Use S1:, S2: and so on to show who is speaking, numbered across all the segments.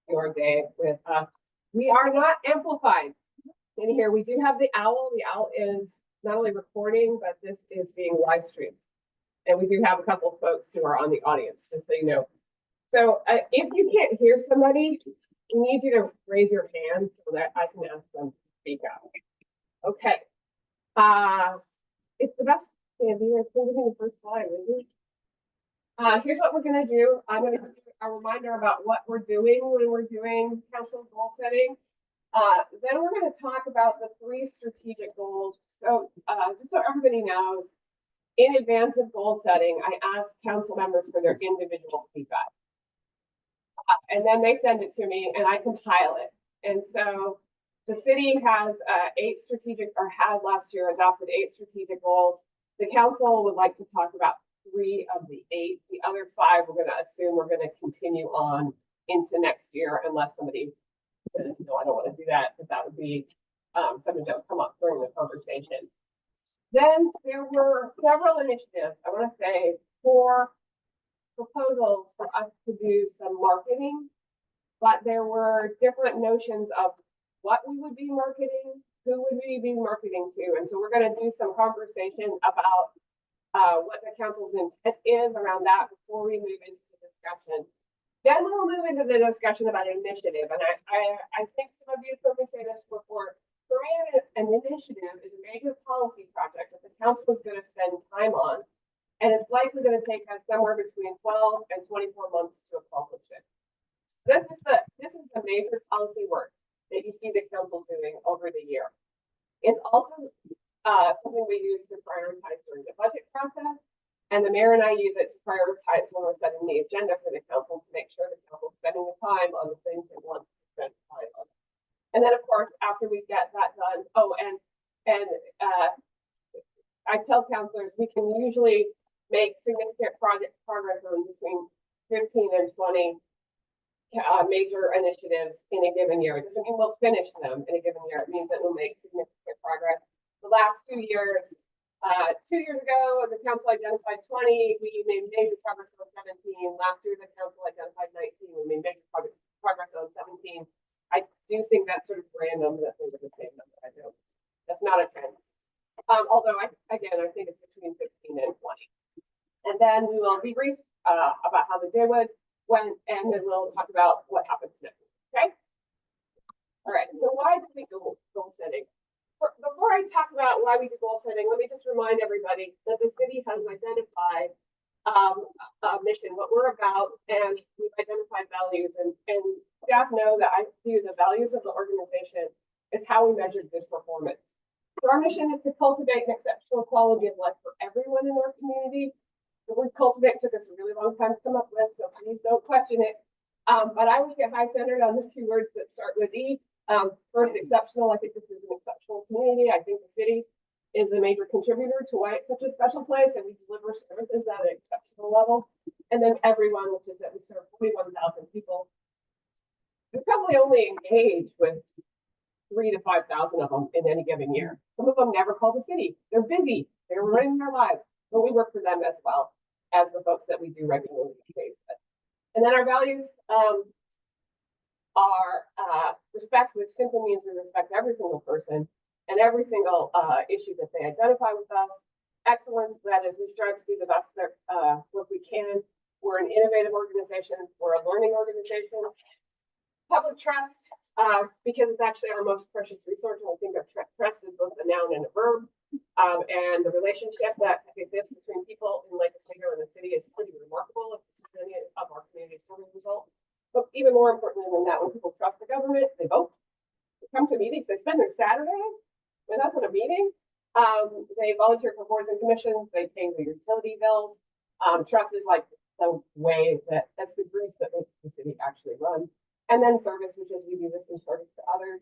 S1: your day with us. We are not amplified in here. We do have the owl. The owl is not only recording, but this is being live streamed. And we do have a couple of folks who are on the audience, just so you know. So if you can't hear somebody, we need you to raise your hand so that I can ask them to speak out. Okay. It's the best. Sandy, I think the first slide, isn't it? Here's what we're going to do. I'm going to give a reminder about what we're doing when we're doing council goal setting. Then we're going to talk about the 3 strategic goals. So just so everybody knows, in advance of goal setting, I ask council members for their individual feedback. And then they send it to me and I compile it. And so the city has 8 strategic, or had last year adopted 8 strategic goals. The council would like to talk about 3 of the 8. The other 5, we're going to assume we're going to continue on into next year unless somebody says, no, I don't want to do that, but that would be something that would come up during the conversation. Then there were several initiatives. I want to say 4 proposals for us to do some marketing, but there were different notions of what we would be marketing, who would we be marketing to, and so we're going to do some conversation about what the council's intent is around that before we move into the discussion. Then we'll move into the discussion about initiative, and I think some of you have heard me say this before. For me, an initiative is a major policy project that the council is going to spend time on, and it's likely going to take us somewhere between 12 and 24 months to accomplish it. This is the major policy work that you see the council doing over the year. It's also something we use to prioritize during the budget process, and the mayor and I use it to prioritize when we're setting the agenda for the council to make sure the council is spending the time on the things it wants to spend time on. And then, of course, after we get that done, I tell councilors we can usually make significant progress on between 15 and 20 major initiatives in a given year. It doesn't mean we'll finish them in a given year. It means that we'll make significant progress. The last 2 years, 2 years ago, the council identified 20. We made major progress on 17. Last year, the council identified 19. We made major progress on 17. I do think that's sort of random that they were the same number. I don't. That's not a trend. Although, I think it's between 15 and 20. And then we will debrief about how the day went, and then we'll talk about what happens next. Okay? All right. So why do we do goal setting? Before I talk about why we do goal setting, let me just remind everybody that the city has identified a mission, what we're about, and we've identified values. And staff know that I view the values of the organization as how we measure this performance. So our mission is to cultivate an exceptional quality of life for everyone in our community. The word cultivate took us a really long time to come up with, so please don't question it. But I would get high-centered on the 2 words that start with E. First, exceptional. I think this is an exceptional community. I think the city is a major contributor to why it's such a special place, and we deliver services at an exceptional level. And then everyone, which is that we serve 41,000 people. We probably only engage with 3,000 to 5,000 of them in any given year. Some of them never call the city. They're busy. They're running their lives, but we work for them as well as the folks that we do regularly engage with. And then our values are respect, which simply means we respect every single person and every single issue that they identify with us. Excellence, that is, we strive to do the best work we can. We're an innovative organization. We're a learning organization. Public trust, because it's actually our most precious resource. And I think of trust is both a noun and a verb. And the relationship that exists between people in Lake Oswego and the city is pretty remarkable. It's many of our community survey results. But even more importantly than that, when people trust the government, they vote. They come to meetings. They spend their Saturday with us at a meeting. They volunteer for boards and commissions. They pay their utility bills. Trust is like the way that's the grease that makes the city actually run. And then service, which is we do this in service to others.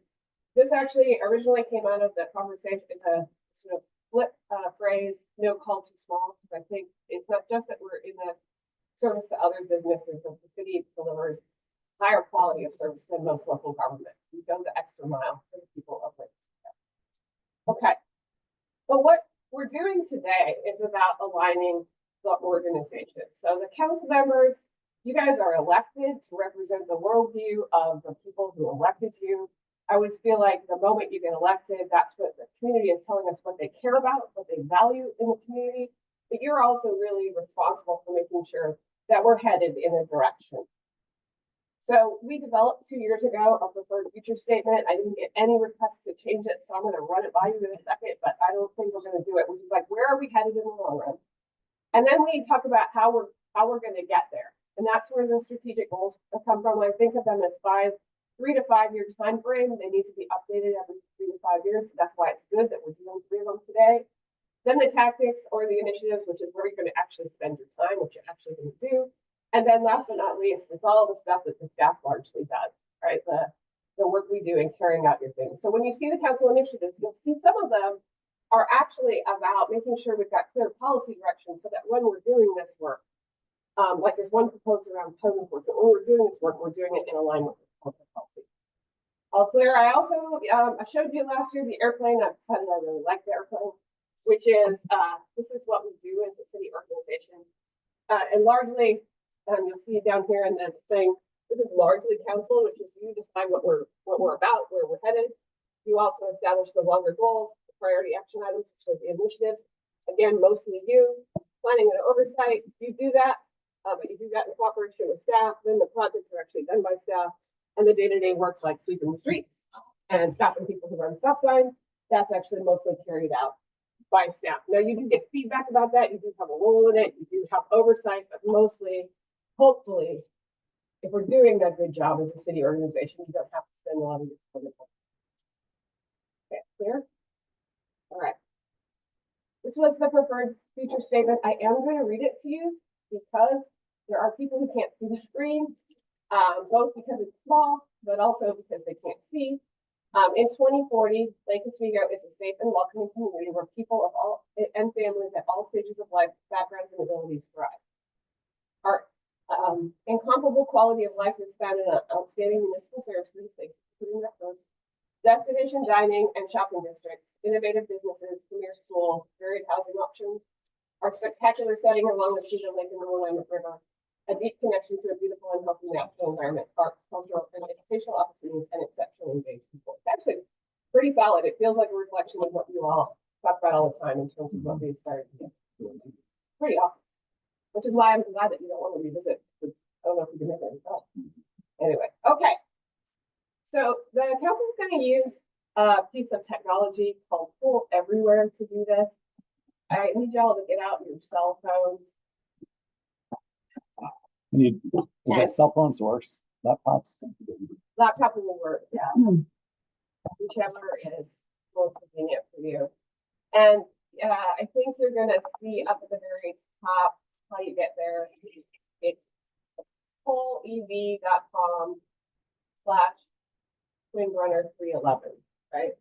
S1: This actually originally came out of the conversation, the sort of flip phrase, no call too small, because I think it's not just that we're in the service to other businesses, that the city delivers higher quality of service than most local governments. We go the extra mile for the people of Lake Oswego. Okay, but what we're doing today is about aligning the organization. So the council members, You guys are elected to represent the worldview of the people who elected you. I always feel like the moment you get elected, that's what the community is telling us what they care about, what they value in the community. But you're also really responsible for making sure that we're headed in a direction. So we developed 2 years ago a preferred future statement. I didn't get any requests to change it, so I'm going to run it by you in a second, but I don't think we're going to do it, which is like, where are we headed in the long run? And then we talk about how we're going to get there. And that's where the strategic goals come from. I think of them as 3 to 5 year time frame. They need to be updated every 3 to 5 years. So that's why it's good that we're doing 3 of them today. Then the tactics or the initiatives, which is where you're going to actually spend your time, which you're actually going to do. And then last but not least, it's all the stuff that the staff largely does, right? The work we do in carrying out your things. So when you see the council initiatives, you'll see some of them are actually about making sure we've got clear policy direction so that when we're doing this work, like there's one proposed around code enforcement. When we're doing this work, we're doing it in alignment with public policy. All clear. I also I showed you last year the airplane. I decided I really like the airplane, which is this is what we do as a city organization, and largely you'll see down here in this thing. This is largely council, which is you decide what we're about, where we're headed. You also establish the longer goals, the priority action items, which are the initiatives. Again, mostly you planning and oversight. You do that. But you do that in cooperation with staff. Then the projects are actually done by staff, and the day-to-day work like sweeping the streets and stopping people who run stop signs, that's actually mostly carried out by staff. Now you do get feedback about that. You do have a role in it. You do have oversight, but mostly, hopefully, if we're doing a good job as a city organization, you don't have to spend a lot of your time. Okay, clear? All right. This was the preferred future statement. I am going to read it to you because there are people who can't see the screen, both because it's small, but also because they can't see. In 2040, Lake Oswego is a safe and welcoming community where people of all and families at all stages of life, backgrounds, and abilities thrive. Our incomparable quality of life is found in outstanding municipal services, including that first, destination dining and shopping districts, innovative businesses, premier schools, varied housing options, our spectacular setting along the Cedar Lake and the Willamette River, a deep connection to a beautiful and healthy natural environment, parks, cultural and educational opportunities, and exceptionally engaged people. It's actually pretty solid. It feels like a reflection of what you all talk about all the time in terms of what we aspire to do. Pretty awesome. Which is why I'm glad that you don't want to revisit. I don't know if you can make that result. Anyway, okay. So the council is going to use a piece of technology called Pool Everywhere to do this. I need y'all to get out your cell phones.
S2: Is that cell phones worse? Laptops?
S1: Laptop will work, yeah. Whichever is most convenient for you. And I think you're going to see up at the very top how you get there. It's pollev.com/twinrunner311, right?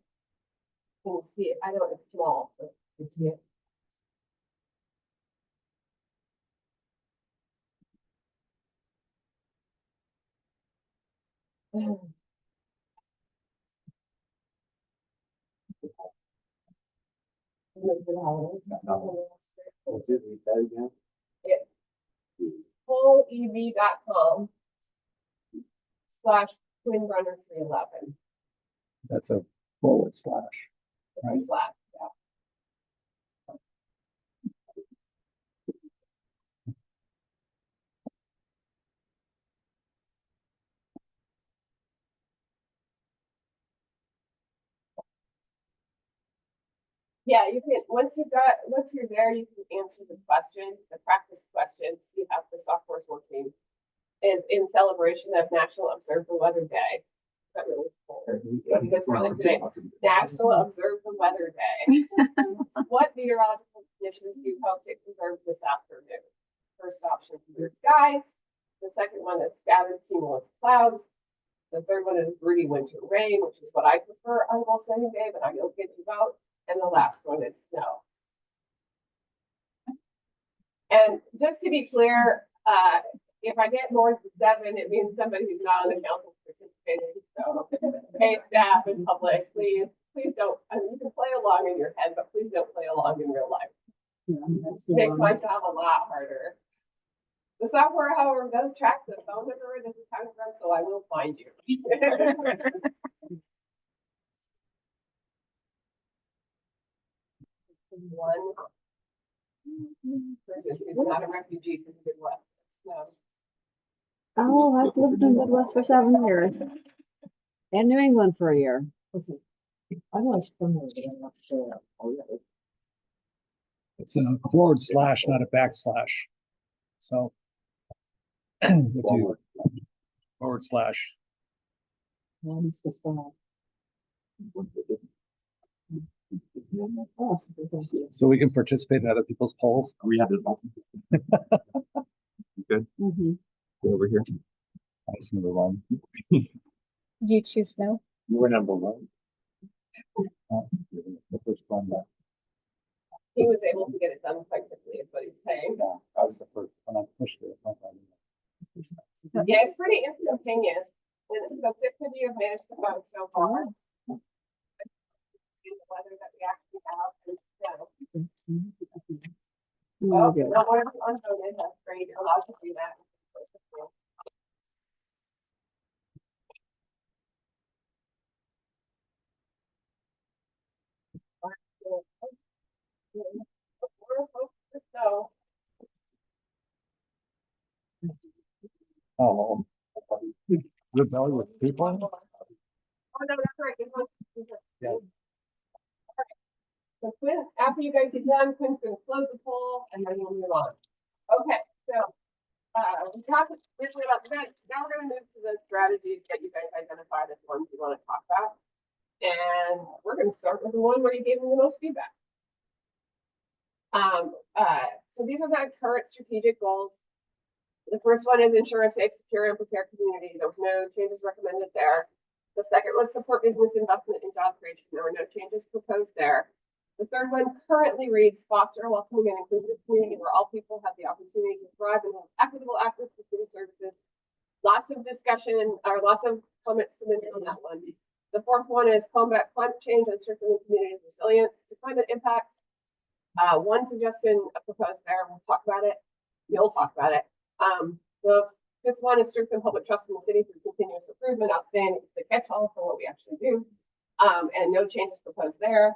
S1: Can you see it? I know it's small, so you see it. pollev.com/twinrunner311.
S2: That's a /.
S1: It's right? A slash, yeah. Yeah, you can, once you're there, you can answer the question, the practice question, see how the software is working. Is in celebration of National Observe the Weather Day. That really because really today, National Observe the Weather Day. What meteorological conditions do you hope to observe this afternoon? First option, clear skies. The second one is scattered cumulus clouds. The third one is broody winter rain, which is what I prefer on most any day, but I don't get to vote. And the last one is snow. And just to be clear, if I get more than 7, it means somebody who's not on the council is participating. So, hey, staff and public, please don't. I mean, you can play along in your head, but please don't play along in real life. Yeah, makes my job a lot harder. The software, however, does track the phone number this is coming from, so I will find you. One person who's not a refugee from the Midwest. No.
S3: Oh, I've lived in the Midwest for 7 years. And New England for a year.
S4: I like somewhere that I'm not sure. Oh, yeah.
S2: It's a forward slash, not a backslash. So. If you forward slash.
S4: What's the song?
S2: So we can participate in other people's polls.
S5: We have this lesson. Good.
S3: Mhm.
S5: Go over here.
S2: That's number one.
S6: Did you choose no?
S5: You were number one.
S2: The first one,
S1: He was able to get it done quite quickly, is what he's saying.
S2: yeah, I was the first when I pushed it.
S1: Yeah, it's pretty instantaneous. And so 6 of you have managed to vote so far. The weather that we actually have is snow. Well,
S3: Okay.
S1: not one of you unvoted, that's great, you're allowed to do that. So,
S2: Oh, rebel with people.
S1: oh no, that's right.
S2: Yeah.
S1: Alright. So Quinn, after you guys get done, Quinn's gonna close the poll and then we'll move on. Okay, so, we talked briefly about the event. Now we're gonna move to the strategies that you guys identified as ones you wanna talk about. And we're gonna start with the one where you gave me the most feedback. So these are the current strategic goals. The first one is ensure a safe, secure, and prepared community. There was no changes recommended there. The second was support business investment and job creation. There were no changes proposed there. The third one currently reads foster a welcoming and inclusive community where all people have the opportunity to thrive and have equitable access to city services. Lots of discussion or lots of comments submitted on that one. The fourth one is combat climate change and strengthening community resilience to climate impacts. One suggestion proposed there, we'll talk about it. You'll talk about it. The fifth one is strengthen public trust in the city through continuous improvement, outstanding the catch-all for what we actually do. And no changes proposed there.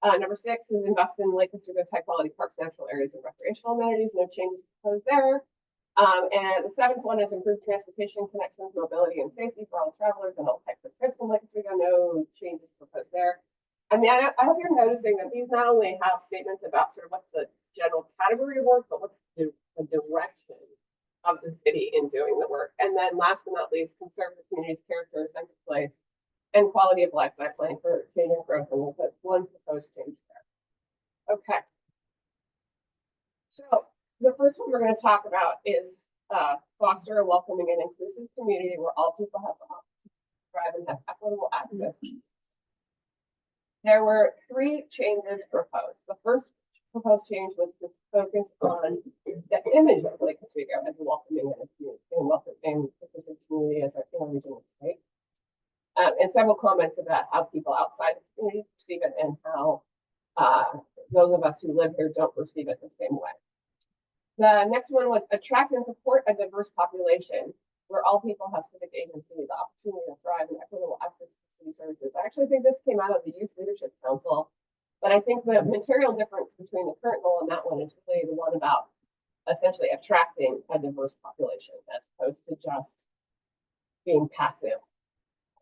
S1: Number 6 is invest in Lake Oswego's high-quality parks, natural areas, and recreational amenities. No changes proposed there. And the 7th one is improve transportation connections, mobility, and safety for all travelers and all types of trips in Lake Oswego. No changes proposed there. I mean, I hope you're noticing that these not only have statements about sort of what's the general category of work, but what's the direction of the city in doing the work. And then last but not least, conserve the community's character, sense of place, and quality of life by planning for change and growth. And there's one proposed change there. Okay. So the first one we're going to talk about is foster a welcoming and inclusive community where all people have the opportunity to thrive and have equitable access. There were 3 changes proposed. The first proposed change was to focus on the image of Lake Oswego as a welcoming and inclusive community as a regional state. And several comments about how people outside the community perceive it and how those of us who live here don't perceive it the same way. The next one was attract and support a diverse population where all people have civic agency, the opportunity to thrive, and equitable access to city services. I actually think this came out of the Youth Leadership Council, but I think the material difference between the current goal and that one is really the one about essentially attracting a diverse population as opposed to just being passive.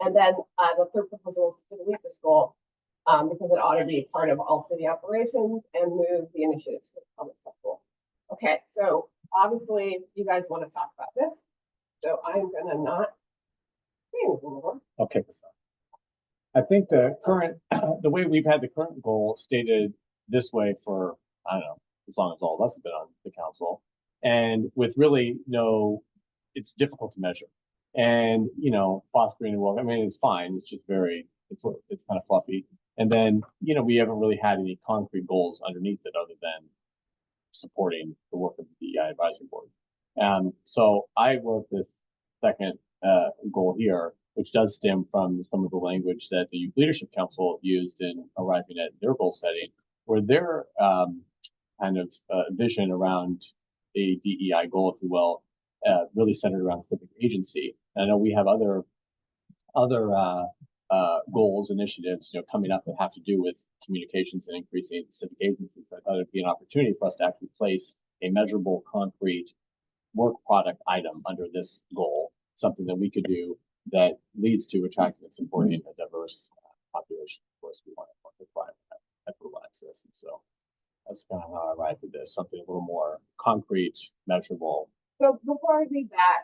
S1: And then the third proposal is to delete this goal because it ought to be part of all city operations and move the initiatives to the public festival. Okay, so obviously you guys want to talk about this. So I'm gonna not say anything more.
S5: Okay. I think the way we've had the current goal stated this way for, I don't know, as long as all of us have been on the council, and with really it's difficult to measure. And, fostering and welcome, I mean, it's fine. It's just it's kind of fluffy. And then, we haven't really had any concrete goals underneath it other than supporting the work of the DEI advisory board. So I wrote this second goal here, which does stem from some of the language that the Youth Leadership Council used in arriving at their goal setting, where their kind of vision around a DEI goal, if you will, really centered around civic agency. And I know we have other goals, initiatives, coming up that have to do with communications and increasing civic agencies. I thought it'd be an opportunity for us to actually place a measurable, concrete work product item under this goal, something that we could do that leads to attracting and supporting a diverse population. Of course, we want to provide equitable access, and so that's kind of how I arrived at this. Something a little more concrete, measurable.
S1: So before I read that,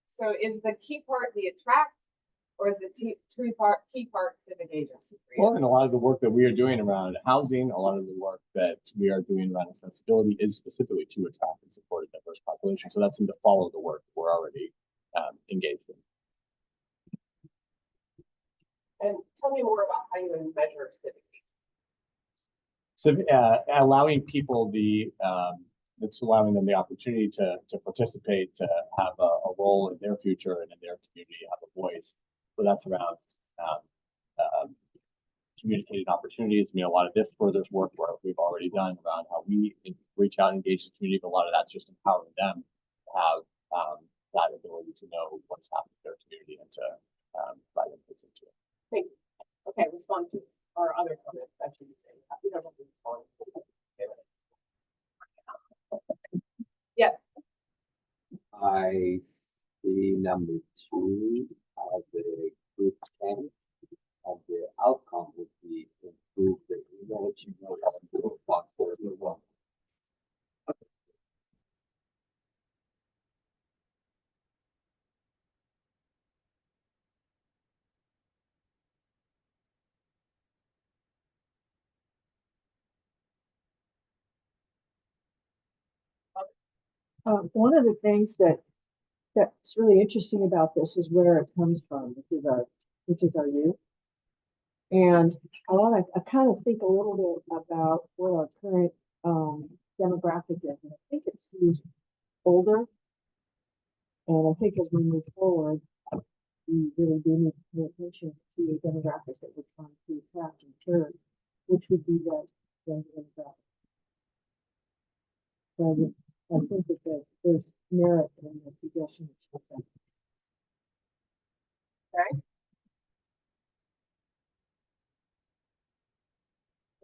S1: so is the key part the attract, or is the key part civic agency?
S5: Well, and a lot of the work that we are doing around housing, a lot of the work that we are doing around accessibility is specifically to attract and support a diverse population. So that seemed to follow the work we're already engaged in.
S1: And tell me more about how you measure civic
S5: So allowing people it's allowing them the opportunity to participate, to have a role in their future and in their community, have a voice. So that's around communicating opportunities. I mean, a lot of this furthers work where we've already done around how we reach out and engage the community, but a lot of that's just empowering them to have that ability to know what's happening in their community and to provide inputs into it.
S1: Thank you. Okay, responses or other comments that you say. You don't have to respond. Yeah.
S7: I see number 2 as a group 10, and the outcome would be improve the image of box for everyone.
S4: One of the things that's really interesting about this is where it comes from, which is our youth. And I kind of think a little bit about what our current demographic is. And I think it's who's older. And I think as we move forward, we really do need to pay attention to the demographics that we're trying to attract and serve, which would be the younger demographic. So I think that there's merit in the suggestion.
S1: Okay.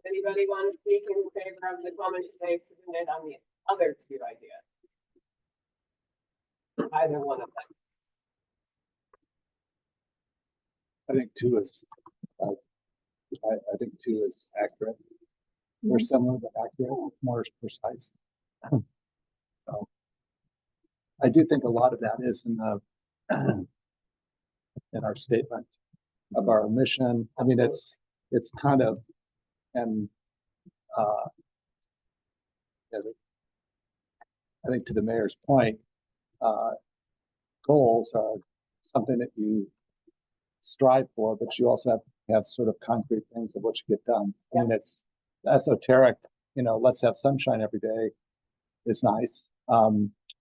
S1: Anybody want to speak in favor of the comments they submitted on the other 2 ideas? Either one of them.
S2: I think 2 is, I think 2 is accurate. They're similar but accurate, more precise. So I do think a lot of that is in the in our statement of our mission. I mean, it's kind of, and I think to the mayor's point, goals are something that you strive for, but you also have sort of concrete things of what you get done. I mean, it's esoteric, let's have sunshine every day is nice.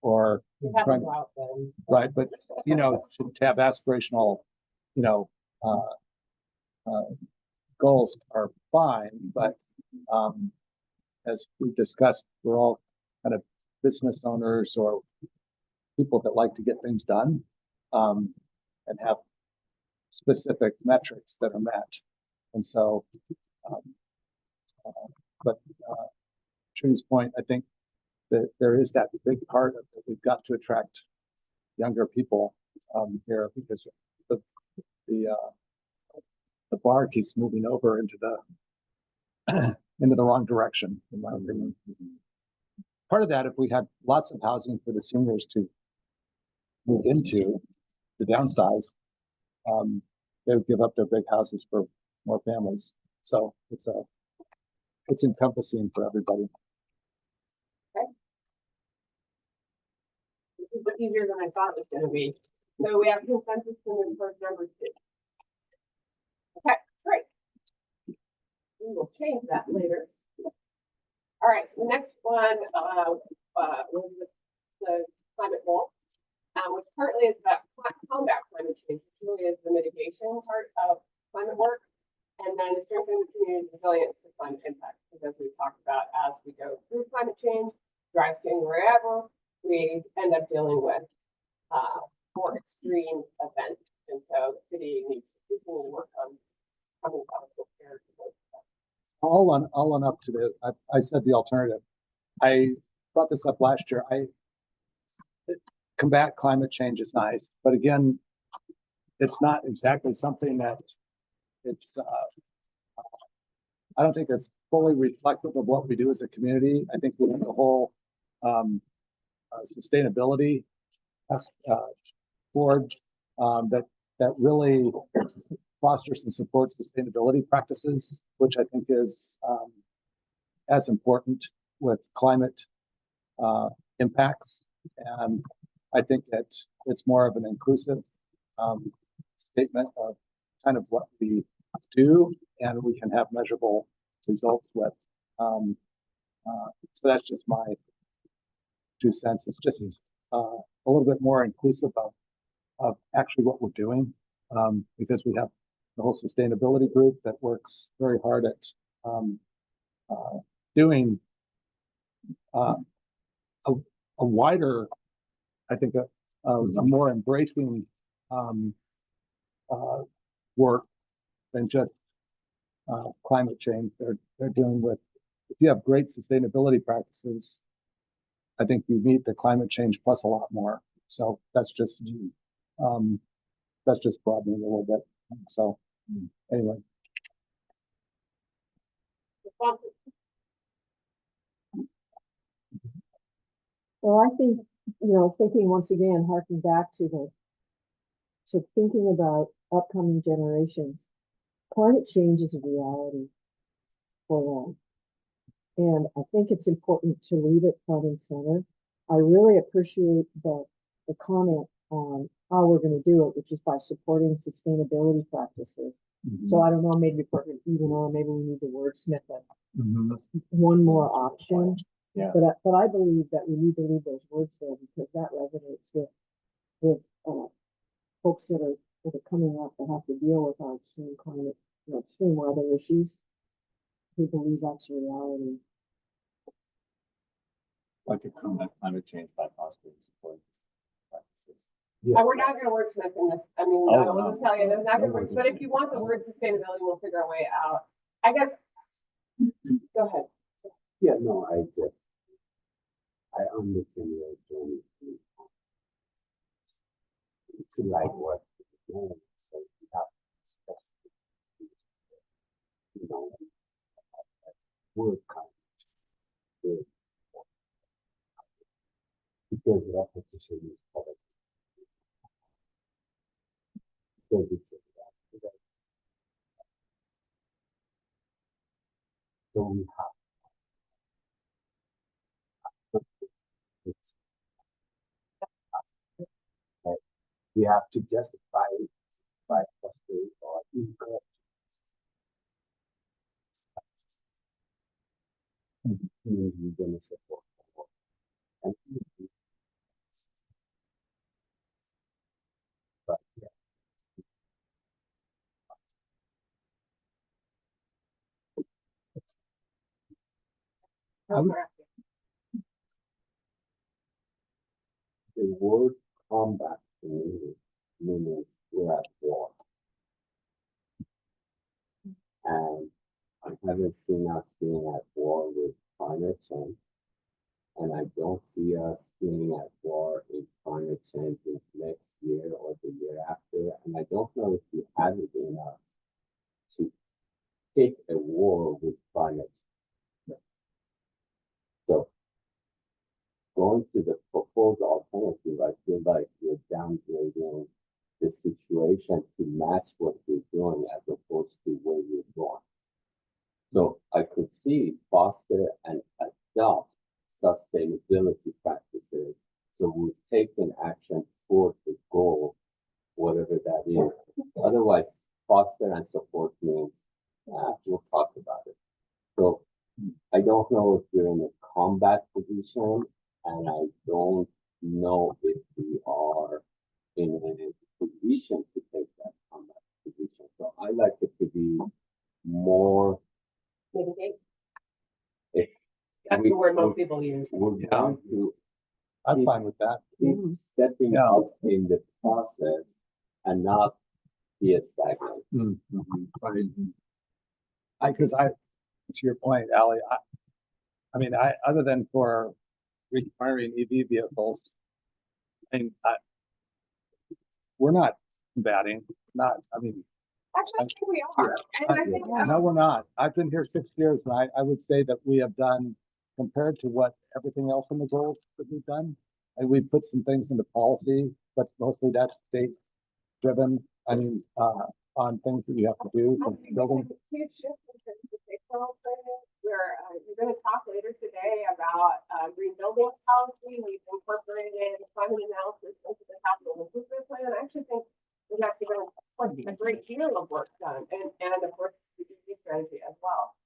S2: Or
S1: Trying, go out then.
S2: right, but to have aspirational, goals are fine, but as we discussed, we're all kind of business owners or people that like to get things done, and have specific metrics that are met. And so, but Trini's point, I think that there is that big part of that we've got to attract younger people here, because the bar keeps moving over into the into the wrong direction, in my opinion. Part of that, if we had lots of housing for the seniors to move into, the downsize, they would give up their big houses for more families. So it's encompassing for everybody.
S1: This is easier than I thought it was going to be. So we have consensus in first number 2. Okay, great. We will change that later. All right, so the next one was the climate goal, which partly is about combat climate change, which really is the mitigation part of climate work, and then strengthening the community's resilience to climate impact. Because as we talked about, as we go through climate change, dry skin, wherever, we end up dealing with more extreme events. And so the city needs to continue to work on having chemical care.
S2: I'll run up to I said the alternative. I brought this up last year. Combat climate change is nice, but again, it's not exactly something that it's, I don't think it's fully reflective of what we do as a community. I think we have the whole sustainability board that really fosters and supports sustainability practices, which I think is as important with climate impacts. And I think that it's more of an inclusive statement of kind of what we do, and we can have measurable results with. So that's just my 2 cents. It's just a little bit more inclusive of actually what we're doing, because we have the whole sustainability group that works very hard at doing a wider, I think, a more embracing work than just climate change. They're dealing with, if you have great sustainability practices, I think you meet the climate change plus a lot more. So that's just broadening a little bit. So anyway.
S4: Well, I think, thinking once again, harking back to thinking about upcoming generations, climate change is a reality for them. And I think it's important to leave it front and center. I really appreciate the comment on how we're going to do it, which is by supporting sustainability practices. So I don't know, maybe maybe we need to wordsmith it. One more option.
S5: Yeah.
S4: But I believe that we need to leave those words there because that resonates with folks that are coming up that have to deal with our extreme climate, extreme weather issues. We believe that's a reality.
S5: Like a climate change by fostering support practices.
S1: We're not going to wordsmith in this. I mean, I will just tell you, there's not going to words. But if you want the word sustainability, we'll figure a way out. I guess. Go ahead.
S7: Yeah, no, I understand your journey to like what so you have specific, word count because repetition is product. Because it's so we have we have to justify it by frustrating or incorrect. We're going to support and but yeah. The word combat to me means we're at war. And I haven't seen us being at war with climate change. And I don't see us being at war in climate change next year or the year after. And I don't know if we have it in us to take a war with climate change. So going to the proposed alternative, I feel like we're downgrading the situation to match what we're doing as opposed to where we're going. So I could see foster and adopt sustainability practices. So we've taken action toward the goal, whatever that is. Otherwise, foster and support means we'll talk about it. So I don't know if we're in a combat position, and I don't know if we are in a position to take that combat position. So I like it to be more.
S1: Mitigate. That's the word most people use.
S7: We're
S2: Yeah.
S7: going to
S2: I'm fine with that.
S7: keep stepping
S2: Yeah.
S7: up in the process and not be stagnant.
S2: Because to your point, Ally, I mean, other than for requiring EV vehicles, and we're not combating, I mean,
S1: Actually, I think we are. And I think,
S2: no, we're not. I've been here 6 years, and I would say that we have done, compared to what everything else in the goals that we've done, and we put some things into policy, but mostly that's state driven. I mean, on things that you have to do
S1: I
S2: for
S1: think
S2: building.
S1: there's a huge shift in terms of state training, where you're going to talk later today about green building policy. We've incorporated climate analysis into the capital improvement plan. I actually think there's actually been quite a great deal of work done, and of course the EV strategy as well.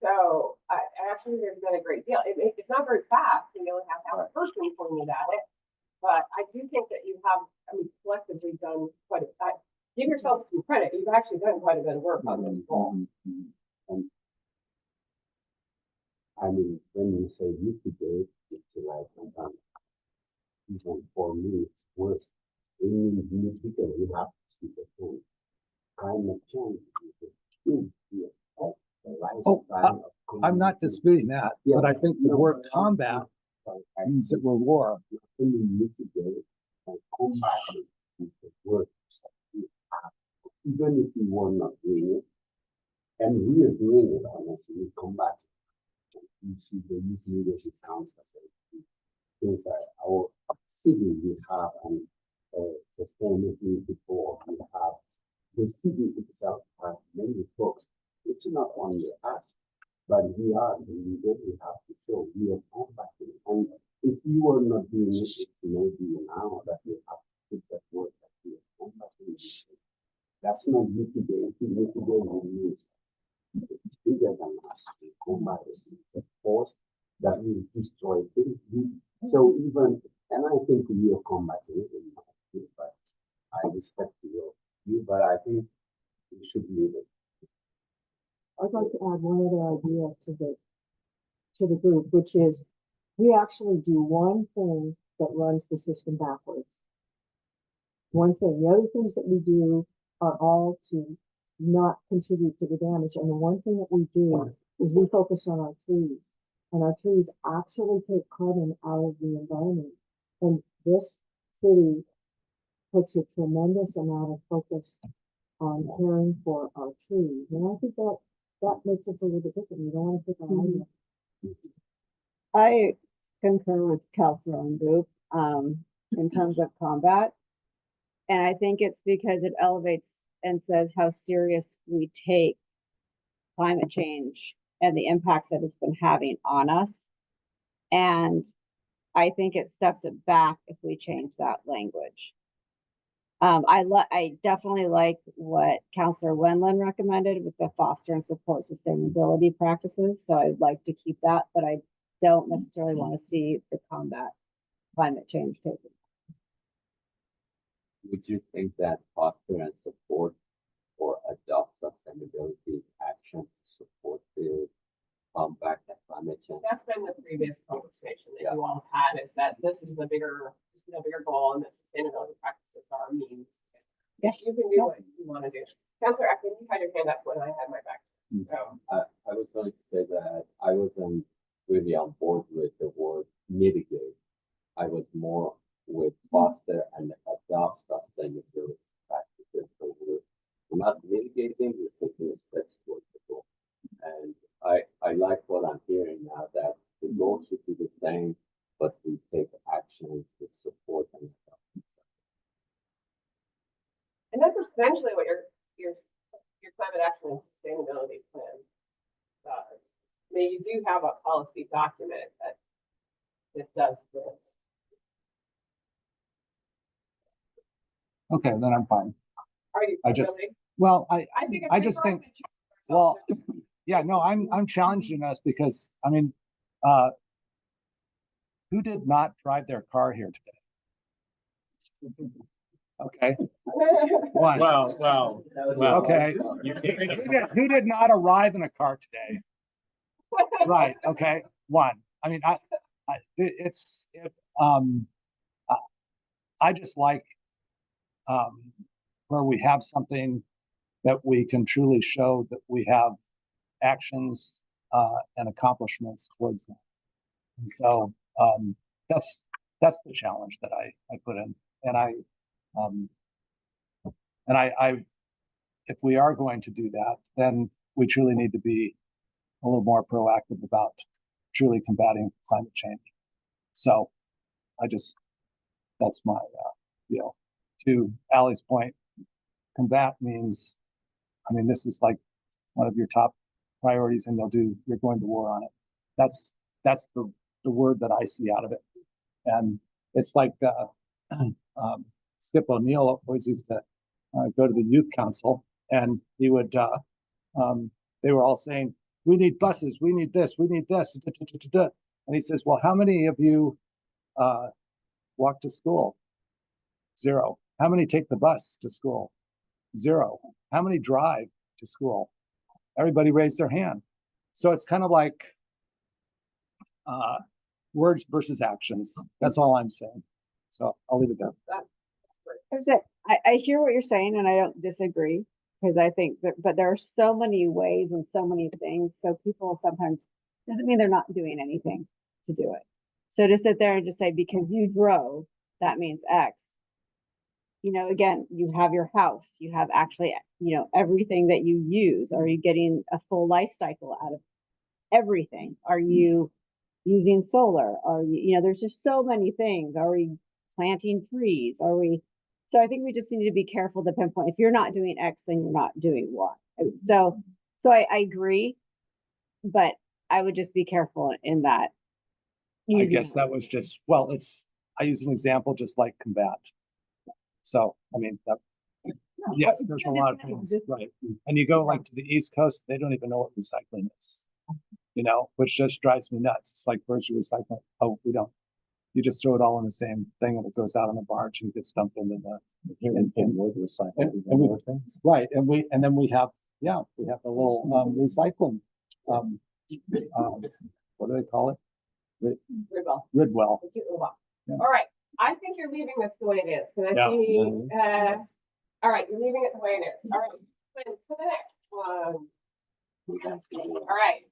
S1: So I actually there's been a great deal. It's not very fast. You only have to have a person pointing at it, but I do think that you have, I mean, collectively done quite a bit. Give yourselves some credit. You've actually done quite a bit of work on this goal.
S7: And I mean, when you say mitigate, it's like, even for me, it's worse. In mitigate, you have to see the thing. Climate change is a huge deal. Like the lifestyle of
S2: I'm not disputing that, but I think the word combat means that we're war.
S7: When you mitigate and combat is the word that you have. Even if you were not doing it, and we are doing it, honestly, we combat it. You see the Youth Leadership Council, things like our city, we have sustainability board, we have the city itself has many folks. It's not only us, but we are the leaders. We have to show we are combating. And if you were not doing it, it may be now that we have to put that word that we are combating. That's not mitigating. Mitigating means it's bigger than us. We combat it. It's a force that will destroy things. So even, and I think we are combating it in my view, but I respect your view, but I think we should be able.
S4: I'd like to add one other idea to the group, which is we actually do one thing that runs the system backwards. One thing. The other things that we do are all to not contribute to the damage. And the one thing that we do is we focus on our trees. And our trees actually take carbon out of the environment. And this city puts a tremendous amount of focus on caring for our trees. And I think that makes us a little bit different. We don't want to pick on
S3: I concur with Counselor and Group, in terms of combat. And I think it's because it elevates and says how serious we take climate change and the impacts that it's been having on us. And I think it steps it back if we change that language. I definitely like what Counselor Wendland recommended with the foster and support sustainability practices. So I'd like to keep that, but I don't necessarily want to see the combat climate change taken.
S7: Would you think that foster and support or adopt sustainability action to support the combat climate change?
S1: That's been the previous conversation that you all had, is that this is a bigger goal, and that sustainability practices are a means.
S3: Yeah.
S1: You can do what you want to do. Councilor Atkins, you had your hand up when I had my back. So
S7: I was going to say that I wasn't really on board with the word mitigate. I was more with foster and adopt sustainability practices. So we're not mitigating, we're taking a step towards the goal. And I like what I'm hearing now, that the goal should be the same, but we take actions to support and adopt.
S1: and that's essentially what your climate action and sustainability plan does. I mean, you do have a policy document that does this.
S2: Okay, then I'm fine.
S1: Are you
S2: I just-
S1: really?
S2: Well,
S1: I think it's
S2: I just
S1: for us
S2: think-
S1: to challenge ourselves
S2: well,
S1: to-
S2: yeah, no, I'm challenging us because, I mean, who did not drive their car here today? Okay, one.
S5: Well.
S2: Okay.
S5: You
S2: Who did not arrive in a car today? Right, okay. one. I mean, I just like, where we have something that we can truly show that we have actions, and accomplishments towards them. And so, that's the challenge that I put in. And I, if we are going to do that, then we truly need to be a little more proactive about truly combating climate change. So that's my, deal. To Ally's point, combat means, I mean, this is like one of your top priorities and you're going to war on it. That's the word that I see out of it. And it's like, Skip O'Neill always used to go to the youth council, and he would, they were all saying, we need buses, we need this, we need this. And he says, well, how many of you walk to school? 0. How many take the bus to school? 0. How many drive to school? Everybody raised their hand. So it's kind of like words versus actions. That's all I'm saying. So I'll leave it there.
S3: I hear what you're saying, and I don't disagree, because I think but there are so many ways and so many things. So people sometimes, doesn't mean they're not doing anything to do it. So to sit there and just say, because you drove, that means X. You know, again, you have your house, you have actually, you know, everything that you use. Are you getting a full life cycle out of everything? Are you using solar? Are you know, there's just so many things. Are we planting trees? So I think we just need to be careful to pinpoint. If you're not doing X, then you're not doing Y. So I agree, but I would just be careful in that.
S2: I guess that was just, well, I use an example just like combat. So, I mean, yes, there's a lot of things, right? And you go like to the East Coast, they don't even know what recycling is, you know, which just drives me nuts. It's like, where's your recycling? Oh, we don't. You just throw it all in the same thing and it goes out on the barge and gets dumped into the right. And then we have the little recycling. What do they call it? Ridwell. Yeah.
S1: All right. I think you're leaving this the way it is. Can I see? All right, you're leaving it the way it is. All right. To the next one. All right.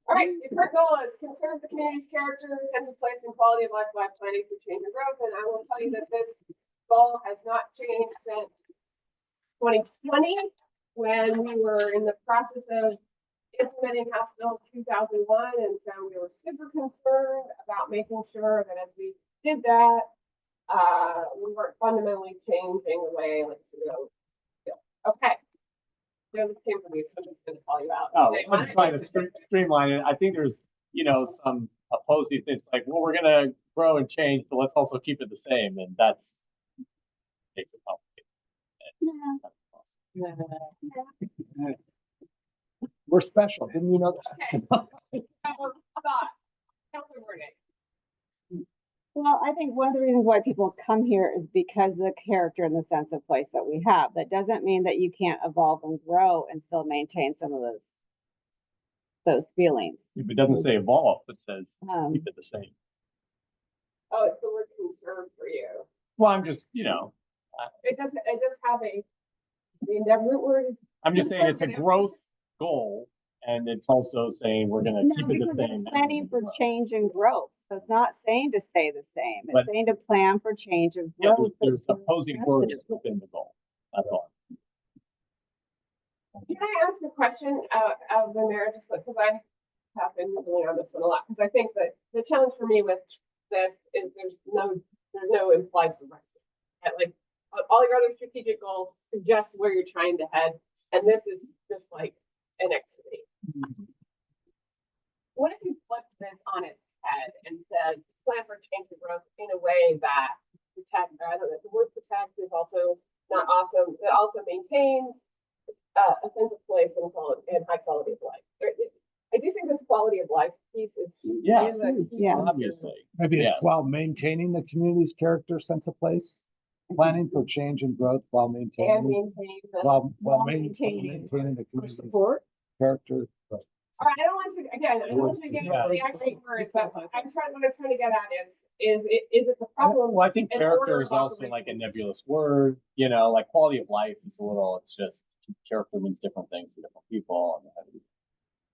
S1: All right, your current goal is conserve the community's character, sense of place, and quality of life by planning for change and growth. And I will tell you that this goal has not changed since 2020, when we were in the process of implementing House Bill 2001. And so we were super concerned about making sure that as we did that, we weren't fundamentally changing the way like to go. Okay. No, this came from you, so I'm just going to call you out.
S5: Oh, I'm trying to streamline it. I think there's, you know, some opposing things like, well, we're going to grow and change, but let's also keep it the same. And that's makes it complicated.
S2: We're special. Didn't you know that?
S1: Okay. Thought. Councilor Morgan.
S3: Well, I think one of the reasons why people come here is because of the character and the sense of place that we have. That doesn't mean that you can't evolve and grow and still maintain some of those feelings.
S5: If it doesn't say evolve, it says keep it the same.
S1: Oh, it's the word conserve for you.
S5: Well, I'm just, you know.
S1: It does have a, the root word is.
S5: I'm just saying it's a growth goal, and it's also saying we're going to keep it the same.
S3: Planning for change and growth. So it's not saying to stay the same. It's saying to plan for change and growth.
S5: Yeah, there's opposing words within the goal. That's all.
S1: Can I ask a question of the mayor, just because I have been moving on this one a lot, because I think that the challenge for me with this is there's no implied direction. Like all your other strategic goals suggest where you're trying to head, and this is just like an activity. What if you flipped this on its head and said, plan for change and growth in a way that protect, I don't know, the word protect is also not awesome. It also maintains a sense of place and high quality of life. I do think this quality of life piece is
S5: obviously.
S2: Maybe
S5: yes.
S2: while maintaining the community's character, sense of place. planning for change and growth while
S1: And
S2: maintaining,
S1: maintain the.
S2: while
S3: maintaining.
S2: maintaining the community's
S4: Support.
S2: character.
S1: All right, I don't want to, again, I don't want to get into
S5: Yeah.
S1: the exact words, but what I'm trying to get at is it the problem?
S5: Well, I think
S1: in
S5: character
S1: order
S5: is
S1: of
S5: also
S1: operation.
S5: like a nebulous word, you know, like quality of life is a little, it's just, character means different things to different people. And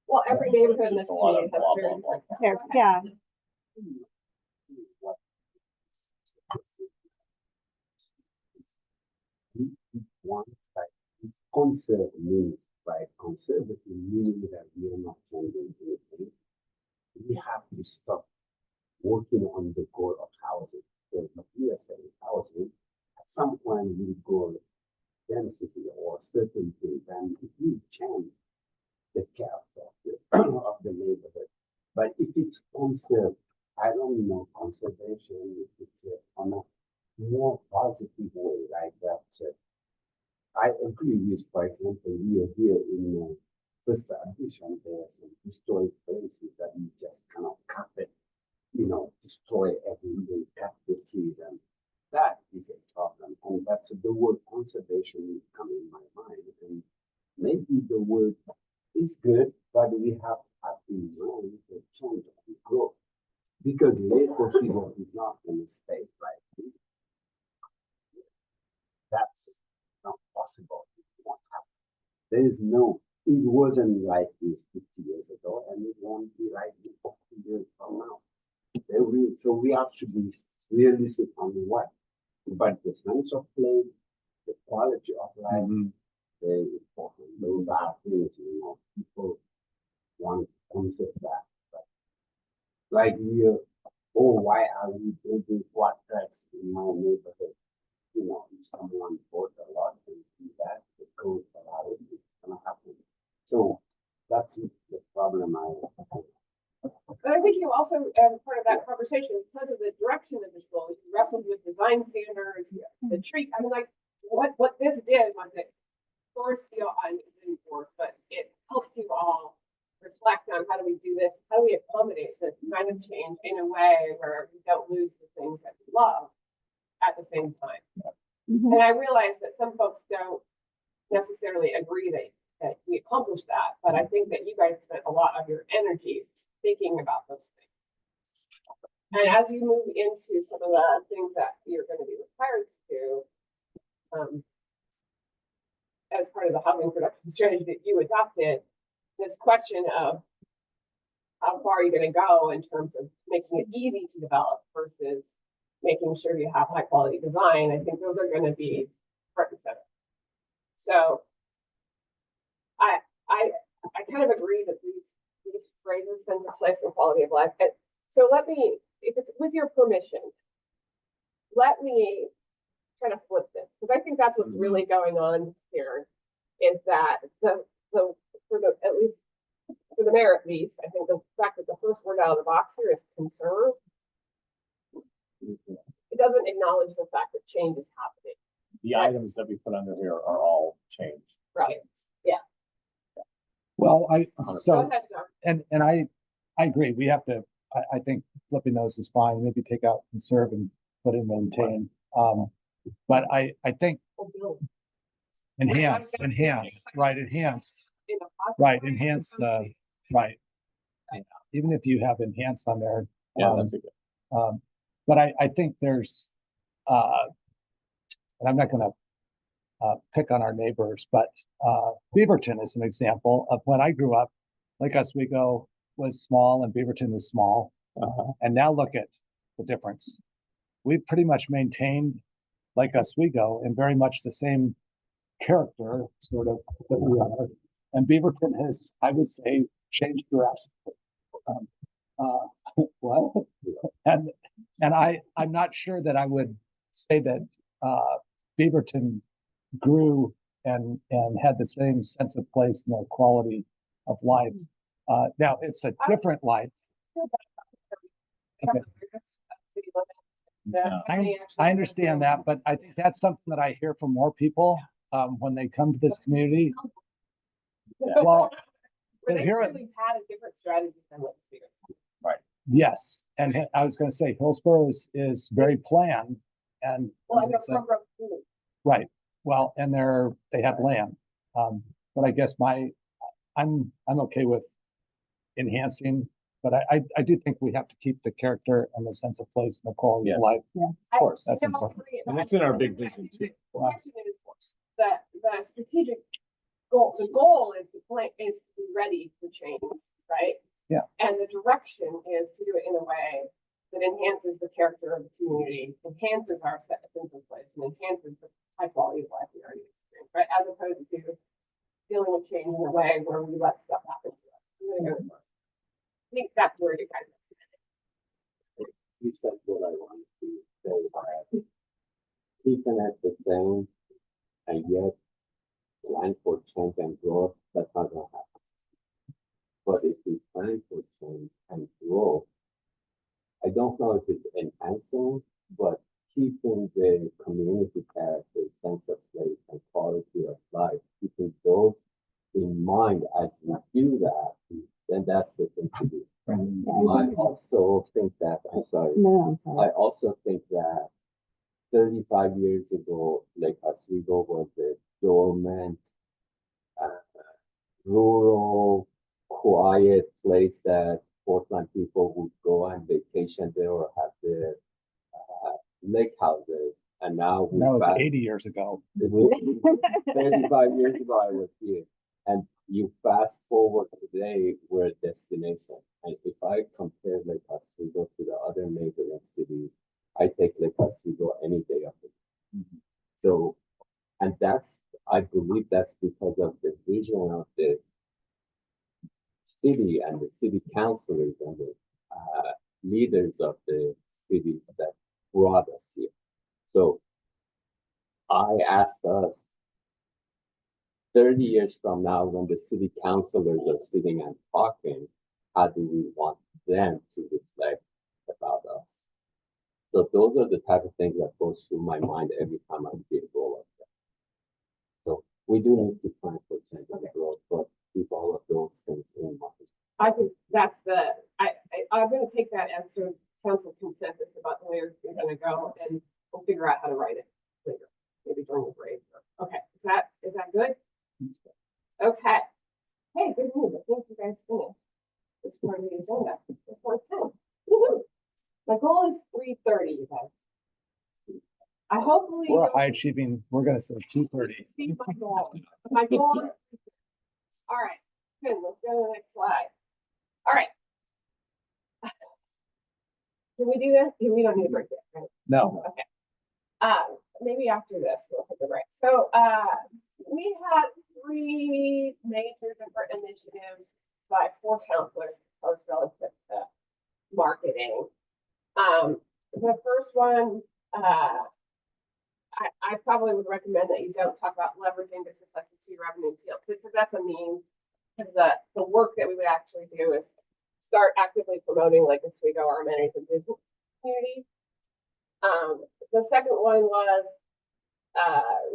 S1: Well, every neighborhood in
S5: It's
S1: this
S5: just a lot of
S1: community has
S5: blah,
S1: very
S5: blah, blah.
S1: different.
S3: Yeah,
S7: One, like, conserve means, right, conservative meaning that we are not changing anything. We have to stop working on the goal of housing. Because if we are saying housing, at some point we go density or certain things, and if we change the character of of the neighborhood. But if it's conserved, I don't know conservation, if it's on a more positive way like that. I agree with, for example, we are here in First Edition, there are some historic places that we just cannot cut it, destroy everything, cut the trees, and that is a problem. And that's the word conservation will come in my mind. And maybe the word is good, but we have in mind the change and growth. Because later people is not going to stay, right? That's not possible. It won't happen. There is no, it wasn't like this 50 years ago, and it won't be like this 50 years from now. So we have to be realistic on what, but the sense of play, the quality of life, very important. Those are things, people want to concept that. But like why are we building quadplex in my neighborhood? If someone bought a lot and do that, it goes about it, it's gonna happen. So that's the problem
S1: But I think you also, as part of that conversation, because of the direction of the school, you wrestled with design standards, the tree. I mean, like what this did was it forced you on, it didn't force, but it helped you all reflect on how do we do this, how do we accommodate this kind of change in a way where we don't lose the things that we love at the same time.
S3: Mhm.
S1: And I realize that some folks don't necessarily agree that we accomplished that, but I think that you guys spent a lot of your energy thinking about those things. And as you move into some of the things that you're going to be required to do, as part of the housing production strategy that you adopted, this question of how far are you going to go in terms of making it easy to develop versus making sure you have high quality design, I think those are going to be front and center. So I kind of agree that these phrases, sense of place and quality of life. And so let me, if it's with your permission, let me try to flip this, because I think that's what's really going on here, is that at least for the mayor at least, I think the fact that the first word out of the box here is conserve. It doesn't acknowledge the fact that change is happening.
S5: the items that we put under here are all changed.
S1: Right. Yeah.
S2: Well,
S1: Go
S2: so,
S1: ahead, John.
S2: and I agree, we have to, I think flipping those is fine, maybe take out conserve and put in maintain. But I think
S1: We'll build
S2: enhance, right, enhance,
S1: in a positive
S2: right,
S1: way.
S2: enhance the, right. Even if you have enhance on there.
S5: Yeah, that's a good.
S2: But I think there's, and I'm not gonna pick on our neighbors, but Beaverton is an example of when I grew up, Lake Oswego was small and Beaverton is small. And now look at the difference. We've pretty much maintained Lake Oswego in very much the same character, sort of, that we are. And Beaverton has, I would say, changed drastically. What? And I'm not sure that I would say that Beaverton grew and had the same sense of place and the quality of life. Now it's a different life. Okay. I understand that, but I think that's something that I hear from more people when they come to this community. Well,
S1: Where they
S2: here-
S1: really had a different strategy than what the
S2: yes, and I was going to say Hillsborough is very planned, And
S1: Well, I know
S2: it's a-
S1: Cobra Food.
S2: right, well, and they have land. But I guess I'm okay with enhancing, but I do think we have to keep the character and the sense of place and the quality of
S5: Yes.
S2: life.
S3: Yes.
S2: Of course,
S1: I
S2: that's
S1: don't
S2: important.
S1: agree,
S5: And
S1: but
S5: it's in our
S1: I
S5: big
S1: think
S5: vision,
S1: the
S5: too.
S1: question is that the strategic goal, the goal is to be ready to change, right?
S2: Yeah.
S1: And the direction is to do it in a way that enhances the character of the community, enhances our sense of place, and enhances the high quality of life we already experience, right? As opposed to dealing with change in a way where we let stuff happen to us. I'm gonna go with first. I think that's where you guys are.
S7: You said what I wanted to say, keeping it the same, and yet plan for change and growth, that's not gonna happen. But if we plan for change and growth, I don't know if it's enhancing, but keeping the community character, sense of place, and quality of life, keeping those in mind as we do that, then that's the thing to do. I also think that, I'm sorry,
S3: No, I'm sorry.
S7: I also think that 35 years ago, Lake Oswego was a dormant, rural, quiet place that Portland people would go on vacation there or have their lake houses. And now
S2: That was
S7: fast-
S2: 80 years ago.
S7: 35 years ago, I was here. And you fast forward today, we're a destination. And if I compare Lake Oswego to the other neighboring cities, I take Lake Oswego any day of the week. So, and I believe that's because of the vision of the city and the city councilors and the leaders of the cities that brought us here. So I asked us 30 years from now, when the city councilors are sitting and talking, how do we want them to reflect about us? So those are the type of things that goes through my mind every time I see a goal like that. So we do need to plan for change and growth, but keep all of those things in mind.
S1: I think that's I'm gonna take that as sort of council consensus about the way we're gonna go, and we'll figure out how to write it later, maybe during the break. Okay, is that good? Okay. Hey, good news. I think you guys finished this part of the agenda before 10. Woohoo! My goal is 3:30, you guys. I hopefully.
S2: We're high achieving, we're gonna say 2:30.
S1: See my goal. My goal is. All right, good. Let's go to the next slide. All right. Can we do this? We don't need a break yet, right?
S2: No,
S1: Okay. Maybe after this, we'll take a break. So, we had 3 major different initiatives by 4 counselors proposed relative to marketing. The first one, I probably would recommend that you don't talk about leveraging business license to your revenue deal, because that's a means. Because the work that we would actually do is start actively promoting Lake Oswego, our amenities and business community. The second one was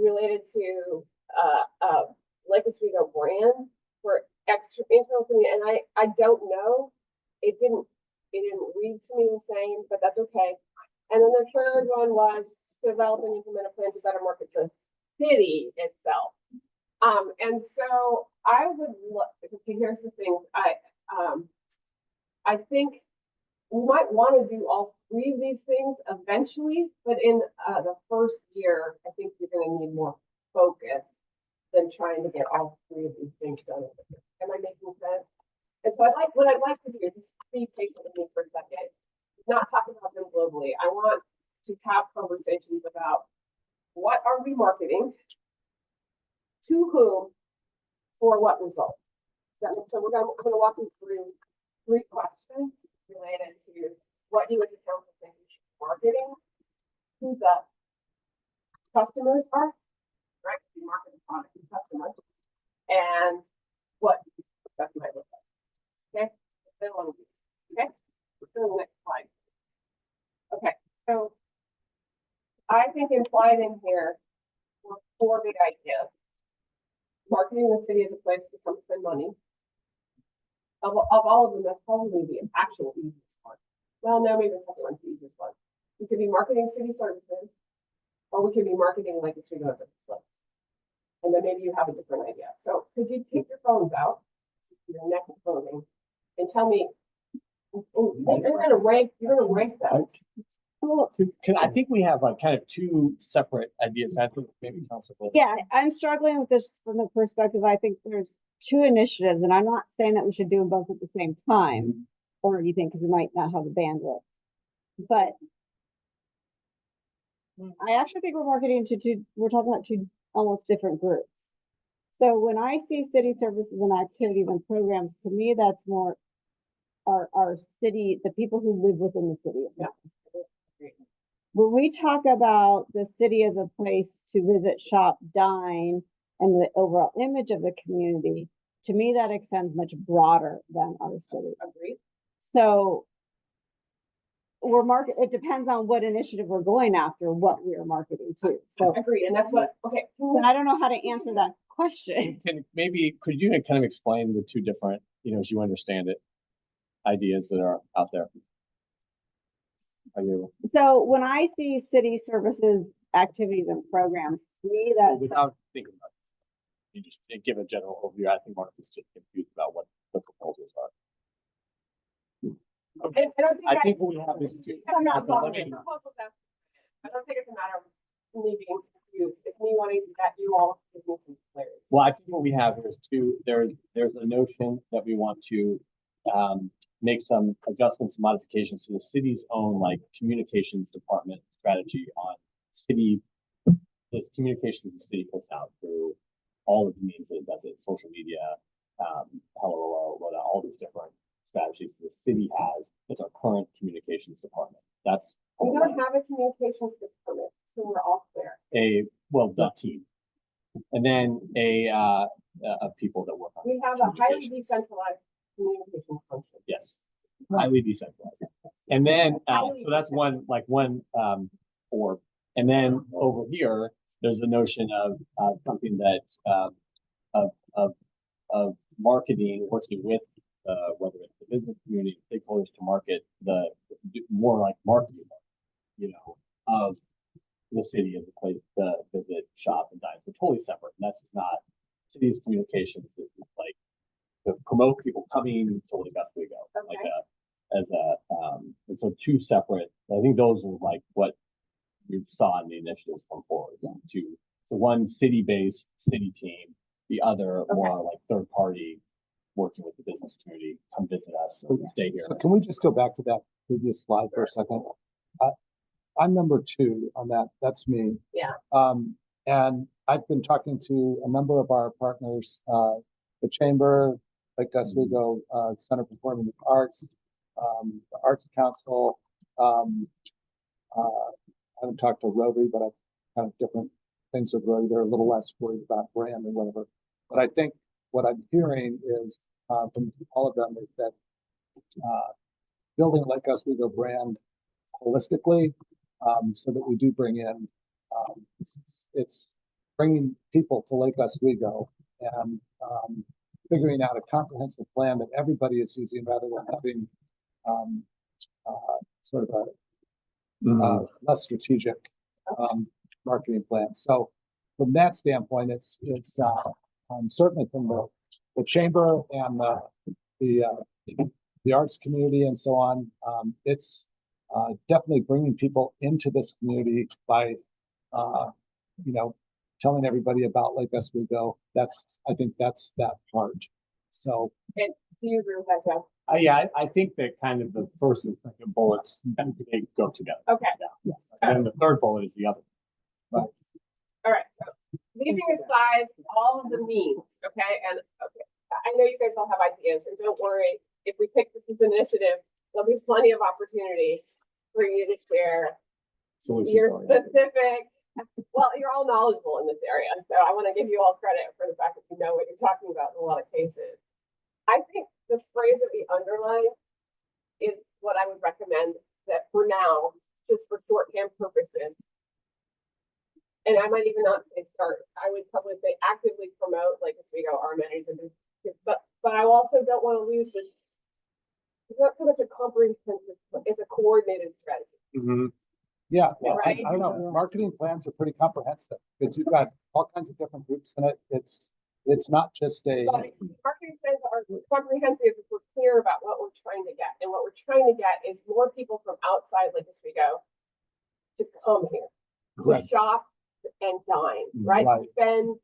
S1: related to Lake Oswego brand for extra internal community, and I don't know. It didn't read to me the same, but that's okay. And then the third one was to develop and implement a plan to better market the city itself. And so I would look. Okay, here's the things. I think we might want to do all 3 of these things eventually, but in the first year, I think you're going to need more focus than trying to get all 3 of these things done. Am I making sense? And so what I'd like to do is be patient with me for a second, not talk about them globally. I want to have conversations about what are we marketing, to whom, for what results. So I'm gonna walk you through 3 questions related to what you as a council think we should be marketing, who the customers are, right? We market the product to customers, and what that might look like. Okay, okay. Let's go to the next slide. Okay, so I think implied in here were 4 big ideas. Marketing the city as a place to come spend money. Of all of them, that's probably the actual easiest one. Well, no, maybe the second one's the easiest one. You could be marketing city services, or we could be marketing like this, we go to the place. And then maybe you have a different idea. So could you take your phones out, your next voting, and tell me, you're gonna rank them.
S5: I think we have like kind of two separate ideas. I think maybe Council.
S3: Yeah, I'm struggling with this from the perspective, I think there's two initiatives, and I'm not saying that we should do them both at the same time, or anything, because we might not have the bandwidth. But I actually think we're marketing we're talking about two almost different groups. So when I see city services and activities and programs, to me, that's more our city, the people who live within the city.
S1: Yeah.
S3: When we talk about the city as a place to visit, shop, dine, and the overall image of the community, to me, that extends much broader than our city.
S1: Agreed.
S3: So it depends on what initiative we're going after, what we are marketing to. So
S1: Agreed, and that's what, okay.
S3: I don't know how to answer that question.
S5: Could you kind of explain the two different, as you understand it, ideas that are out there?
S3: So when I see city services, activities, and programs, to me, that's
S5: Without thinking about this, you just give a general overview. I think Martha's just confused about what the proposals are. Okay. I think what we have is two.
S1: I'm not
S5: but let
S1: following
S5: me-
S1: the proposals. I don't think it's a matter of me being confused. It's me wanting to get you all to give me some clarity.
S5: Well, I think what we have is there's a notion that we want to make some adjustments and modifications to the city's own like communications department strategy on the communications the city puts out through all of the means that it does it, social media, hello, all these different strategies the city has with our current communications department. That's
S1: We don't have a communications department, so we're all clear.
S5: the team. And then of people that work on
S1: We have a highly
S5: communications.
S1: decentralized communications function.
S5: Yes, highly decentralized. And then,
S1: Highly
S5: so that's one org. And then over here, there's the notion of something that, of marketing, working with, whether it's the business community, stakeholders to market more like marketing, of the city as a place to visit, shop, and dine. So totally separate. And that's just not city's communications. This is like to promote people coming, totally best way to go.
S1: Okay.
S5: And so two separate, I think those are like what you saw in the initiatives come forward. So one city-based city team, the other more like third party working with the business community, come visit us and stay here.
S2: So can we just go back to that previous slide for a second? I'm number 2 on that. That's me.
S1: Yeah.
S2: And I've been talking to a number of our partners, the Chamber, like Oswego Center for Performing Arts, the Arts Council. I haven't talked to Rotary, but I've kind of different things with Rotary. They're a little less worried about brand and whatever. But I think what I'm hearing is from all of them is that building Lake Oswego brand holistically, so that we do bring in, it's bringing people to Lake Oswego and figuring out a comprehensive plan that everybody is using rather than having sort of a less strategic marketing plan. So from that standpoint, it's certainly from the chamber and the arts community and so on. It's definitely bringing people into this community by telling everybody about Lake Oswego. I think that's that part. So.
S1: And do you agree with that, Jeff?
S5: Yeah, I think that kind of the first and second bullets, they go together.
S1: Okay.
S5: Yeah. Yes. And then the third bullet is the other. Right.
S1: All right. So leaving aside all of the means, okay, and I know you guys all have ideas, and don't worry, if we pick this as an initiative, there'll be plenty of opportunities for you to share your specific. Well, you're all knowledgeable in this area, so I want to give you all credit for the fact that you know what you're talking about in a lot of cases. I think the phrase that we underline is what I would recommend that for now, just for shorthand purposes. And I might even not say start. I would probably say actively promote, like as we go, our amenities and businesses. But I also don't want to lose this. It's not so much a comprehensive, it's a coordinated strategy.
S2: Yeah, well,
S1: Right.
S2: I don't know, marketing plans are pretty comprehensive, because you've got all kinds of different groups in it, it's not just a,
S1: But marketing plans are comprehensive if we're clear about what we're trying to get. And what we're trying to get is more people from outside Lake Oswego to come here, to
S2: Correct.
S1: shop and dine, right? To
S2: Right.
S1: spend,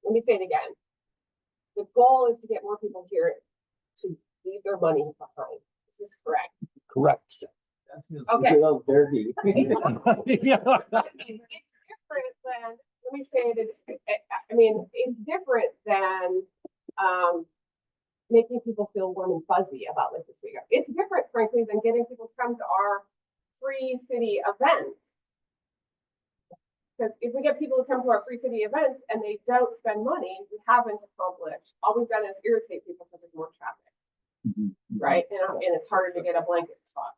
S1: let me say it again. The goal is to get more people here to leave their money behind. This is correct.
S2: correct.
S1: Okay.
S7: It's a little dirty.
S2: Yeah.
S1: It's different than, let me say it, I mean, it's different than, making people feel warm and fuzzy about Lake Oswego. It's different, frankly, than getting people to come to our free city events. Because if we get people to come to our free city events and they don't spend money, we haven't accomplished. All we've done is irritate people because there's more traffic, right? And it's harder to get a blanket spot.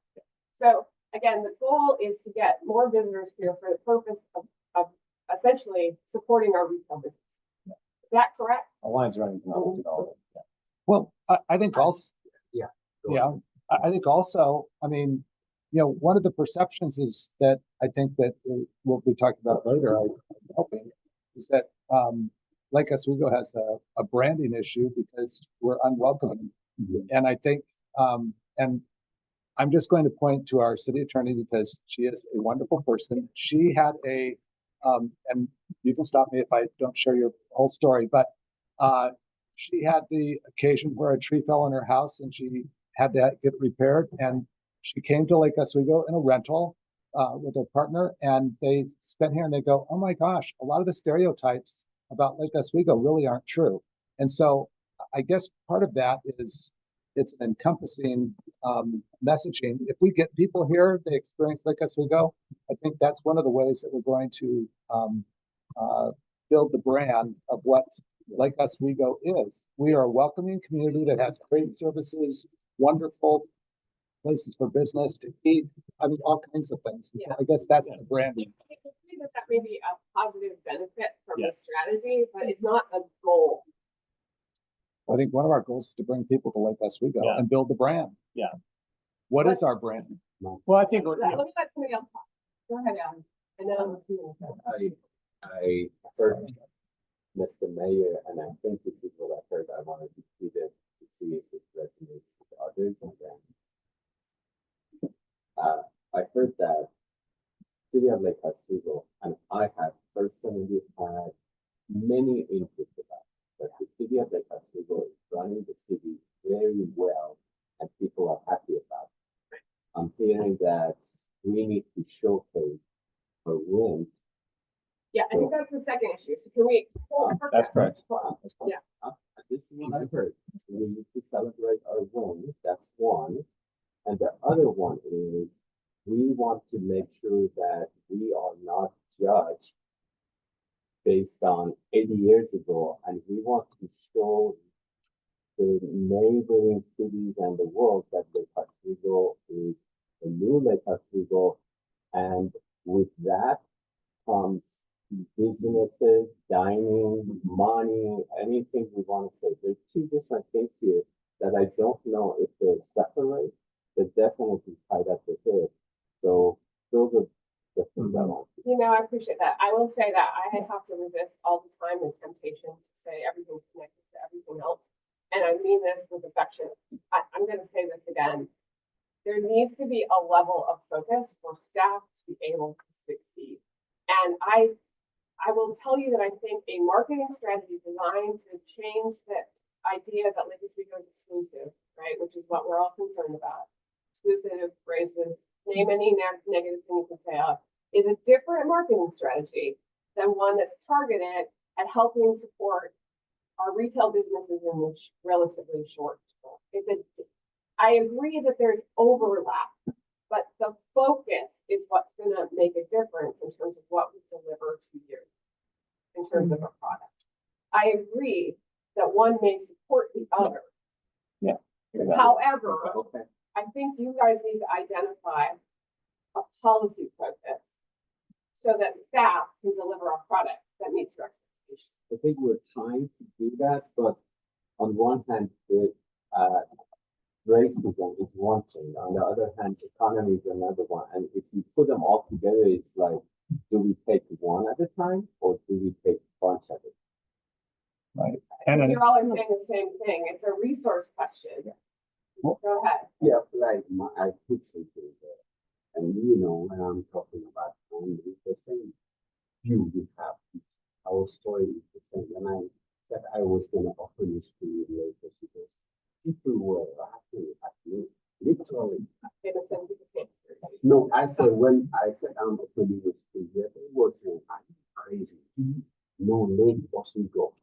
S1: So again, the goal is to get more visitors here for the purpose of essentially supporting our retail business. Is that correct?
S5: Alliance running economic development. Yeah.
S2: Well, I think also,
S7: Yeah.
S2: yeah, I think also, I mean, you know, one of the perceptions is that I think that what we talked about later, I'm hoping, is that Lake Oswego has a branding issue because we're unwelcoming. And I think, and I'm just going to point to our city attorney because she is a wonderful person. She had and you can stop me if I don't share your whole story, but she had the occasion where a tree fell on her house and she had to get repaired. And she came to Lake Oswego in a rental with her partner, and they spent here and they go, oh my gosh, a lot of the stereotypes about Lake Oswego really aren't true. And so I guess part of that is it's an encompassing messaging. If we get people here, they experience Lake Oswego, I think that's one of the ways that we're going to build the brand of what Lake Oswego is. We are a welcoming community that has great services, wonderful places for business to eat. I mean, all kinds of things.
S1: Yeah.
S2: I guess that's the branding.
S1: I agree that may be a positive benefit from
S5: Yeah.
S1: the strategy, but it's not a goal.
S2: I think one of our goals is to bring people to Lake Oswego
S5: Yeah.
S2: and build the brand.
S5: Yeah.
S2: What is our brand?
S5: Well, I think,
S1: Let me let somebody else talk. Go ahead, Alan. And then
S7: I heard Mr. Mayor, and I think this is what I heard. I wanted to see it to see if it resonates with others. And then I heard that City of Lake Oswego, and I have personally had many inputs about that the City of Lake Oswego is running the city very well, and people are happy about it. I'm hearing that we need to showcase our wins.
S1: yeah, I think that's the second issue. So can we?
S5: that's correct.
S1: Yeah.
S7: This is what I heard. We need to celebrate our wins. That's one. And the other one is we want to make sure that we are not judged based on 80 years ago, and we want to show the neighboring cities and the world that Lake Oswego is a new Lake Oswego, and with that comes businesses, dining, money, anything we want to say. There's two different things here that I don't know if they're separate, but definitely tied up with it. So those are the things I want.
S1: You know, I appreciate that. I will say that I have to resist all the time the temptation to say everything's connected to everything else. And I mean this with affection. I'm going to say this again. There needs to be a level of focus for staff to be able to succeed. And I will tell you that I think a marketing strategy designed to change that idea that Lake Oswego is exclusive, right? Which is what we're all concerned about. Exclusive, racist, name any negative thing you can say of, is a different marketing strategy than one that's targeted at helping support our retail businesses in the relatively short term. I agree that there's overlap, but the focus is what's going to make a difference in terms of what we deliver to you, in terms of a product. I agree that one may support the other.
S5: Yeah.
S1: However,
S7: Okay.
S1: I think you guys need to identify a policy focus so that staff can deliver a product that meets your expectations.
S7: I think we're trying to do that, but on one hand, racism is one thing. On the other hand, economy is another one. And if you put them all together, it's like, do we take one at a time or do we take a bunch at a time?
S2: Right. And
S1: You all are saying the same thing. It's a resource question.
S2: Well-
S1: Go ahead.
S7: Yeah, like I put something there. And you know, when I'm talking about family, it's the same view we have. Our story is the same. When I said I was going to offer you school later, because people were laughing at me, literally.
S1: Innocent people can't hear you.
S7: No, I said when I said I'm opening this school, they were saying I'm crazy. No, late doesn't go.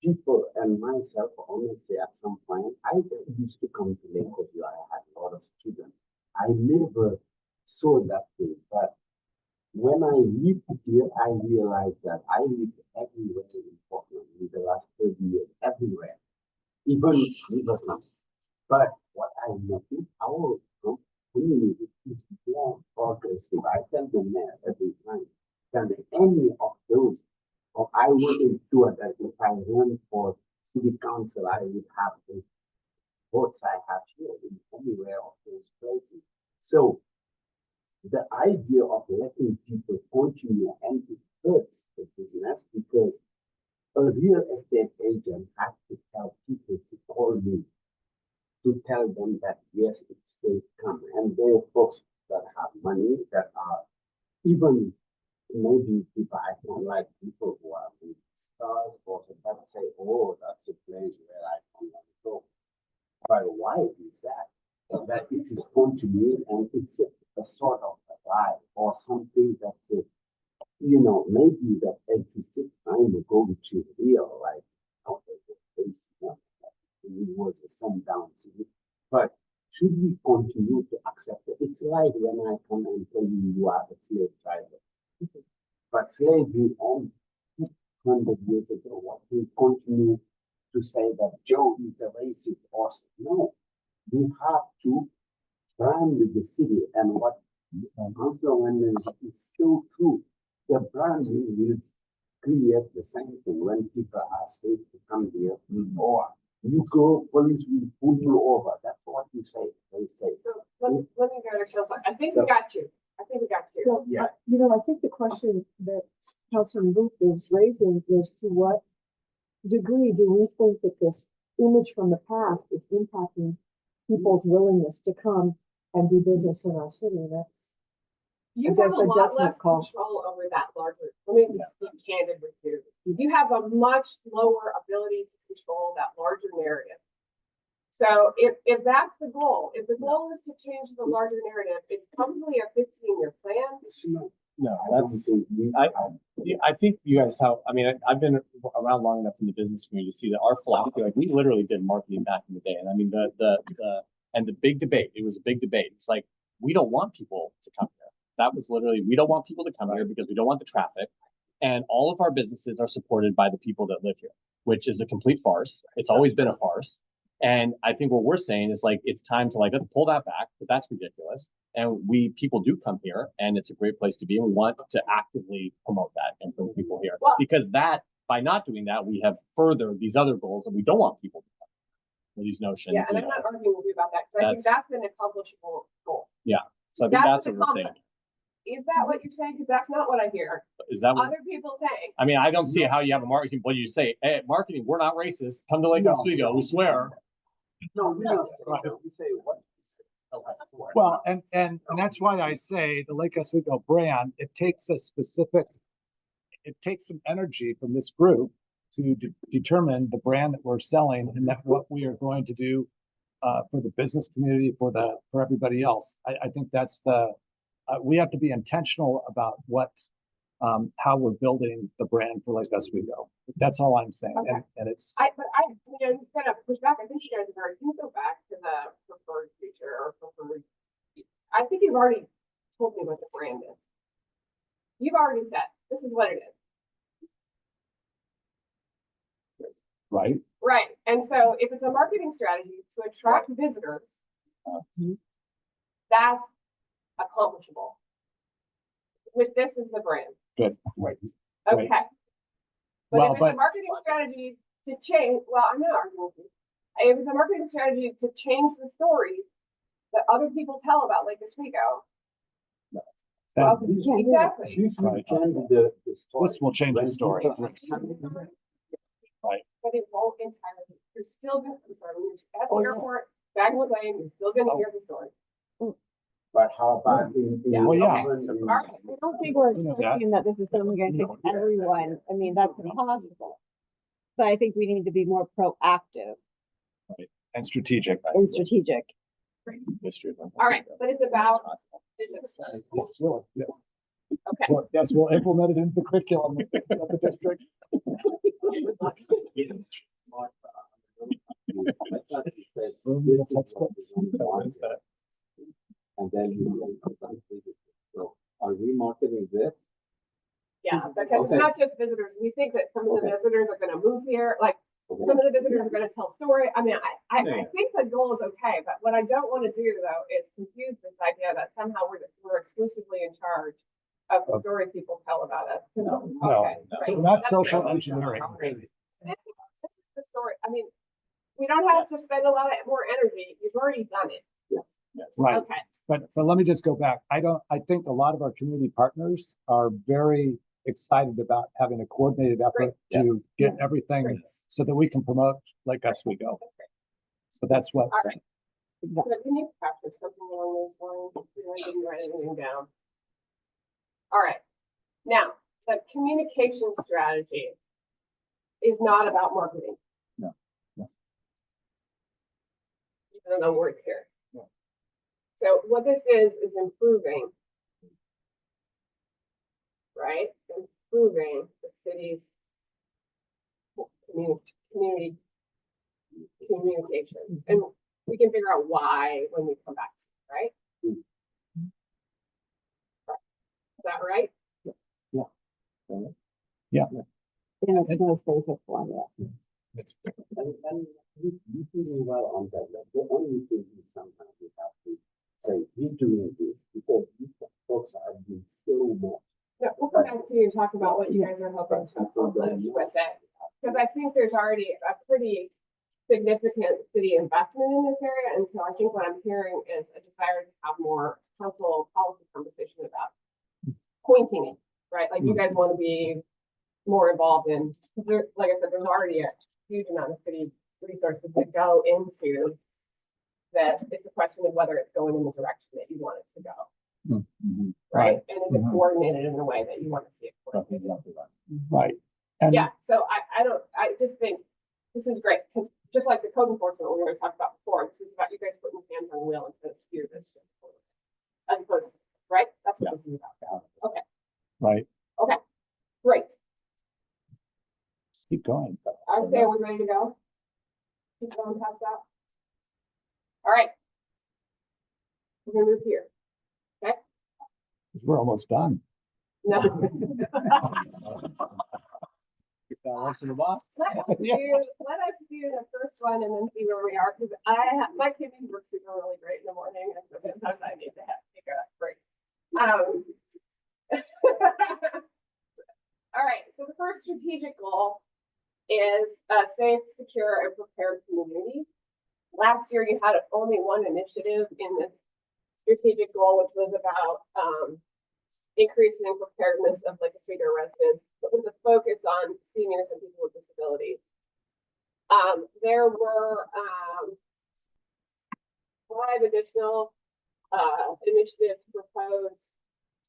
S7: People and myself honestly at some point, I used to come to Lake because I had a lot of students. I never saw that thing, but when I lived here, I realized that I lived everywhere in Portland in the last 30 years, everywhere, even Liverpool. But what I noticed, our community is more progressive. I tell the mayor every time than any of those. Or I wasn't sure that if I ran for city council, I would have the votes I have here in anywhere of those places. So the idea of letting people continue and it hurts the business because a real estate agent has to tell people to call me to tell them that yes, it's safe come. And there are folks that have money that are even maybe people I don't like people who are in stars or that say, oh, that's a place where I don't want to go. But why is that? That it is continuing and it's a sort of a lie or something that's a, you know, maybe that existed time ago, which is real, like it was a sundown city. But should we continue to accept it? It's like when I come and tell you you are a slave driver. But slavery only 100 years ago, what we continue to say that Joe is a racist or no, we have to brand the city and what Councilor Wendell is so true. The branding will create the same thing when people are safe to come here or you go, police will pull you over. That's what you say. They say.
S1: So let me go to Council. I think we got you. I think we got you.
S4: So,
S7: Yeah.
S4: you know, I think the question that Councilman Booth is raising is to what degree do we think that this image from the past is impacting people's willingness to come and do business in our city? That's,
S1: You
S4: I
S1: have
S4: guess
S1: a
S4: a
S1: lot
S4: judgment
S1: less
S4: call.
S1: control over that larger. Let me just be candid with you. You have a much lower ability to control that larger narrative. So if that's the goal, if the goal is to change the larger narrative, it's probably a 15-year plan.
S5: No,
S7: I don't
S5: that's,
S7: think we
S5: I think you guys have, I mean, I've been around long enough in the business community to see that our philosophy, like we literally did marketing back in the day. And I mean, the big debate, it was a big debate. It's like, we don't want people to come here. That was literally, we don't want people to come here because we don't want the traffic. And all of our businesses are supported by the people that live here, which is a complete farce. It's always been a farce. And I think what we're saying is like, it's time to like, let's pull that back, but that's ridiculous. And people do come here and it's a great place to be. And we want to actively promote that and bring people here because that, by not doing that, we have furthered these other goals and we don't want people to come with these notions.
S1: Yeah, and I'm not arguing with you about that because I think that's an accomplishable goal.
S5: Yeah. So I think that's what we're saying.
S1: Is that what you're saying? Because that's not what I hear
S5: Is that what?
S1: other people saying.
S5: I mean, I don't see how you have a marketing. What do you say? Hey, marketing, we're not racist. Come to Lake Oswego. We swear.
S7: No, we don't say that. We say what we say.
S2: well, and that's why I say the Lake Oswego brand, it takes some energy from this group to determine the brand that we're selling and that what we are going to do for the business community, for everybody else. I think that's we have to be intentional about how we're building the brand for Lake Oswego. That's all I'm saying.
S1: Okay.
S2: And it's,
S1: Just kind of push back. I think you guys have already, can you go back to the preferred feature or preferred? I think you've already told me what the brand is. You've already said, this is what it is.
S2: right.
S1: Right. And so if it's a marketing strategy to attract visitors, that's accomplishable. With this as the brand.
S2: Good. Right.
S1: Okay. But
S2: Well,
S1: if it's a marketing strategy to change, well, I'm not arguing with you. If it's a marketing strategy to change the story that other people tell about Lake Oswego. Well, exactly.
S5: Right.
S7: This
S5: will change the story. Right.
S1: But it won't entirely. You're still gonna, I'm sorry, when you're at the airport, Bagley Lane, you're still gonna hear the story.
S7: But how about in?
S1: Yeah,
S5: Well, yeah.
S3: I don't think we're expecting that this is something going to take everyone. I mean, that's impossible. But I think we need to be more proactive
S5: And strategic.
S3: and strategic.
S1: All right, but it's about business.
S2: Yes, really, yes.
S1: Okay.
S2: Well, yes, we'll implement it into the curriculum of the district.
S7: And then you. So are we marketing this?
S1: Yeah, because it's
S7: Okay.
S1: not just visitors. We think that some of the
S7: Okay.
S1: visitors are gonna move here, like,
S7: Okay.
S1: some of the visitors are gonna tell story. I mean, I
S5: Yeah.
S1: think the goal is okay, but what I don't wanna do though is confuse this idea that somehow we're exclusively in charge of the stories people tell about us.
S5: No,
S1: Okay,
S5: no,
S1: right.
S2: Not
S1: That's
S2: social
S1: great.
S2: engineering.
S1: This is the story. I mean, we don't have to spend a lot of more energy. You've already done it.
S2: Right,
S1: Okay.
S2: but let me just go back. I think a lot of our community partners are very excited about having a coordinated effort to
S5: Yes.
S2: get everything
S1: Great.
S2: so that we can promote Lake Oswego.
S1: That's great.
S2: So that's what,
S1: All right.
S3: Exactly.
S1: So can you capture something along those lines? I didn't write anything down. All right. Now, the communication strategy is not about marketing.
S2: No, no.
S1: Even though words here.
S2: No.
S1: So what this is improving, right? Improving the city's community communication. And we can figure out why when we come back, right? Is that right?
S3: In its most basic form, yes.
S7: And you doing well on that. Like, the only thing is sometimes we have to say, we're doing this because these folks are doing so much.
S1: Yeah, we'll come back to you and talk about what you guys are hoping to accomplish with it. Because I think there's already a pretty significant city investment in this area. And so I think what I'm hearing is a desire to have more council policy conversation about pointing it, right? Like you guys want to be more involved in, because there, like I said, there's already a huge amount of city resources that go into that. It's a question of whether it's going in the direction that you want it to go, right? And is it coordinated in the way that you want to see it coordinated?
S2: right. And
S1: Yeah, so I just think this is great, because just like the code enforcement we were talking about before, this is about you guys putting your hands on the wheel and to steer this ship forward. As opposed to, right? That's what this is about. Okay,
S2: right,
S1: great.
S2: keep going.
S1: I say, are we ready to go? Keep going past that. All right. We're gonna move here.
S2: We're almost done.
S1: No.
S2: Get that once in a while.
S1: Let us do the first one and then see where we are, because my kidneys work super really great in the morning, and so sometimes I need to take a break. All right, so the first strategic goal is a safe, secure, and prepared community. Last year, you had only one initiative in this strategic goal, which was about increasing preparedness of Lake Oswego residents, but with a focus on seniors and people with disabilities. There were 5 additional initiatives proposed.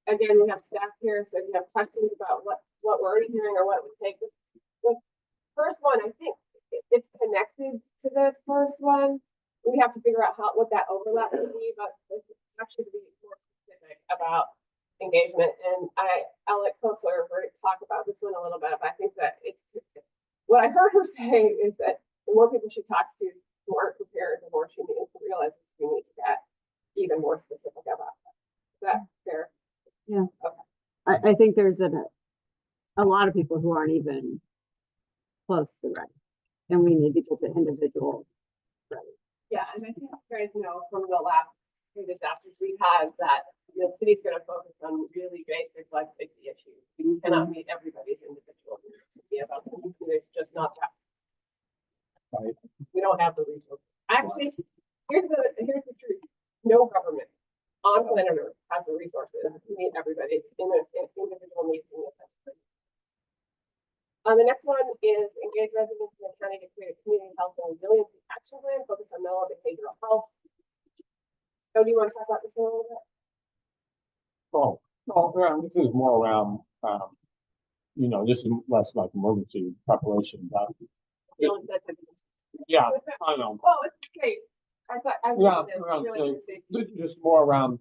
S1: Again, we have staff here, so if you have questions about what we're already doing or what we take. The first one, I think it's connected to the first one. We have to figure out what that overlap would be, but it's actually to be more specific about engagement. And I'll let Counselor talk about this one a little bit, but I think that it's what I heard her say is that the more people she talks to who aren't prepared, the more she needs to realize we need to get even more specific about that. Is that fair?
S3: Yeah.
S1: Okay.
S3: I think there's a lot of people who aren't even close to ready, and we need to get the individual ready.
S1: Yeah, and I think you guys know from the last few disasters we've had that the city's going to focus on really basic life safety issues. We cannot meet everybody's individual needs about them. There's just not that.
S2: Right.
S1: We don't have the resources. Actually, here's the truth. No government on planet Earth has the resources to meet everybody. It's individual needs. The next one is engage residents in the county to create a community health and resiliency action plan focused on mental and behavioral health. So do you want to talk about this a little bit?
S5: Oh, well, this is more around, this is less like emergency preparation, but yeah, I know.
S1: Oh, it's safe. I thought I
S5: Yeah,
S1: really safe.
S5: this is just more around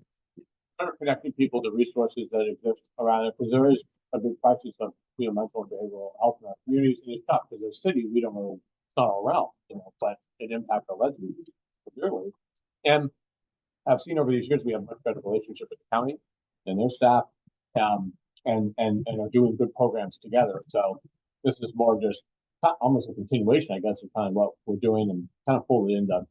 S5: kind of connecting people to resources that exist around it, because there is a big crisis of mental and behavioral health in our communities, and it's tough because as a city we don't really, it's not our realm, but it impacts our residents severely. And I've seen over these years we have much better relationship with the county and their staff, and are doing good programs together. So this is more just almost a continuation, I guess, of kind of what we're doing, and kind of pull it into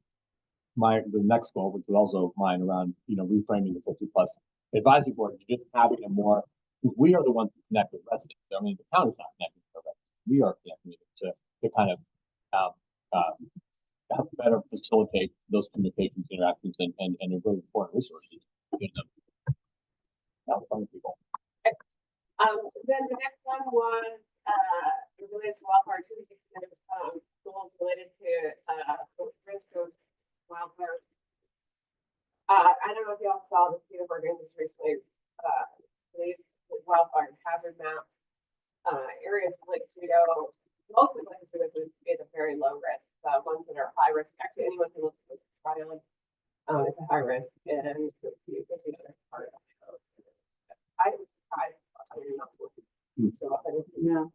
S5: the next goal, which was also mine around, reframing the 50+ advisory board, just having a more, because we are the ones who connect with residents. I mean, the county's not connecting with residents. We are connecting to kind of help better facilitate those communications, interactions, and a really important resources. People.
S1: Then the next one was related to wildfire activities, goals related to risk of wildfire. I don't know if y'all saw the Cedar Bergen just recently released wildfire hazard maps. Areas like Toledo, mostly like Toledo, would be at a very low risk. Ones that are high risk, actually, anyone who looks at this trial is a high risk, and you can see another part of it. I was surprised.
S3: Yeah.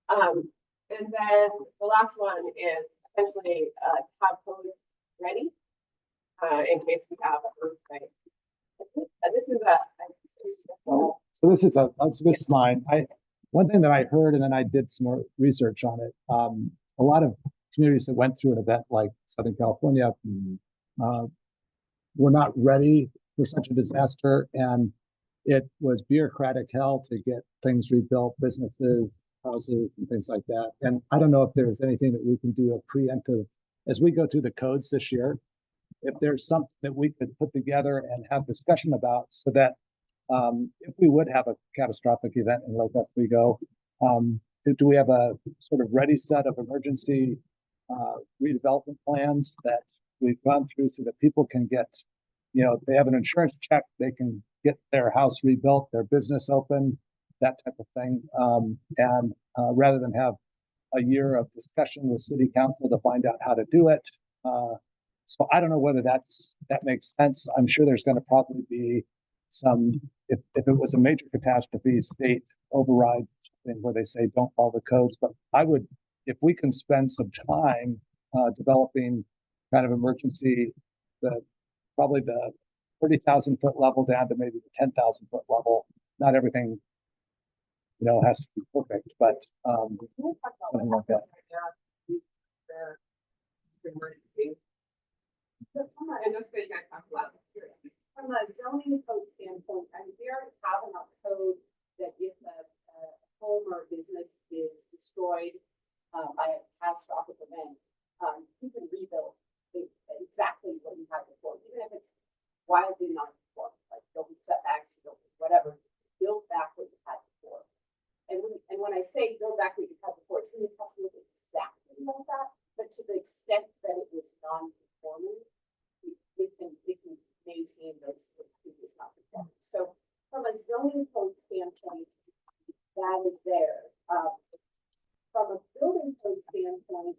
S1: And then the last one is essentially to have codes ready in case we have an earthquake. This is
S2: this is mine. One thing that I heard, and then I did some more research on it. A lot of communities that went through an event like Southern California were not ready for such a disaster, and it was bureaucratic hell to get things rebuilt, businesses, houses, and things like that. And I don't know if there's anything that we can do a preemptive as we go through the codes this year. If there's something that we could put together and have discussion about, so that if we would have a catastrophic event in Lake Oswego, do we have a sort of ready set of emergency redevelopment plans that we've gone through, so that people can get, if they have an insurance check, they can get their house rebuilt, their business open, that type of thing. And rather than have a year of discussion with city council to find out how to do it. So I don't know whether that makes sense. I'm sure there's going to probably be some, if it was a major catastrophe, state overrides where they say don't follow the codes. But I would, if we can spend some time developing kind of emergency, probably the 30,000 foot level down to maybe the 10,000 foot level. Not everything, has to be perfect, but something like that.
S1: And that's what you guys talk about.
S8: From a zoning code standpoint, we already have enough code that if a home or business is destroyed by a catastrophic event, you can rebuild exactly what you had before, even if it's wildly non-conforming, like building setbacks, whatever, build back what you had before. And when I say build back what you had before, it's not possible exactly like that, but to the extent that it was non-conforming, it can maintain those previous non-conforming. So from a zoning code standpoint, that is there. From a building code standpoint,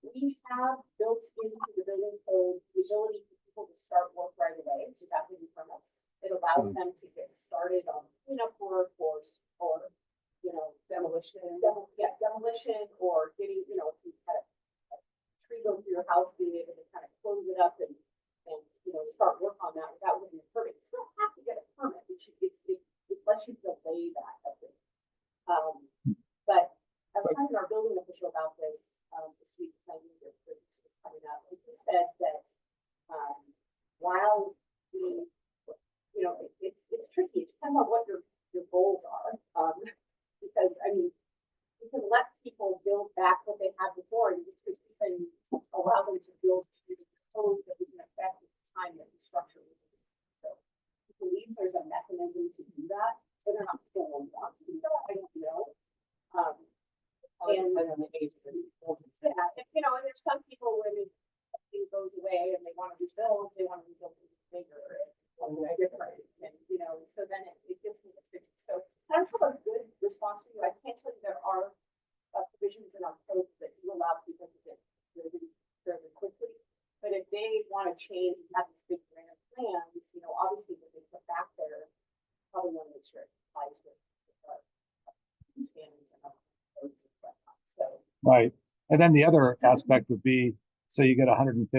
S8: we have built into the building code the ability for people to start work right away without any permits. It allows them to get started on cleanup work or demolition. Demolition, or getting, if you had a tree go through your house, being able to kind of close it up and start work on that without getting a permit. You still have to get a permit, which it lets you delay that a bit. But I was talking to our building official about this week, because I knew that this was coming up, and he said that while it's want to rebuild it bigger, different, and, so then it gets into tricky. So I don't have a good response for you. I can't tell you there are provisions in our codes that do allow people to get fairly quickly. But if they want to change and have this big grand plans, obviously what they put back there, probably want to make sure it complies with our standards and our codes and whatnot. So.
S2: Right. And then the other aspect would be, so you get 150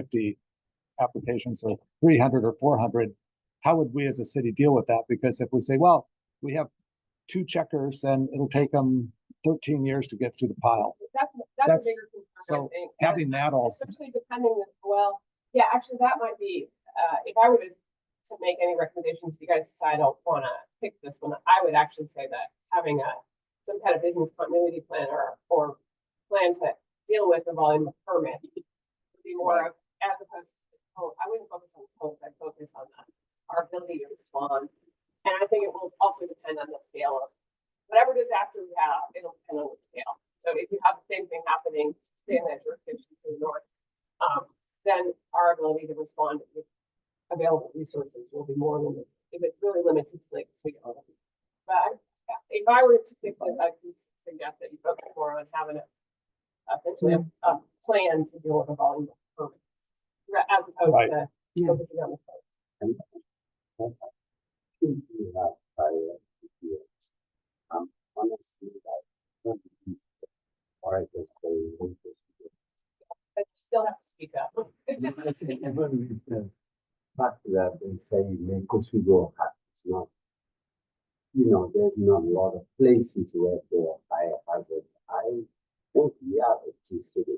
S2: applications or 300 or 400. How would we as a city deal with that? Because if we say, well, we have 2 checkers and it'll take them 13 years to get through the pile.
S1: That's
S2: That's-
S1: a bigger concern,
S2: So
S1: I think.
S2: having that also,
S1: Especially depending, well, yeah, actually, that might be, if I were to make any recommendations, if you guys decide I don't wanna pick this one, I would actually say that having some kind of business continuity plan or plan to deal with the volume of permit would be more of, as opposed to, I wouldn't focus on codes, I'd focus on our ability to respond. And I think it will also depend on the scale of whatever disaster we have, it'll depend on the scale. So if you have the same thing happening, say in that jurisdiction to the north, then our ability to respond with available resources will be more limited. If it really limits its lakes, we go. But if I were to pick this, I would suggest that you focus more on having essentially a plan to deal with the volume of permits, as opposed
S2: Right.
S1: to
S3: Yeah.
S1: focusing on the code.
S7: And should we have prior years? Honestly, don't be or I just say one person.
S1: But you still have to speak up.
S7: Everyone is back to that and say, because we go hard. It's not, there's not a lot of places where there are fire hazards. I think we are a key city.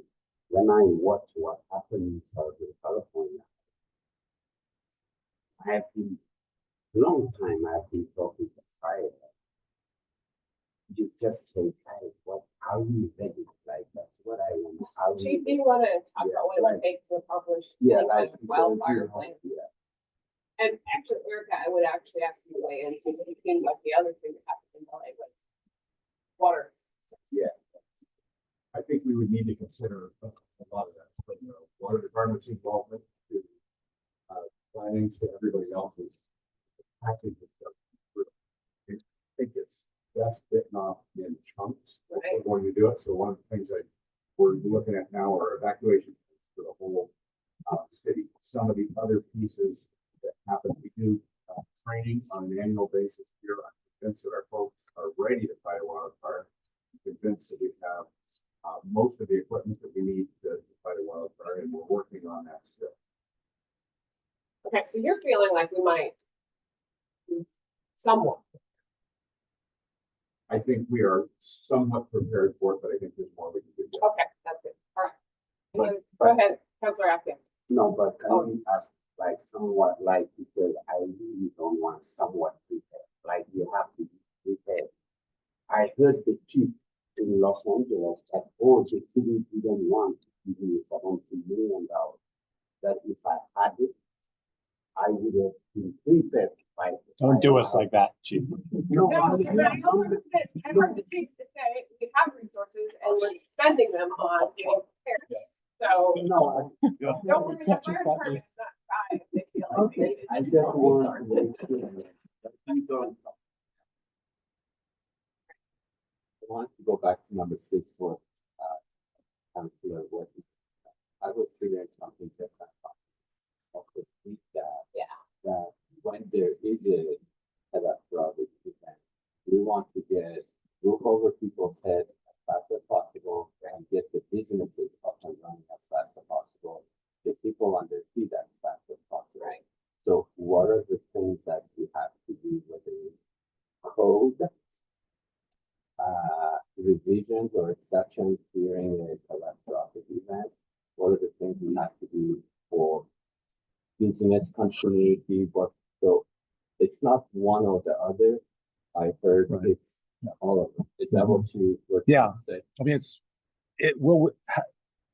S7: When I watch what happened in Southern California, I have been long time I've been talking to fire. You just say, hey, what are we ready? Like that's what I want. Are we
S1: Chief, do you want to talk about what it would take to accomplish any kind of wildfire plan?
S7: Yeah.
S1: And actually, Erica, I would actually ask you to weigh in because it seems like the other thing that happened in LA was water.
S7: Yeah.
S9: I think we would need to consider a lot of that, but water department's involvement to planning to everybody else's package of stuff. I think it's best bitten off in chunks. If
S1: Right.
S9: We're going to do it. So one of the things we're looking at now are evacuation plans for the whole city. Some of the other pieces that happen, we do training on an annual basis here. I'm convinced that our folks are ready to fight a wildfire. I'm convinced that we have most of the equipment that we need to fight a wildfire, and we're working on that still.
S1: Okay, so you're feeling like we might be somewhat.
S9: I think we are somewhat prepared for it, but I think there's more we can do. yet.
S1: Okay, that's it. All right.
S7: But-
S1: Go ahead, Councilor Afghan.
S7: No, but can we ask like somewhat like because I really don't want somewhat prepared. Like you have to be prepared. I heard the chief in Los Angeles that the city didn't want to give me $70 million. That if I had it, I would have been prepared to fight it.
S5: Don't do us like that, Chief.
S7: No,
S1: No,
S7: honestly,
S1: but I heard the chief say we have resources and we're spending them on getting prepared. So
S7: no,
S1: don't worry, the fire department's not shy if they feel like they
S7: okay,
S1: need to
S7: I
S1: do
S7: just
S1: more
S7: want to
S1: resources.
S7: make sure that we don't. I want to go back to number 6 for Councilor Whitney. I would figure something different. Also, think that when there is a catastrophic event, we want to get roof over people's head as fast as possible and get the businesses up and running as fast as possible. The people on their feet as fast as possible.
S1: Right.
S7: So what are the things that we have to do, whether it's code, revisions or exceptions during a catastrophic event? What are the things we have to do for business continuity? But so it's not one or the other. I heard
S2: Right.
S7: it's all of them. Is that what you were
S2: Yeah.
S7: trying to say?
S2: I mean,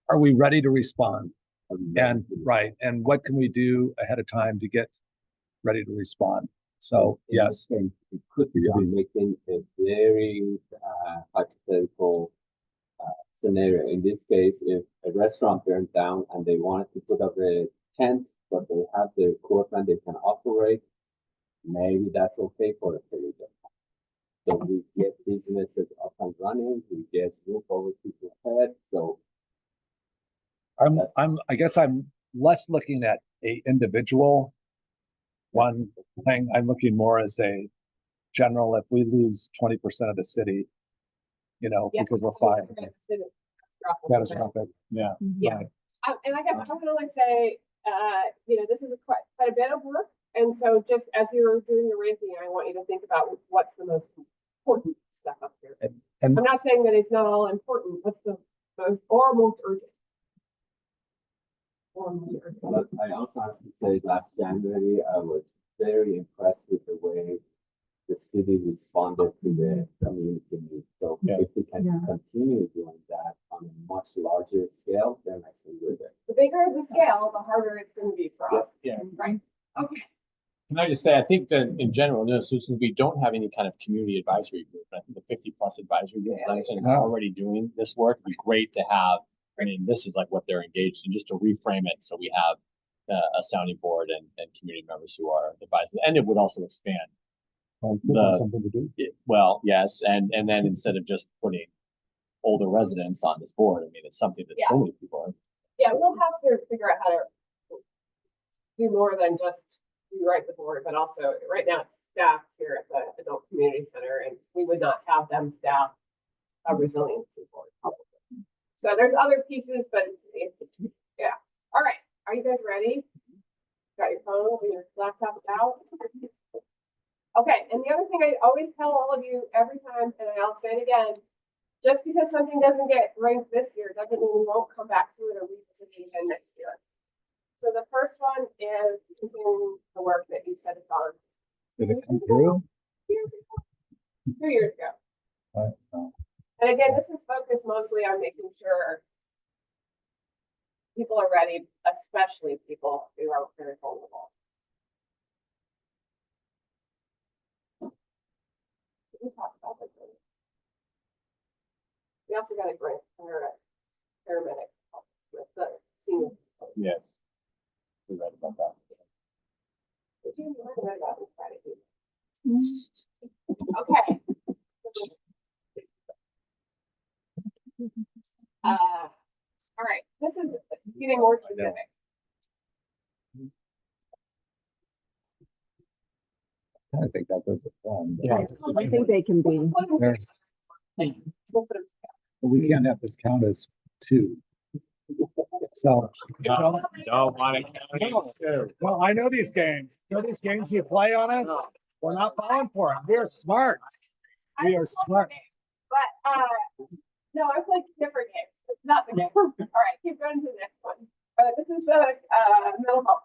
S2: are we ready to respond? And, right, and what can we do ahead of time to get ready to respond? So, yes,
S7: And it could be making a very hypothetical scenario. In this case, if a restaurant burned down and they wanted to put up a tent, have the equipment, they can operate, maybe that's okay for a period of time. So we get businesses up and running, we get roof over people's head, so
S2: I guess I'm less looking at a individual one thing. I'm looking more as a general, if we lose 20% of the city, you know,
S1: Yeah.
S2: because we're fire. Catastrophic.
S5: Yeah.
S1: Yeah. And I guess I would only say, you know, this is quite a bit of work. And so just as you're doing your ranking, I want you to think about what's the most important stuff up here.
S2: And
S1: I'm not saying that it's not all important. What's the most urgent?
S7: but I also have to say last January, I was very impressed with the way the city responded to the community needs. So
S5: Yeah.
S7: if we can
S4: Yeah.
S7: continue doing that on a much larger scale, then I think we're there.
S1: The bigger the scale, the harder it's going to be for us.
S5: Yeah.
S1: Right. Okay.
S5: Can I just say, I think that in general, you know, since we don't have any kind of community advisory group, I think the 50+ advisory group,
S1: Yeah.
S5: like I said, are already doing this work. It'd be great to have, I mean, this is like what they're engaged in, just to reframe it. So we have a sounding board and community members who are advising, and it would also expand.
S2: something to do.
S5: Well, yes, and then instead of just putting older residents on this board, I mean, it's something that so many people are.
S1: Yeah, we'll have to figure out how to do more than just rewrite the board, but also right now it's staffed here at the Adult Community Center, and we would not have them staff a resiliency board. So there's other pieces, but it's yeah. All right, are you guys ready? Got your phones and your laptops out? Okay, and the other thing I always tell all of you every time, and I'll say it again, just because something doesn't get ranked this year doesn't mean we won't come back to it or revisit it again next year. So the first one is continuing the work that you said it's on.
S2: Did it come through?
S1: 2 years ago. And again, this is focused mostly on making sure people are ready, especially people who are very vulnerable. We talked about this. We also got a grant for paramedics with the senior.
S5: Yes. We read about that.
S1: Did you read about this Friday? Okay. All right, this is getting more specific.
S2: I think that does it. Fun.
S5: Yeah.
S3: I think they can be.
S2: We can't have this count as two. So.
S5: Don't want to.
S2: Well, I know these games. You know these games you play on us? We're not falling for them. We're smart. We are smart.
S1: But no, I played different games. It's not the game. All right, keep going to the next one. This is the mental health.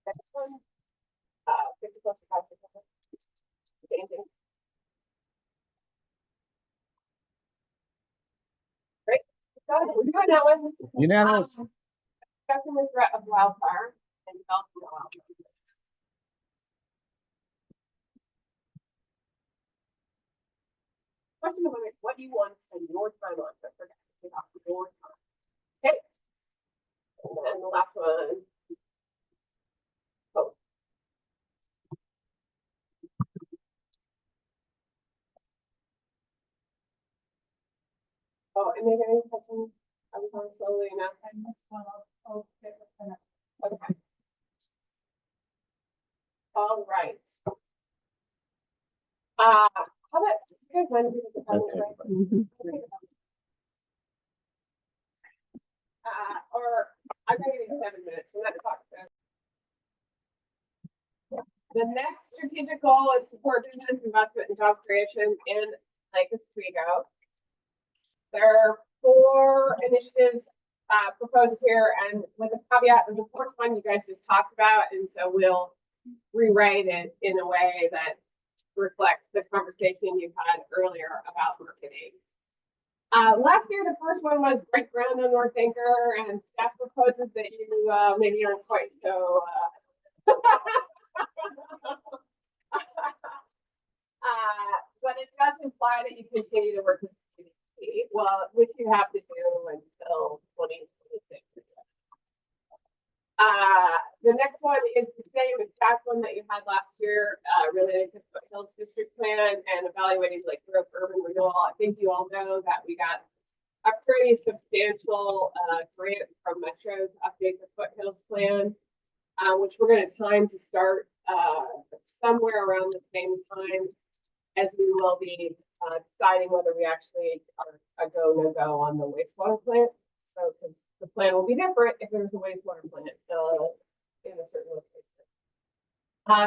S1: Next one, 50 plus 5%. Changing. Great. We're doing that one.
S2: Unanimous.
S1: Discussing the threat of wildfire and developing the wildfire. Question number one, what do you want to spend your time on? So forget to take off your time. Okay. And then the last one. Oh. Oh, and maybe any questions? I was on slowly enough. I missed one. Okay. All right. How about you guys mind if we take a comment, right? Or I'm gonna give you 7 minutes. We're not talking about. The next strategic goal is support business investment and job creation in Lake Oswego. There are 4 initiatives proposed here, and with a caveat that the fourth one you guys just talked about, and so we'll rewrite it in a way that reflects the conversation you had earlier about marketing. Last year, the first one was break ground on North Anchor, and staff proposes that you, maybe aren't quite so, but it does imply that you continue to work with the community, well, which you have to do until 2026. The next one is the same exact one that you had last year, related to Foothills District Plan and evaluating Lake Grove urban renewal. I think you all know that we got a pretty substantial, grant from Metro to update the Foothills Plan, which we're gonna time to start, somewhere around the same time as we will be, deciding whether we actually are a go, no go on the wastewater plant. So, because the plan will be different if there's a wastewater plant, in a certain location.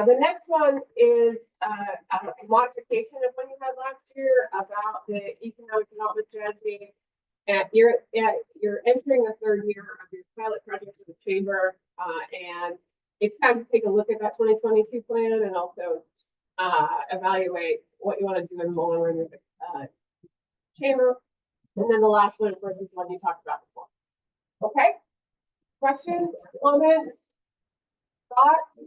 S1: The next one is, a modification of what you had last year about the economic development strategy. And you're entering the third year of your pilot project with the chamber, and it's time to take a look at that 2022 plan and also evaluate what you want to do in the long run with the chamber. And then the last one, of course, is one you talked about before. Okay? Questions, comments, thoughts?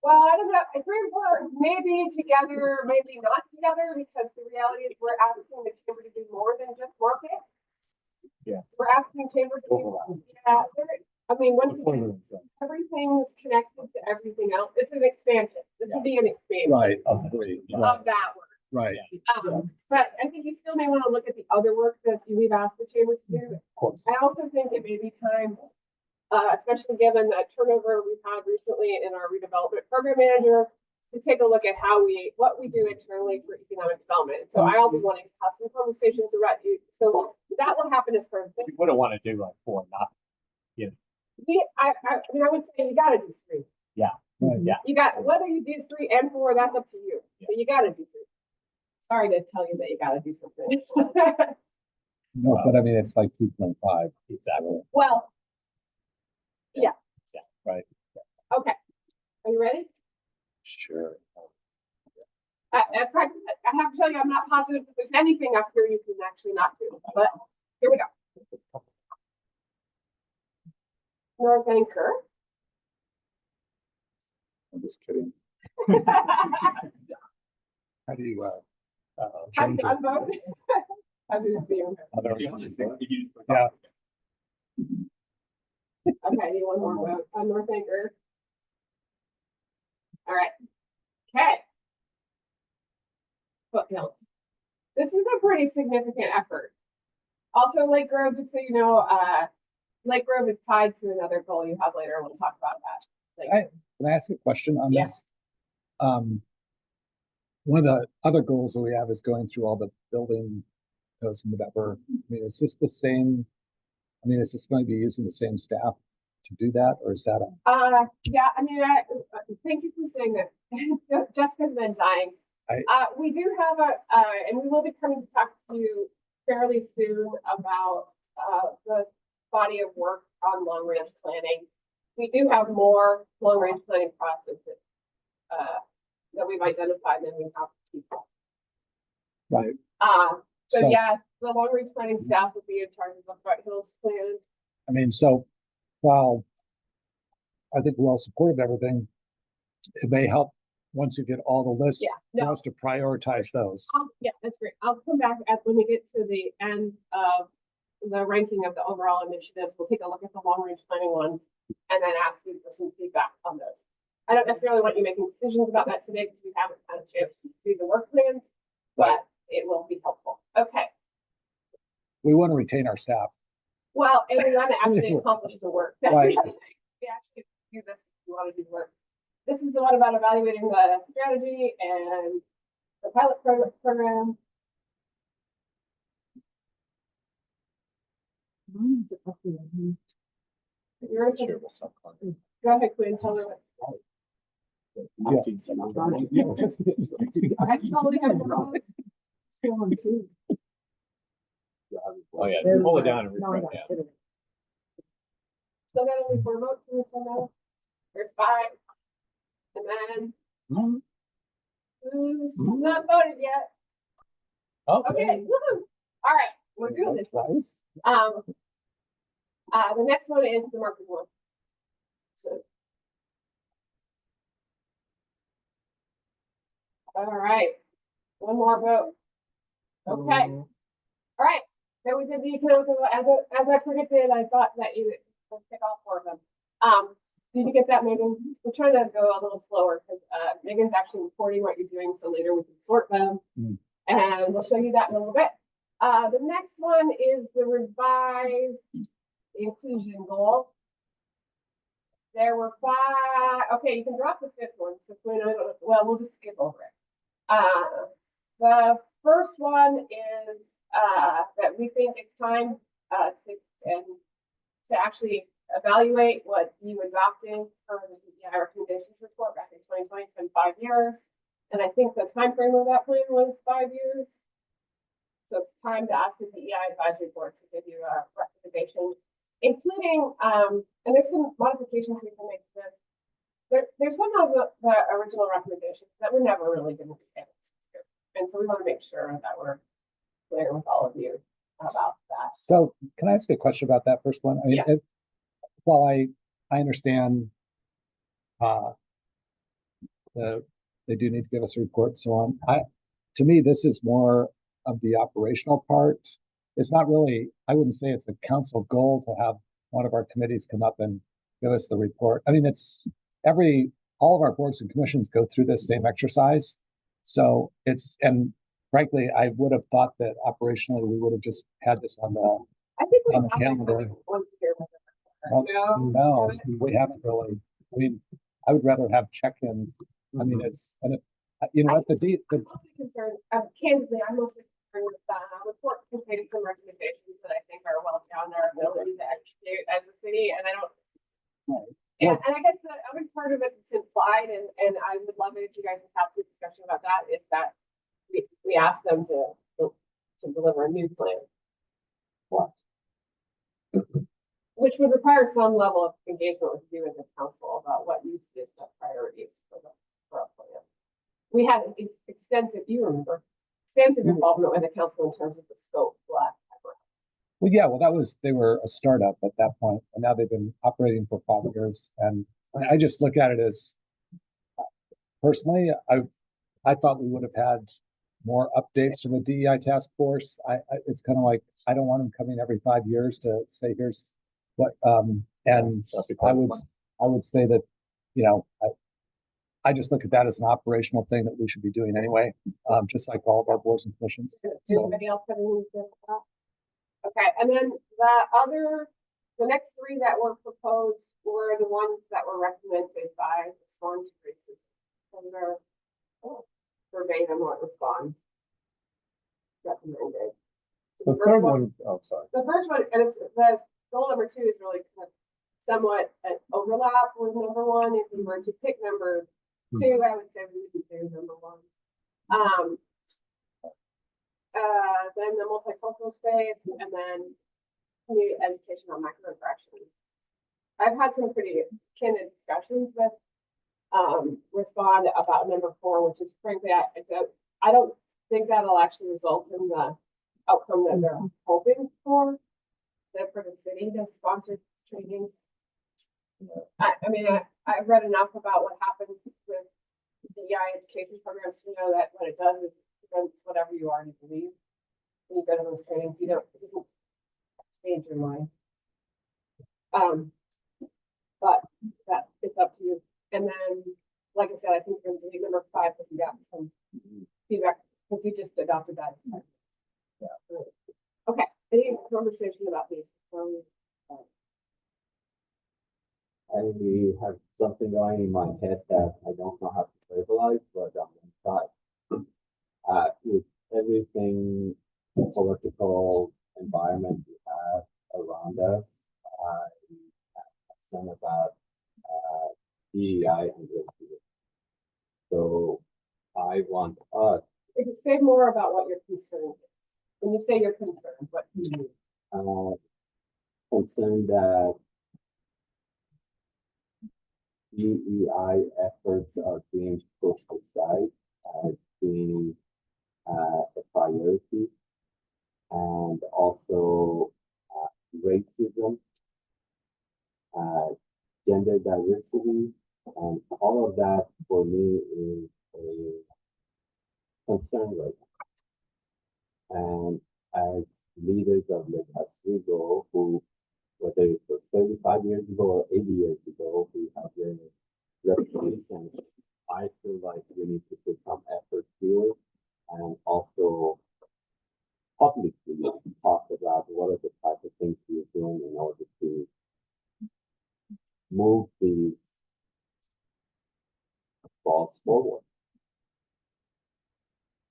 S1: Well, I don't know. I think we're maybe together, maybe not together, because the reality is we're asking the chamber to do more than just market.
S5: Yeah.
S1: We're asking chamber to do, yeah, I mean, once again, everything is connected to everything else. It's an expansion. This would be an expansion
S2: Right, agree.
S1: of that work.
S2: Right.
S1: But I think you still may want to look at the other work that we've asked the chamber to do. I also think it may be time, especially given the turnover we've had recently in our redevelopment program manager, to take a look at what we do internally for economic development. So I'll be wanting to have some conversations about you. So that will happen as part of
S5: You wouldn't want to do like 4, not,
S1: I mean, I would say you gotta do 3.
S5: yeah.
S1: You got, whether you do 3 and 4, that's up to you, but you gotta do 3. Sorry to tell you that you gotta do something.
S2: No, but I mean, it's like 2.5.
S5: Exactly.
S1: Well, yeah.
S5: Yeah, right.
S1: Okay. Are you ready?
S2: Sure.
S1: I have to tell you, I'm not positive that there's anything up here you can actually not do, but here we go. North Anchor.
S2: I'm just kidding. How do you,
S1: How do
S2: change
S1: you
S2: it?
S1: unvote? I'm just being,
S2: Other-
S5: Yeah.
S2: Yeah.
S1: okay, I need one more vote on North Anchor. All right. Okay. Foothills. This is a pretty significant effort. Also, Lake Grove, just so you know, Lake Grove is tied to another goal you have later. We'll talk about that.
S2: Can I ask a question on
S1: Yeah.
S2: this? One of the other goals that we have is going through all the building codes and whatever. I mean, is this the same? I mean, is this going to be using the same staff to do that, or is that
S1: Yeah, I mean, thank you for saying that. Jessica's been dying. We do have and we will be coming to talk to you fairly soon about, the body of work on long range planning. We do have more long range planning processes, that we've identified than we have people.
S2: right?
S1: So
S2: So-
S1: yes, the long range planning staff will be in charge of the Foothills plan.
S2: I mean, so while I think we're all supportive of everything, it may help once you get all the lists
S1: Yeah,
S2: for
S1: no.
S2: us to prioritize those.
S1: Yeah, that's great. I'll come back when we get to the end of the ranking of the overall initiatives. We'll take a look at the long range planning ones and then ask you for some feedback on those. I don't necessarily want you making decisions about that today because we haven't had a chance to do the work plans, but it will be helpful. Okay.
S2: We want to retain our staff.
S1: Well, and we want to actually accomplish the work.
S2: Right.
S1: We actually do this if we want to do the work. This is the one about evaluating the strategy and the pilot program. Yours is-
S2: Sure, we'll stop talking.
S1: Go ahead, Quinn, tell her what.
S2: Yeah.
S1: Okay, totally have the wrong.
S5: Oh, yeah, pull it down and refresh, yeah.
S1: Still got only 4 votes in this one now. There's 5. And then who's not voted yet? Okay, woo-hoo. All right, we're doing this.
S2: Nice.
S1: The next one is the market one. So. All right, one more vote. Okay, all right. So we did the economical, as I predicted, I thought that you would pick all four of them. Did you get that, Megan? We're trying to go a little slower because Megan's actually reporting what you're doing, so later we can sort them. And we'll show you that in a little bit. The next one is the revised inclusion goal. There were 5. Okay, you can drop the 5th one. So well, we'll just skip over it. The first one is that we think it's time to actually evaluate what you adopted for the DEI recommendations report back in 2020. It's been 5 years, and I think the time frame of that plan was 5 years. So it's time to ask the DEI advisory board to give you a recommendation, including and there's some modifications we can make to this. There's some of the original recommendations that we're never really going to be able to do, and so we want to make sure that we're clear with all of you about that.
S2: So can I ask a question about that first one? I mean,
S1: Yeah.
S2: While I understand they do need to give us a report and so on, to me, this is more of the operational part. It's not really, I wouldn't say it's a council goal to have one of our committees come up and give us the report. I mean, all of our boards and commissions go through this same exercise. So and frankly, I would have thought that operationally we would have just had this on the
S1: I think we
S2: on the
S1: have
S2: calendar.
S1: once a year.
S2: Well, no, we haven't really. I mean, I would rather have check-ins. I mean, you know what, the
S1: I'm mostly concerned, candidly, I'm mostly concerned with the report containing some recommendations that I think are well beyond our ability to execute as a city, and I don't. And I guess the other part of it that's implied, and I would love it if you guys would have some discussion about that, is that we ask them to deliver a new plan. What? Which would require some level of engagement with you as a council about what you see as the priorities for our plan. We had extensive involvement with the council in terms of the scope last time around.
S2: Well, yeah, they were a startup at that point, and now they've been operating for 5 years. And I just look at it as, personally, I thought we would have had more updates from the DEI task force. It's kind of like, I don't want them coming every 5 years to say, here's what, and I would say that, you know, I just look at that as an operational thing that we should be doing anyway, just like all of our boards and commissions. So,
S1: anybody else have anything to say about that? Okay, and then the next 3 that were proposed were the ones that were recommended by the SWAN races. Those are verbatim what was SWAN recommended.
S5: The third one, oh, sorry.
S1: The first one, and it's the goal number 2 is really kind of somewhat an overlap with number 1. If you were to pick number 2, I would say we would do number 1. Then the multicultural space, and then community education on microaggressions. I've had some pretty candid discussions with Respond about number 4, which is frankly I don't think that'll actually result in the outcome that they're hoping for. That for the city to sponsor trainings. I mean, I've read enough about what happens with DEI education programs to know that what it does is prevents whatever you already believe. When you go to those trainings, it doesn't change your mind. But that it's up to you. And then, like I said, I think you're going to delete number 5 because you got some feedback because you just adopted that. Yeah. Okay. Any conversation about these?
S7: I have something going in my head that I don't know how to verbalize, but I'm gonna try. With everything, the political environment we have around us, I'm concerned about DEI and racism. So I want us.
S1: You can say more about what your concern is. When you say you're concerned, what do you mean?
S7: Concerned that DEI efforts are being pushed aside as being a priority, and also racism, gender diversity, and all of that for me is a concern right now. And as leaders of the Oswego, who, whether it was 35 years ago or 80 years ago, who have their reputation, I feel like we need to put some effort here and also publicly talk about what are the type of things we're doing in order to move these balls forward.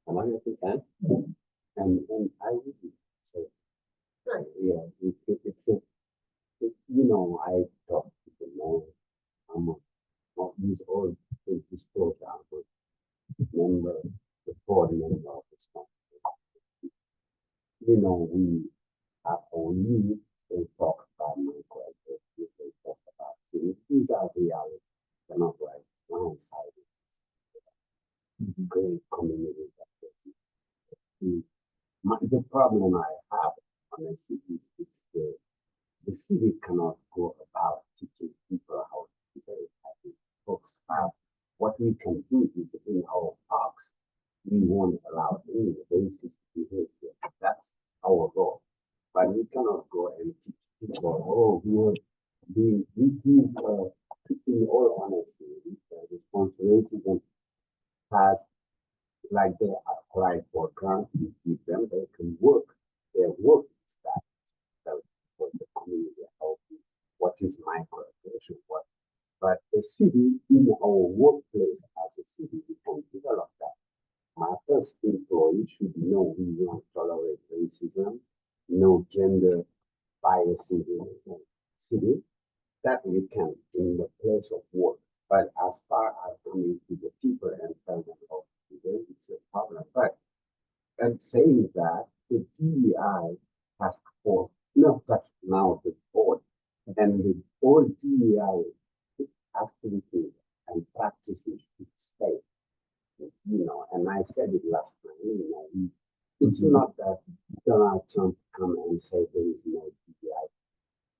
S7: Am I making sense? And I really say, yeah, it's a, you know, I talk to people know I'm not use all the disclosure, but member, the board member of this company. You know, we have our needs, they talk about microaggressions, they talk about things. These are realities. They're not like one-sided. Great community. The problem I have, honestly, is it's the city cannot go about teaching people how to be very happy. Folks have what we can do is in our parks, we won't allow any racist behavior. That's our goal. But we cannot go and teach people, oh, we give, in all honesty, response to racism has, like they apply for grants, we give them, they can work. Their work is that for the community help. What is microaggression? What? But the city, in our workplace as a city, we can develop that. My first employee should know we won't tolerate racism, no gender bias in the city, that we can in the place of work. But as far as coming to the people and telling them, oh, it's a problem. But and saying that, the DEI task force, not that now the board, and the all DEI activities and practices should stay. You know, and I said it last time, you know, it's not that Donald Trump come and say there is no DEI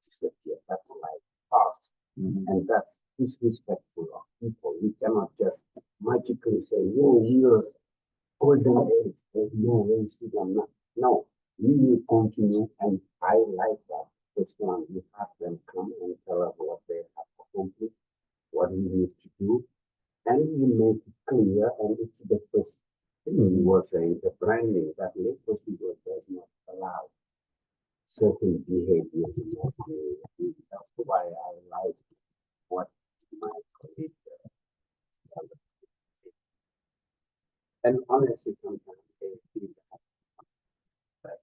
S7: disappear. That's like farce. And that's disrespectful of people. We cannot just magically say, no, we're golden age, there's no racism. No, we will continue, and I like that. This one, we have them come and tell us what they have accomplished, what we need to do, and we make it clear, and it's the first thing we were saying, the branding that Lake people does not allow certain behaviors in our community. That's why I like what my colleague and honestly, sometimes they feel that, but,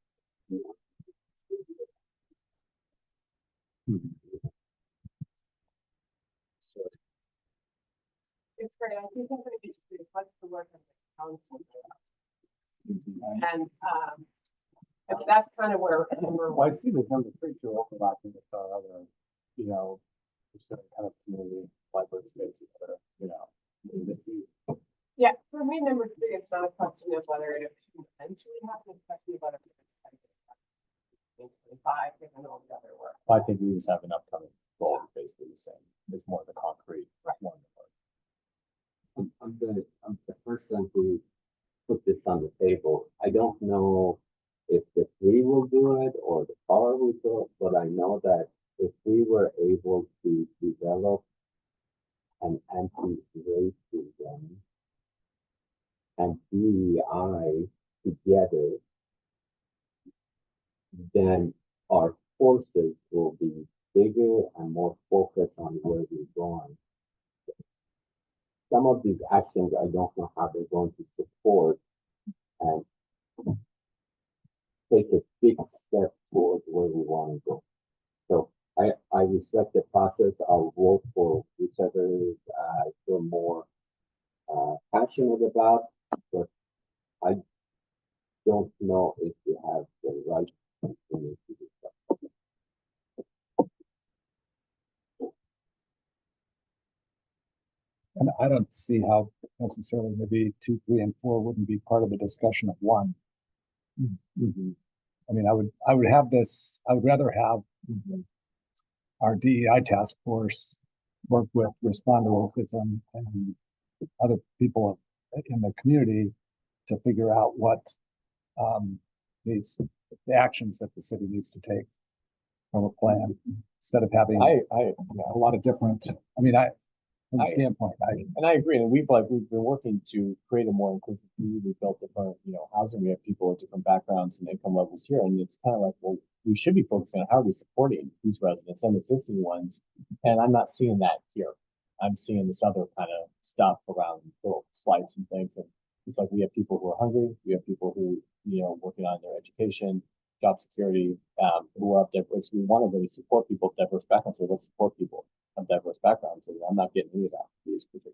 S7: you know, so,
S1: It's great. I think I'm going to be what's the work of the council. And, I mean, that's kind of where we're.
S5: Well, I see the number three too overlapping with our other, you know, kind of community library spaces that are, you know.
S1: Yeah, for me, number three, it's not a question of whether it should eventually happen, it's a question of whether it's going to 2025, given all the other work.
S5: I think we just have an upcoming goal, basically the same. It's more the concrete one.
S7: I'm the person who put this on the table. I don't know if the three will do it or the power will do it, but I know that if we were able to develop an anti-racism and DEI together, then our forces will be bigger and more focused on where we're going. Some of these actions, I don't know how they're going to support and take a big step towards where we want to go. So I respect the process. I'll vote for whichever I feel more passionate about, but I don't know if we have the right information to do that.
S2: And I don't see how necessarily maybe 2, 3, and 4 wouldn't be part of the discussion of 1. I mean, I would have this, I would rather have our DEI task force work with Respond to Racism and other people in the community to figure out what needs, the actions that the city needs to take from a plan, instead of having a lot of different, I mean, from a standpoint,
S5: And I agree, and we've been working to create a more inclusive community. We've built different, housing. We have people with different backgrounds and income levels here, and it's kind of like, well, we should be focusing on how are we supporting these residents and existing ones. And I'm not seeing that here. I'm seeing this other kind of stuff around little slides and things. And it's like we have people who are hungry. We have people who, working on their education, job security, who are diverse. We want to really support people of diverse backgrounds. So let's support people of diverse backgrounds. And I'm not getting any of that.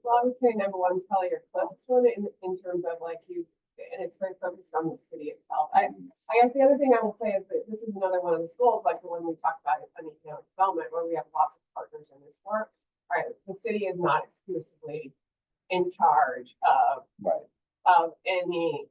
S1: Well, I would say number 1 is probably your closest one in terms of like and it's very focused on the city itself. I guess the other thing I will say is that this is another one of the schools, like the one we talked about in economic development, where we have lots of partners in this work. Right, the city is not exclusively in charge of any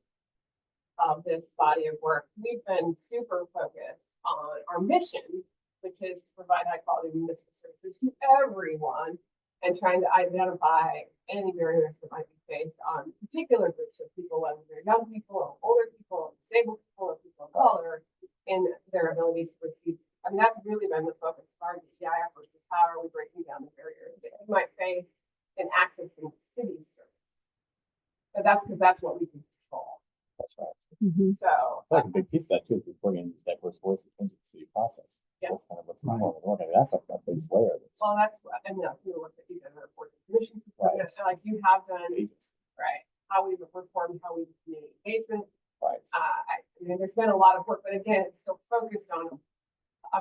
S1: of this body of work. We've been super focused on our mission, which is to provide high quality municipal services to everyone, and trying to identify any barriers that might be faced on particular groups of people, whether they're young people or older people, or disabled people, or people of color, in their abilities to receive. I mean, that's really been the focus of our DEI efforts, is how are we breaking down the barriers that you might face in accessing city service. But that's because that's what we can control.
S5: That's right.
S1: So
S5: I feel like a big piece of that too is we bring in these diverse voices into the city process.
S1: Yeah.
S5: That's kind of what's involved. That's like that base layer.
S1: Well, that's what, and that's the work that you've done, report to commissions,
S5: Right.
S1: like you have done,
S5: Ages.
S1: right? How we've reformed, how we do community engagement.
S5: Right.
S1: I mean, there's been a lot of work, but again, it's still focused on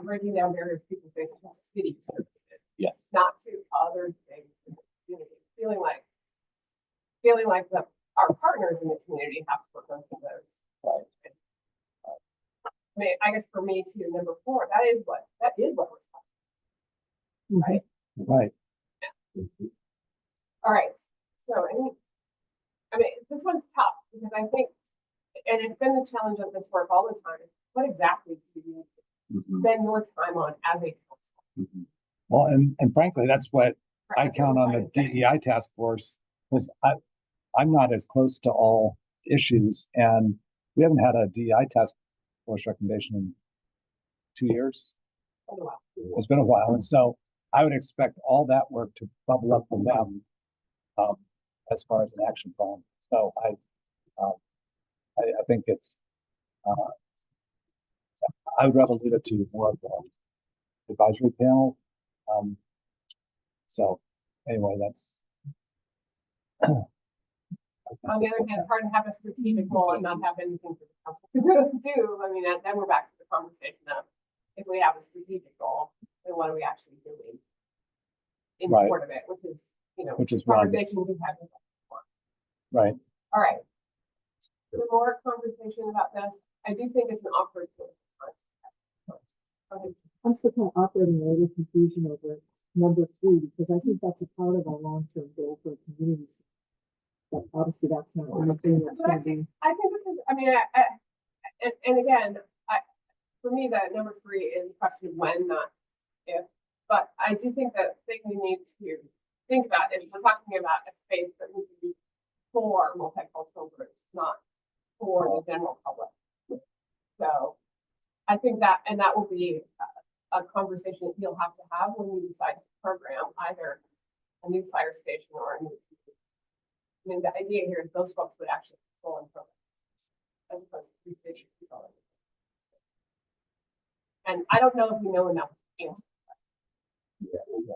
S1: breaking down barriers people face to city services.
S5: Yes.
S1: Not to other things in the community. Feeling like our partners in the community have to work on some of those.
S5: Right.
S1: I mean, I guess for me too, number 4, that is what we're supposed to do, right?
S2: right.
S1: All right. So, I mean, this one's tough because I think, and it's been the challenge of this work all the time. What exactly do you spend your time on as a council?
S2: Well, and frankly, that's what I count on the DEI task force, because I'm not as close to all issues, and we haven't had a DEI task force recommendation in 2 years. It's been a while, and so I would expect all that work to bubble up from them as far as an action plan. So I think it's I would rather leave it to more of the advisory panel. So anyway, that's.
S1: On the other hand, it's hard to have a strategic goal and not have anything for the council to do. I mean, then we're back to the conversation of if we have a strategic goal, then what are we actually doing in support of it, which is conversations we've had before.
S2: Right.
S1: All right. Some more conversation about this. I do think it's an awkward thing.
S4: I'm still kind of operating a little confusion over number 3, because I think that's a part of our long-term goal for communities. But obviously that's not anything that's going to be.
S1: I think this is, I mean, and again, for me, that number 3 is a question of when, not if. But I do think that thing we need to think about is we're talking about a space that needs to be for multicultural groups, not for the general public. So I think that, and that will be a conversation that you'll have to have when you decide to program either a new fire station or a new. I mean, the idea here is those folks would actually control and program, as opposed to the city controlling. And I don't know if you know enough to answer.
S7: Yeah,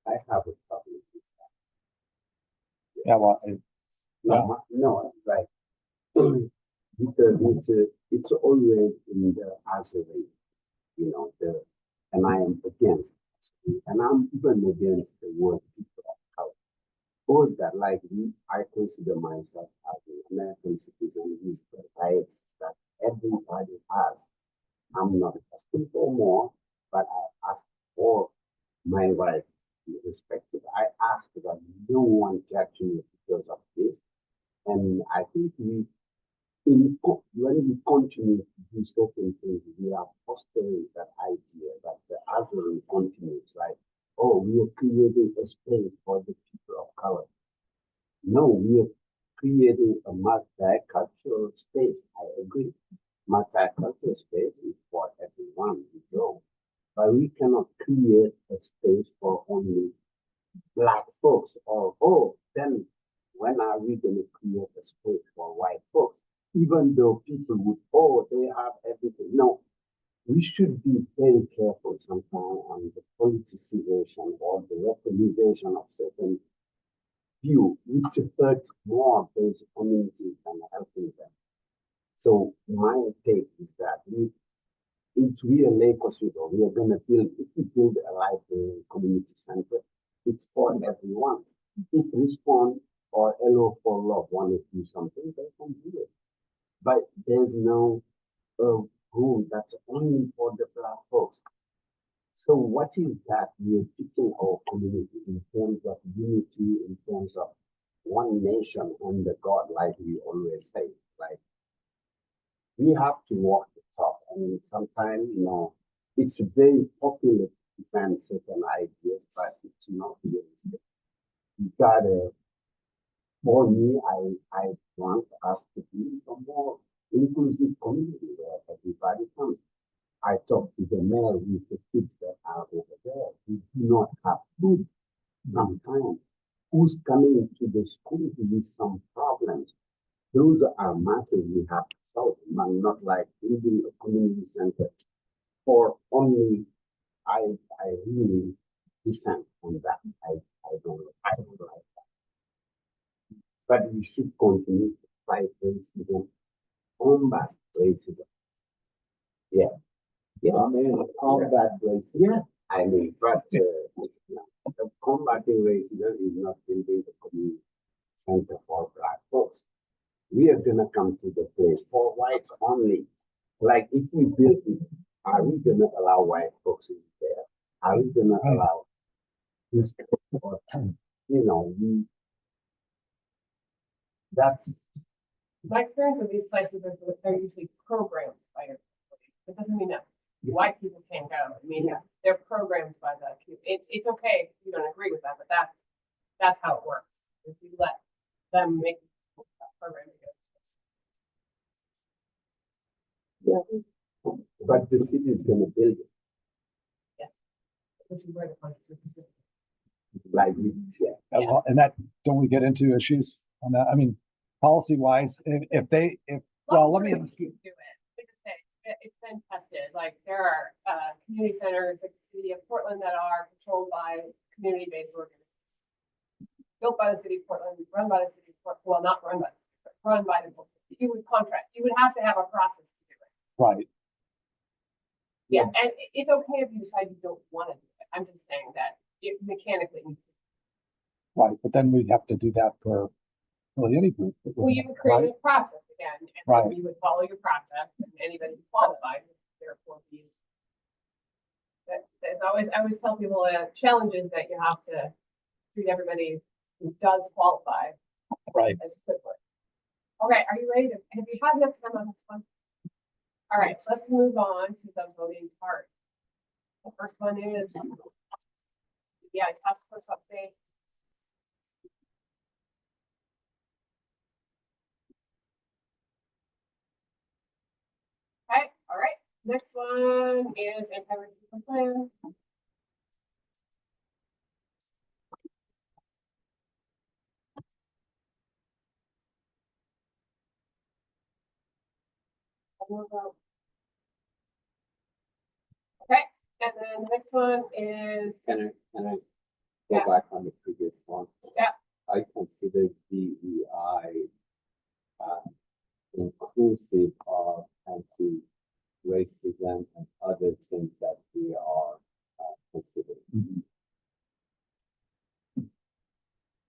S7: I have a problem with that.
S2: Yeah, well,
S7: No, right. Because it's always in the isolate, and I am against it. And I'm even against the word people of color. All that, like I consider myself as an American citizen who's the rights that everybody has. I'm not asking for more, but I ask for my rights to be respected. I ask that no one judge me because of this. And I think when we continue to do certain things, we are fostering that idea that the algorithm continues, like, oh, we are creating a space for the people of color. No, we are creating a multicultural space. I agree. Multicultural space is for everyone to go. But we cannot create a space for only Black folks, or, oh, then when are we going to create a space for white folks? Even though people would, oh, they have everything. No, we should be very careful sometimes on the politicization or the weaponization of certain view, which hurts more those communities than helping them. So my take is that if we are Lake Oswego, we are going to build, if we build a library community center, it's for everyone. If Respond or LO for Love want to do something, they can do it. But there's no room that's only for the Black folks. So what is that we're teaching our community in terms of unity, in terms of one nation under God, like we always say? Like, we have to walk the talk. And sometimes, it's very popular to defend certain ideas, but it's not realistic. You gotta, for me, I want us to be a more inclusive community where everybody comes. I talk to the mayor with the kids that are over there who do not have food sometimes. Who's coming to the school with some problems? Those are matters we have to solve, not like building a community center. Or only, I really dissent on that. I don't like that. But we should continue to fight racism, combat racism. Yeah. I mean, combat racism. Yeah. I mean, but combating racism is not building a community center for Black folks. We are gonna come to the place for whites only. Like, if we build it, are we gonna allow white folks in there? Are we gonna allow this? That's
S1: My experience with these places is that they're usually programmed by your community. It doesn't mean that white people can't go. I mean, they're programmed by the community. It's okay if you don't agree with that, but that's how it works. If you let them make that program together.
S7: but the city is gonna build it.
S1: Yes. Which is where the controversy is.
S7: Like,
S2: Well, and that, don't we get into issues on that? I mean, policy wise, well, let me ask you.
S1: Do it. Like I said, it's been tested. Like, there are community centers like the city of Portland that are controlled by community-based organizations, built by the city of Portland, run by the city of Portland. Well, not run by the city, but run by the. You would contract. You would have to have a process to do it.
S2: Right.
S1: Yeah, and it's okay if you decide you don't want to do it. I'm just saying that it mechanically.
S2: Right, but then we'd have to do that for really any group.
S1: Well, you would create a process again, and
S2: Right.
S1: you would follow your process, and anybody who qualified would therefore be. That's always, I always tell people challenges that you have to treat everybody who does qualify.
S2: Right.
S1: As quickly. Okay, are you ready to, have you had enough time on this one? All right, so let's move on to the voting part. The first one is, task force update. Okay, all right. Next one is anti-racism plan. Okay, and then the next one is.
S7: Can I go back on the previous one?
S1: Yeah.
S7: I consider DEI inclusive of anti-racism and other things that we are considering.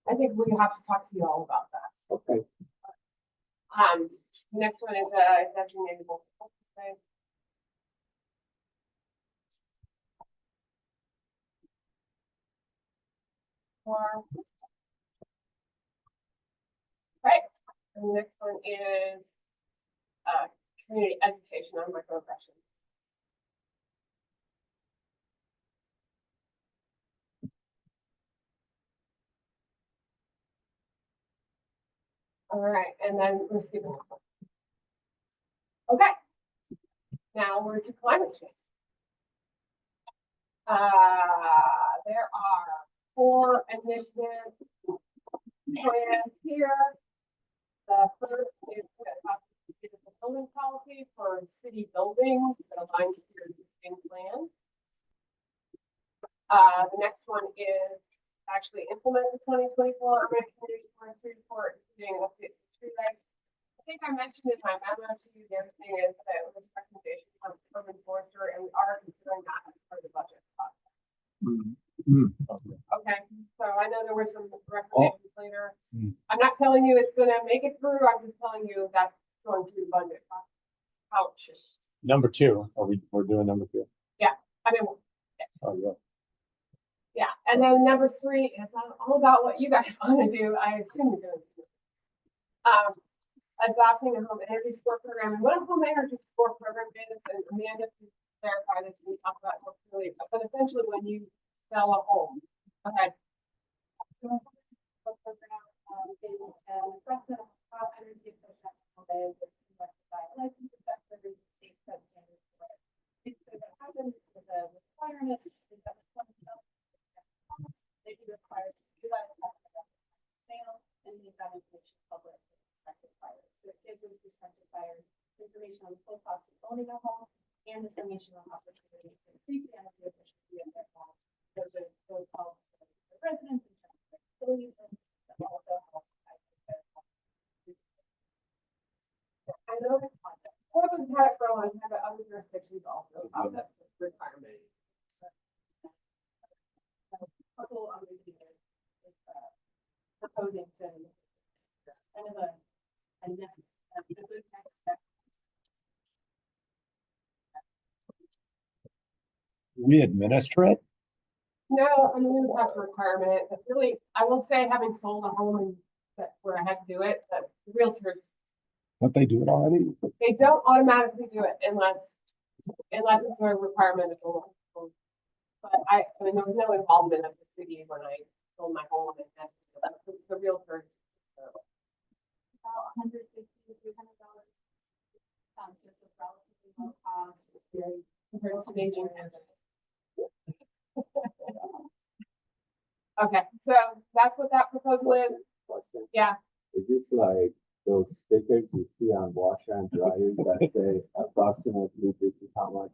S1: I think we have to talk to you all about that.
S7: Okay.
S1: The next one is designated multiple space. and the next one is, community education on microaggressions. All right, and then we're skipping this one. Okay. Now we're to climate change. There are 4 initiatives planned here. The first is the building policy for city buildings that aligns with your existing plan. The next one is actually implement the 2024 urban community forestry report, including updates to tree regs. I think I mentioned in my memo to you, the other thing is that it was a recommendation from urban forester, and we are considering that as part of the budget process. Okay, so I know there were some recommendations later. I'm not telling you it's gonna make it through, I'm just telling you that's going through the budget process. Ouch.
S5: Number 2, we're doing number 2?
S1: I mean,
S5: Oh, yeah.
S1: yeah, and then number 3 is all about what you guys want to do. I assume you're going to do. Adopting a home energy score program. And what a home energy score program is, and Amanda can clarify this and talk about it more clearly. But essentially, when you sell a home, okay.
S8: Information on the full cost of owning a home and information on opportunities to increase the energy efficiency of their home. Those are those helps for residents in terms of facilities and also helps.
S1: I know that Portland's had it for a long time, but other jurisdictions also have that requirement.
S8: Couple of is proposing to kind of a next step.
S2: We administer it?
S1: No, I mean, we would have to requirement it, but really, I will say, having sold a home and that's where I had to do it, that realtors,
S2: Don't they do it already?
S1: they don't automatically do it unless it's a requirement of the law. But I mean, there was no involvement of the city when I sold my home, and that's the realtors.
S8: About $150 to $300. So it's a relatively low cost. It's very
S1: Compared to Beijing. Okay, so that's what that proposal is.
S7: Question.
S1: Yeah.
S7: Is this like those stickers you see on washer and dryers that say approximately this is how much?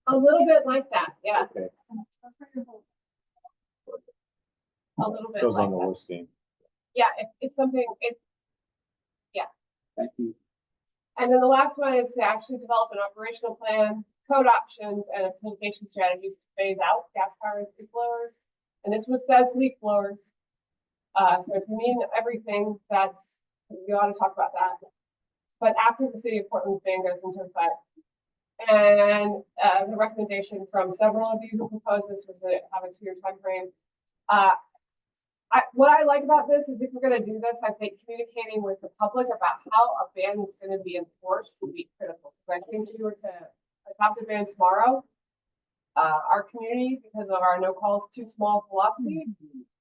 S1: A little bit like that, yeah,
S7: Okay.
S1: a little bit
S5: Goes
S1: like
S5: on the
S1: that.
S5: listing.
S1: Yeah, it's something,
S7: Thank you.
S1: and then the last one is to actually develop an operational plan, code options, and a communication strategies to phase out gas-powered leaf blowers. And this one says leaf blowers. So if you mean everything, you ought to talk about that. But after the city of Portland ban goes into effect, and the recommendation from several of you who proposed this was to have a 2-year time frame. What I like about this is if we're going to do this, I think communicating with the public about how a ban is going to be enforced will be critical. Because I think if we were to adopt a ban tomorrow, our community, because of our no calls too small philosophy,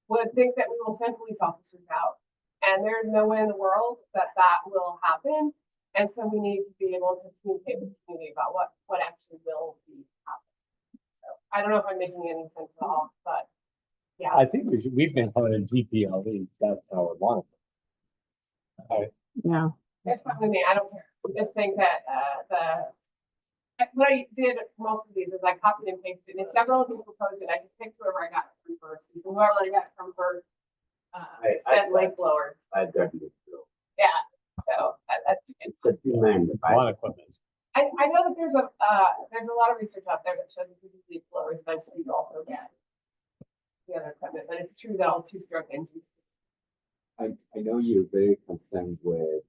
S1: would think that we will send police officers out. And there's no way in the world that will happen. And so we need to be able to communicate with the community about what actually will be happening. So I don't know if I'm making any sense at all, but yeah.
S5: I think we've been calling it GPLE, that's how we want it.
S3: Yeah.
S1: That's fine with me. I don't care. I just think that what I did for most of these is I copied and pasted. And several of you proposed it. I just picked whoever I got from first. And whoever I got from first said lake blowers.
S7: I definitely do.
S1: Yeah. So that's
S7: It's a demand.
S5: Lawn equipment.
S1: I know that there's a lot of research out there that shows that if you leaf blowers, eventually you also get the other equipment. But it's true that all 2-stroke engines.
S7: I know you're very concerned with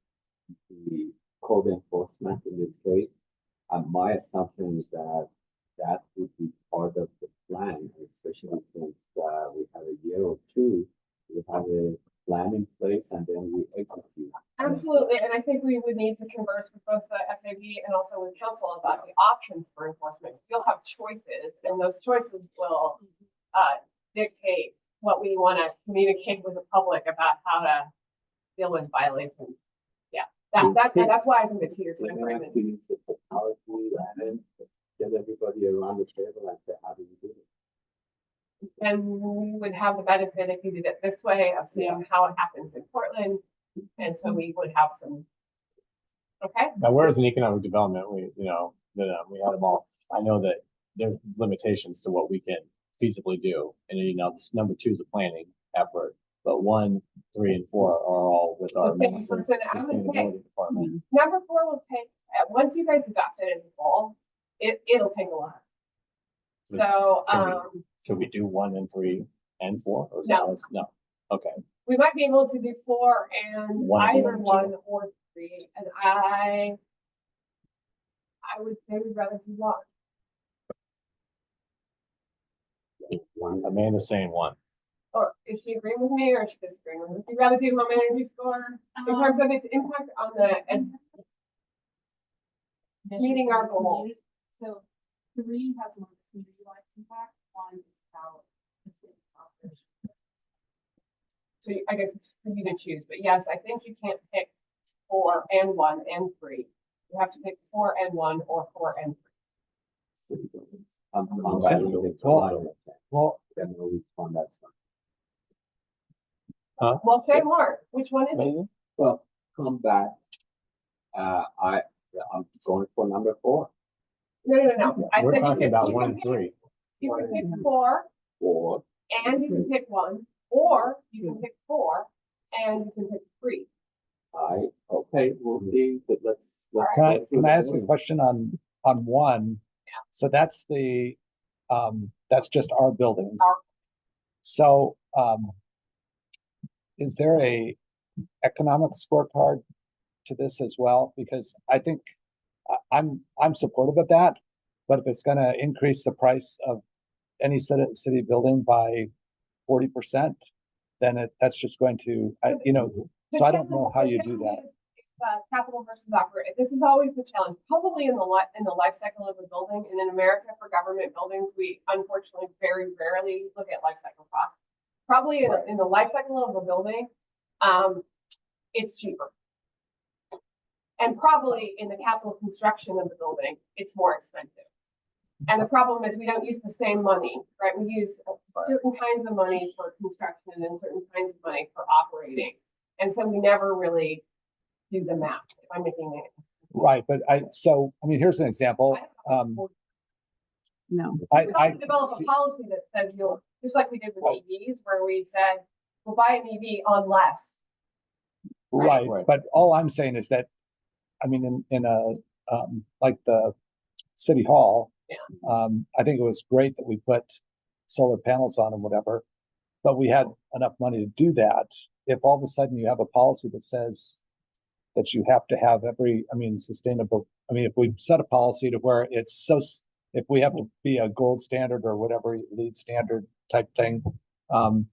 S7: the code enforcement in this case. My assumption is that would be part of the plan, especially since we have a year or two, we have a plan in place and then we execute.
S1: Absolutely. absolutely, and I think we would need to converse with both the SAB and also with council about the options for enforcement. You'll have choices, and those choices will dictate what we want to communicate with the public about how to deal with violations. Yeah, that's why I think the 2-year
S7: We're
S1: time
S7: gonna
S1: frame
S7: have
S1: is.
S7: to use the technology and then get everybody around the table and say, how do we do this?
S1: And we would have the benefit if you did it this way of seeing how it happens in Portland. And so we would have some. Okay,
S5: Now, whereas in economic development, we, you know, we had them all, I know that there's limitations to what we can feasibly do. And, you know, this number 2 is a planning effort, but 1, 3, and 4 are all with our
S1: Okay,
S5: massive
S1: so I would say-
S5: sustainability department.
S1: number 4 will take, once you guys adopt it as a goal, it'll take a while. So,
S5: Could we do 1 and 3 and 4? Or is
S1: No.
S5: that, no, okay.
S1: we might be able to do 4 and
S5: One of
S1: either
S5: them.
S1: 1 or 3, and I would say we'd rather do 1.
S7: One,
S5: Amanda's saying 1.
S1: Or is she agreeing with me or is she disagreeing with me? Would you rather do home energy score in terms of its impact on meeting our goals?
S8: So 3 has more community-wide impact, 1 is about the city's operation.
S1: So I guess it's for you to choose, but yes, I think you can't pick 4 and 1 and 3. You have to pick 4 and 1 or 4 and 3.
S7: city buildings.
S2: Well,
S7: Then we'll fund that stuff.
S1: Well, say more. Which one is it?
S5: Maybe?
S7: Well, come back. I'm going for number 4.
S1: No. I
S5: We're
S1: said you
S5: talking
S1: can-
S5: about
S1: you
S5: 1
S1: can
S5: and
S1: pick-
S5: 3.
S1: You can pick 4
S7: 4.
S1: and you can pick 1, or you can pick 4 and you can pick 3.
S7: Okay, we'll see, but let's.
S2: can I ask a question on 1? So that's that's just our buildings. So, is there a economic scorecard to this as well? Because I think I'm supportive of that, but if it's gonna increase the price of any city building by 40%, then that's just going to, so I don't know how you do that.
S1: Capital versus operate. This is always the challenge, probably in the life cycle of a building. And in America, for government buildings, we unfortunately very rarely look at life cycle costs. Probably in the life cycle of a building, it's cheaper. And probably in the capital construction of the building, it's more expensive. And the problem is we don't use the same money, right? We use certain kinds of money for construction and certain kinds of money for operating. And so we never really do the math, if I'm making it.
S2: Right, but here's an example.
S3: No.
S1: We could also develop a policy that says just like we did with EVs, where we said, we'll buy an EV on less.
S2: Right,
S5: Right.
S2: but all I'm saying is that, in a, like the city hall, I think it was great that we put solar panels on and whatever, but we had enough money to do that. If all of a sudden you have a policy that says that you have to have sustainable, if we set a policy to where it's if we have to be a gold standard or whatever lead standard type thing, and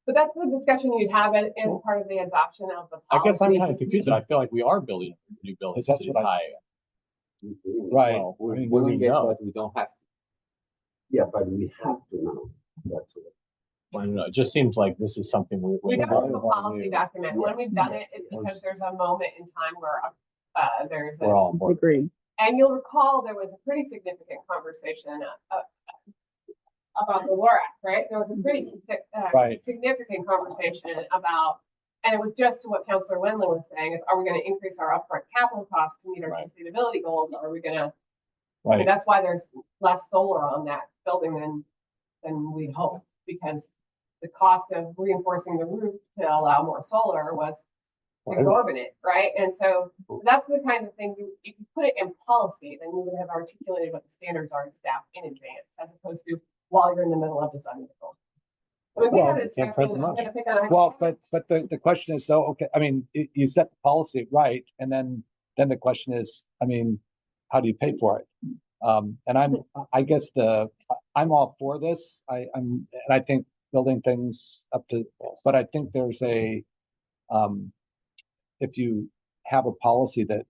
S1: But that's the discussion you'd have as part of the adoption of the
S5: I guess I'm
S1: policy.
S5: kind of confused. I feel like we are building new buildings.
S2: That's
S5: to
S2: what
S5: these high.
S2: right.
S5: Well,
S7: We're
S5: we
S7: doing it,
S5: know.
S7: but we don't have to. Yeah, but we have to now. That's what.
S5: I don't know. It just seems like this is something
S1: We don't
S5: really
S1: have a
S5: wanna
S1: policy
S5: do.
S1: document. When we've done it, it's because there's a moment in time where there's
S5: We're all on board.
S3: Agreed.
S1: and you'll recall there was a pretty significant conversation about the LORAC, right? There was a pretty
S2: Right.
S1: significant conversation about, and it was just to what Councilor Wendland was saying, is are we going to increase our upfront capital costs to meet our
S5: Right.
S1: sustainability goals? Or are we going to,
S2: Right.
S1: that's why there's less solar on that building than we'd hoped, because the cost of reinforcing the roof to allow more solar was exorbitant, right? And so that's the kind of thing if you put it in policy, then you would have articulated what the standards are to staff in advance, as opposed to while you're in the middle of designing the building.
S2: Well,
S5: you can't print the money.
S2: Well, but the question is though, okay, you set the policy right, and then the question is, how do you pay for it? And I'm all for this. I think building things up to, but I think there's a if you have a policy that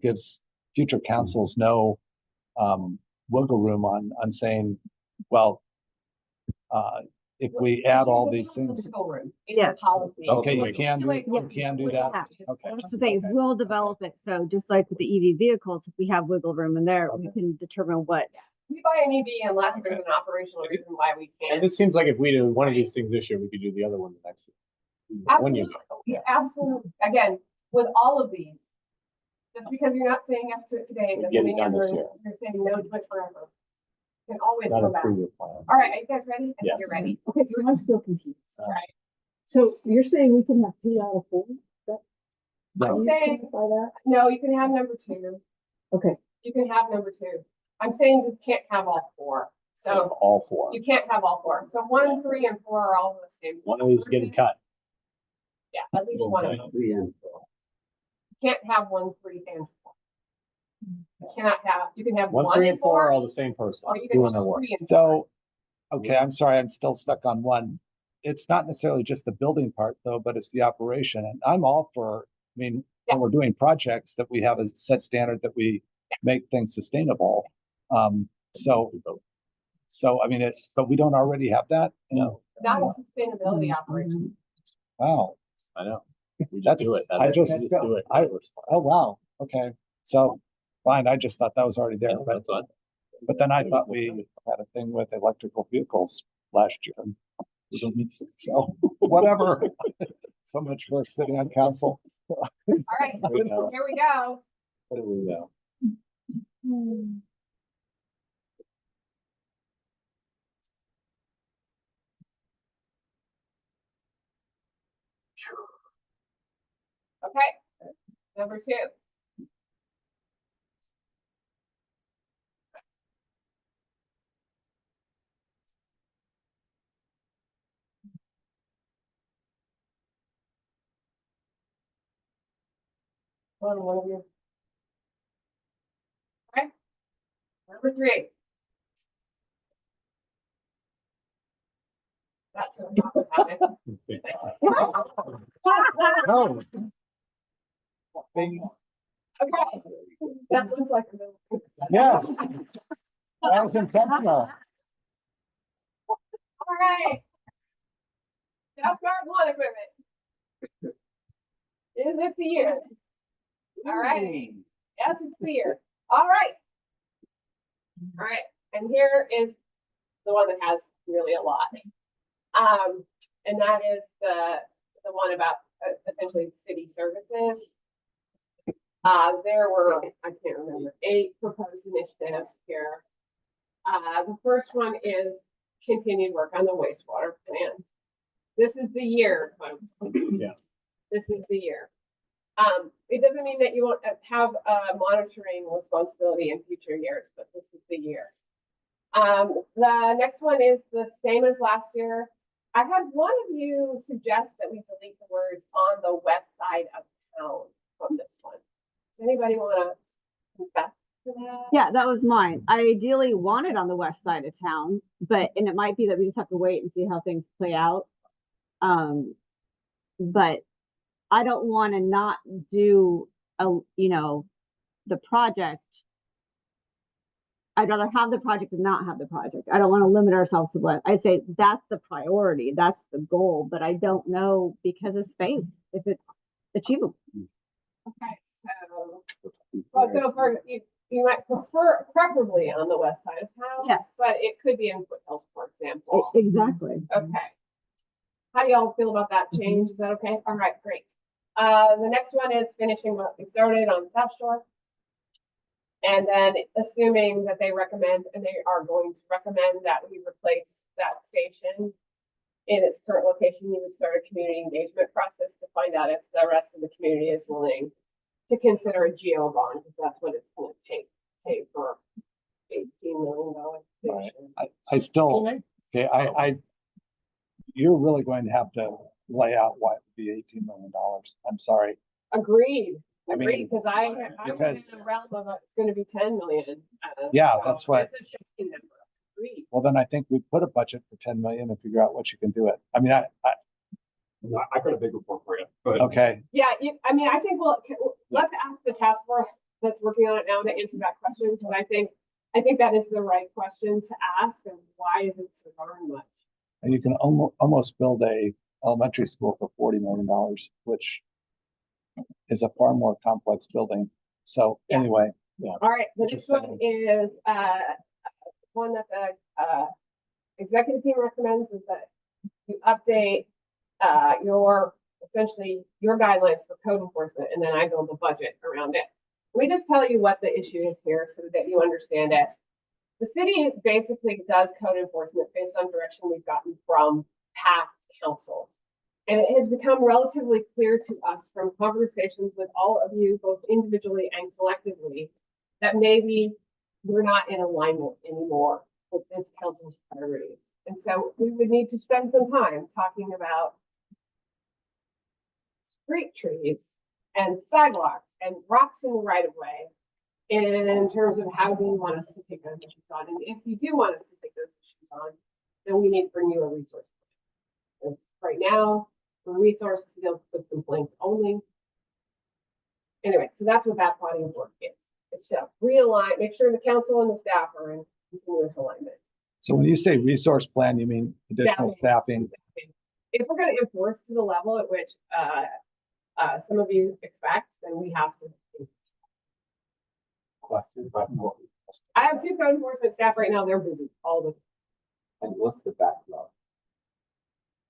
S2: gives future councils no wiggle room on saying, well, if we add all these things,
S3: Yeah.
S1: Policy.
S2: okay, you can do that.
S3: Yeah.
S2: Okay.
S3: That's the thing, is
S2: Okay.
S3: we'll develop it, so just like with the EV vehicles, if we have wiggle room in there, we can determine what.
S1: We buy an EV unless there's an operational reason why we
S5: And
S1: can't.
S5: this seems like if we do one of these things this year, we could do the other one the next year. When you
S1: Absolutely, absolutely. Again, with all of these, just because you're not saying yes to it today,
S5: We
S1: doesn't
S5: get it
S1: mean
S5: done
S1: you're
S5: this year.
S1: saying no to it forever. You can always
S5: Not
S1: go
S5: a
S1: back.
S5: 3-year plan.
S1: All right, are you guys ready? I think
S5: Yes.
S1: You're ready.
S4: Okay, so I'm still confused.
S1: Right.
S4: So you're saying we can have 2 out of 4?
S1: I'm
S4: Can you
S1: saying,
S4: clarify that?
S1: no, you can have number 2.
S4: Okay,
S1: You can have number 2. I'm saying you can't have all 4. So
S5: All 4.
S1: you can't have all 4. So 1, 3, and 4 are all the same.
S5: One of these is getting cut.
S1: Yeah, at least one of them. You can't have 1, 3, and 4. You cannot have, you can have
S5: 1, 3, and 4 are all the same person
S1: or you can
S5: doing
S1: have
S5: the work.
S1: 3 and 4.
S2: So, okay, I'm sorry, I'm still stuck on one. It's not necessarily just the building part though, but it's the operation. And I'm all for, I mean, when we're doing projects that we have a set standard that we make things sustainable. So I mean, but we don't already have that?
S5: No.
S1: Not a sustainability operation.
S2: Wow.
S5: I know. We just
S2: That's,
S5: do it.
S2: I just,
S5: do it.
S2: oh, wow. Okay. So fine. I just thought that was already there, but,
S5: That's fine.
S2: but then I thought we had a thing with electrical vehicles last year. We don't need to, so whatever. So much for sitting on council.
S1: All right, here we go.
S5: What do we know?
S1: Okay, number 2. One of you. Okay. Number 3. That's what I'm talking about.
S2: Oh.
S1: Okay, that looks like a little.
S2: Yes. That was intentional.
S1: All right. South Guard lawn equipment. Is it the year? All right. Yes, it's the year. All right. All right. And here is the one that has really a lot. And that is the one about essentially city services. There were, I can't remember, 8 proposed initiatives here. The first one is continued work on the wastewater plant. This is the year, folks.
S5: Yeah.
S1: This is the year. It doesn't mean that you won't have a monitoring responsibility in future years, but this is the year. The next one is the same as last year. I had one of you suggest that we delete the words on the west side of town from this one. Does anybody want to confess to that?
S3: Yeah, that was mine. I ideally want it on the west side of town, and it might be that we just have to wait and see how things play out. But I don't want to not do the project. I'd rather have the project than not have the project. I don't want to limit ourselves to what I say. That's the priority. That's the goal. But I don't know because of space if it's achievable.
S1: Okay, so for you might preferably on the west side of town.
S3: Yes.
S1: But it could be in Foothills, for example.
S3: Exactly.
S1: Okay. How do y'all feel about that change? Is that okay? All right, great. The next one is finishing what we started on South Shore. And then assuming that they recommend, and they are going to recommend that we replace that station in its current location, you would start a community engagement process to find out if the rest of the community is willing to consider a geo bond, because that's what it's going to pay for $18 million station.
S2: I still, okay, you're really going to have to lay out why it would be $18 million. I'm sorry.
S1: Agreed.
S2: I mean,
S1: Agreed, because I was in the realm of it's going to be 10 million.
S2: Yeah,
S1: so
S2: that's what.
S1: It's a shocking number. Agreed.
S2: Well, then I think we put a budget for 10 million and figure out what you can do it. I mean,
S9: I got a big report for you.
S2: Okay,
S1: Yeah, I mean, I think let's ask the task force that's working on it now to answer that question, because I think that is the right question to ask, and why is it so darn much?
S2: and you can almost build a elementary school for $40 million, which is a far more complex building. So
S1: Yeah.
S2: anyway,
S1: All right, the next one is, one that the, executive team recommends is that you update, essentially your guidelines for code enforcement, and then I build a budget around it. Let me just tell you what the issue is here so that you understand it. The city basically does code enforcement based on direction we've gotten from past councils. And it has become relatively clear to us from conversations with all of you, both individually and collectively, that maybe we're not in alignment anymore with this council's priorities. And so we would need to spend some time talking about street trees and sidewalks and rocks in the right of way in terms of how do you want us to take those issues on. And if you do want us to take those issues on, then we need to bring you a resource plan. Right now, the resource deals with complaints only. Anyway, so that's what that body of work is. It's to realign, make sure the council and the staff are in continuous alignment.
S2: so when you say resource plan, you mean additional staffing?
S1: If we're going to enforce to the level at which some of you expect, then we have to.
S7: Question, but what,
S1: I have 2 code enforcement staff right now. They're busy all the time.
S7: and what's the backlog?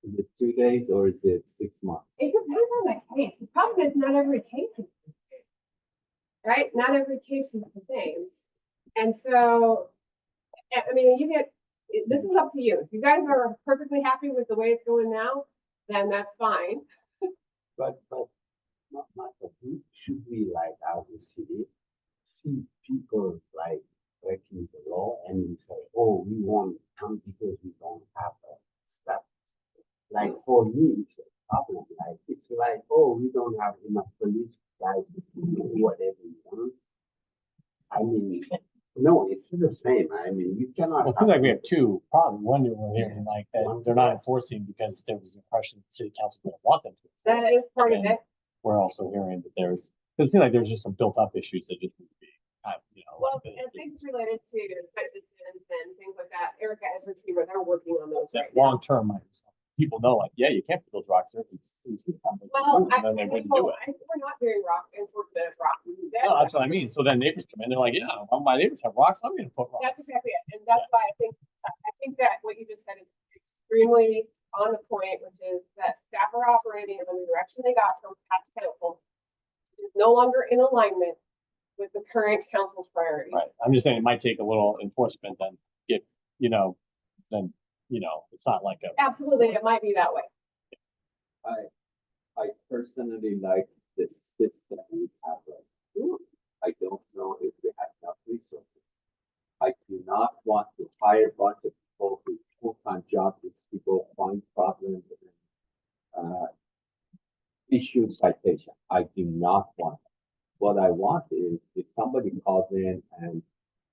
S7: Is it 2 days or is it 6 months?
S1: It depends on the case. The problem is not every case is the same, right? Not every case is the same. And so, I mean, this is up to you. If you guys are perfectly happy with the way it's going now, then that's fine.
S7: But should we like as a city see people like breaking the law and we say, oh, we won't come because we don't have stuff. Like for me, it's a problem. Like it's like, oh, we don't have enough police guys to do whatever we want. I mean, no, it's the same. I mean, you cannot.
S5: Well, I feel like we have 2 problems. One, we're hearing like that they're not enforcing because there was an impression the city council didn't want them to.
S1: That is part of it.
S5: We're also hearing that it seems like there's just some built up issues that just need to be,
S1: Well, and things related to citations and things like that. Erica and her team are working on those right now.
S5: long term, people know like, yeah, you can't put those rocks there.
S1: Well,
S5: and then they wouldn't do it.
S1: we're not doing rock enforcement of rock.
S5: No, that's what I mean. So then neighbors come in, they're like, yeah, well, my neighbors have rocks, I'm gonna put rocks.
S1: That's exactly it. And that's why I think that what you just said is extremely on the point, which is that staff are operating in the direction they got from past council. It is no longer in alignment with the current council's priorities.
S5: Right. I'm just saying it might take a little enforcement then it's not like a.
S1: Absolutely, it might be that way.
S7: I personally like the system we have right now. I don't know if we have enough resources. I do not want to hire a bunch of people who full-time job is to go find problems and issue citation. I do not want that. What I want is if somebody calls in and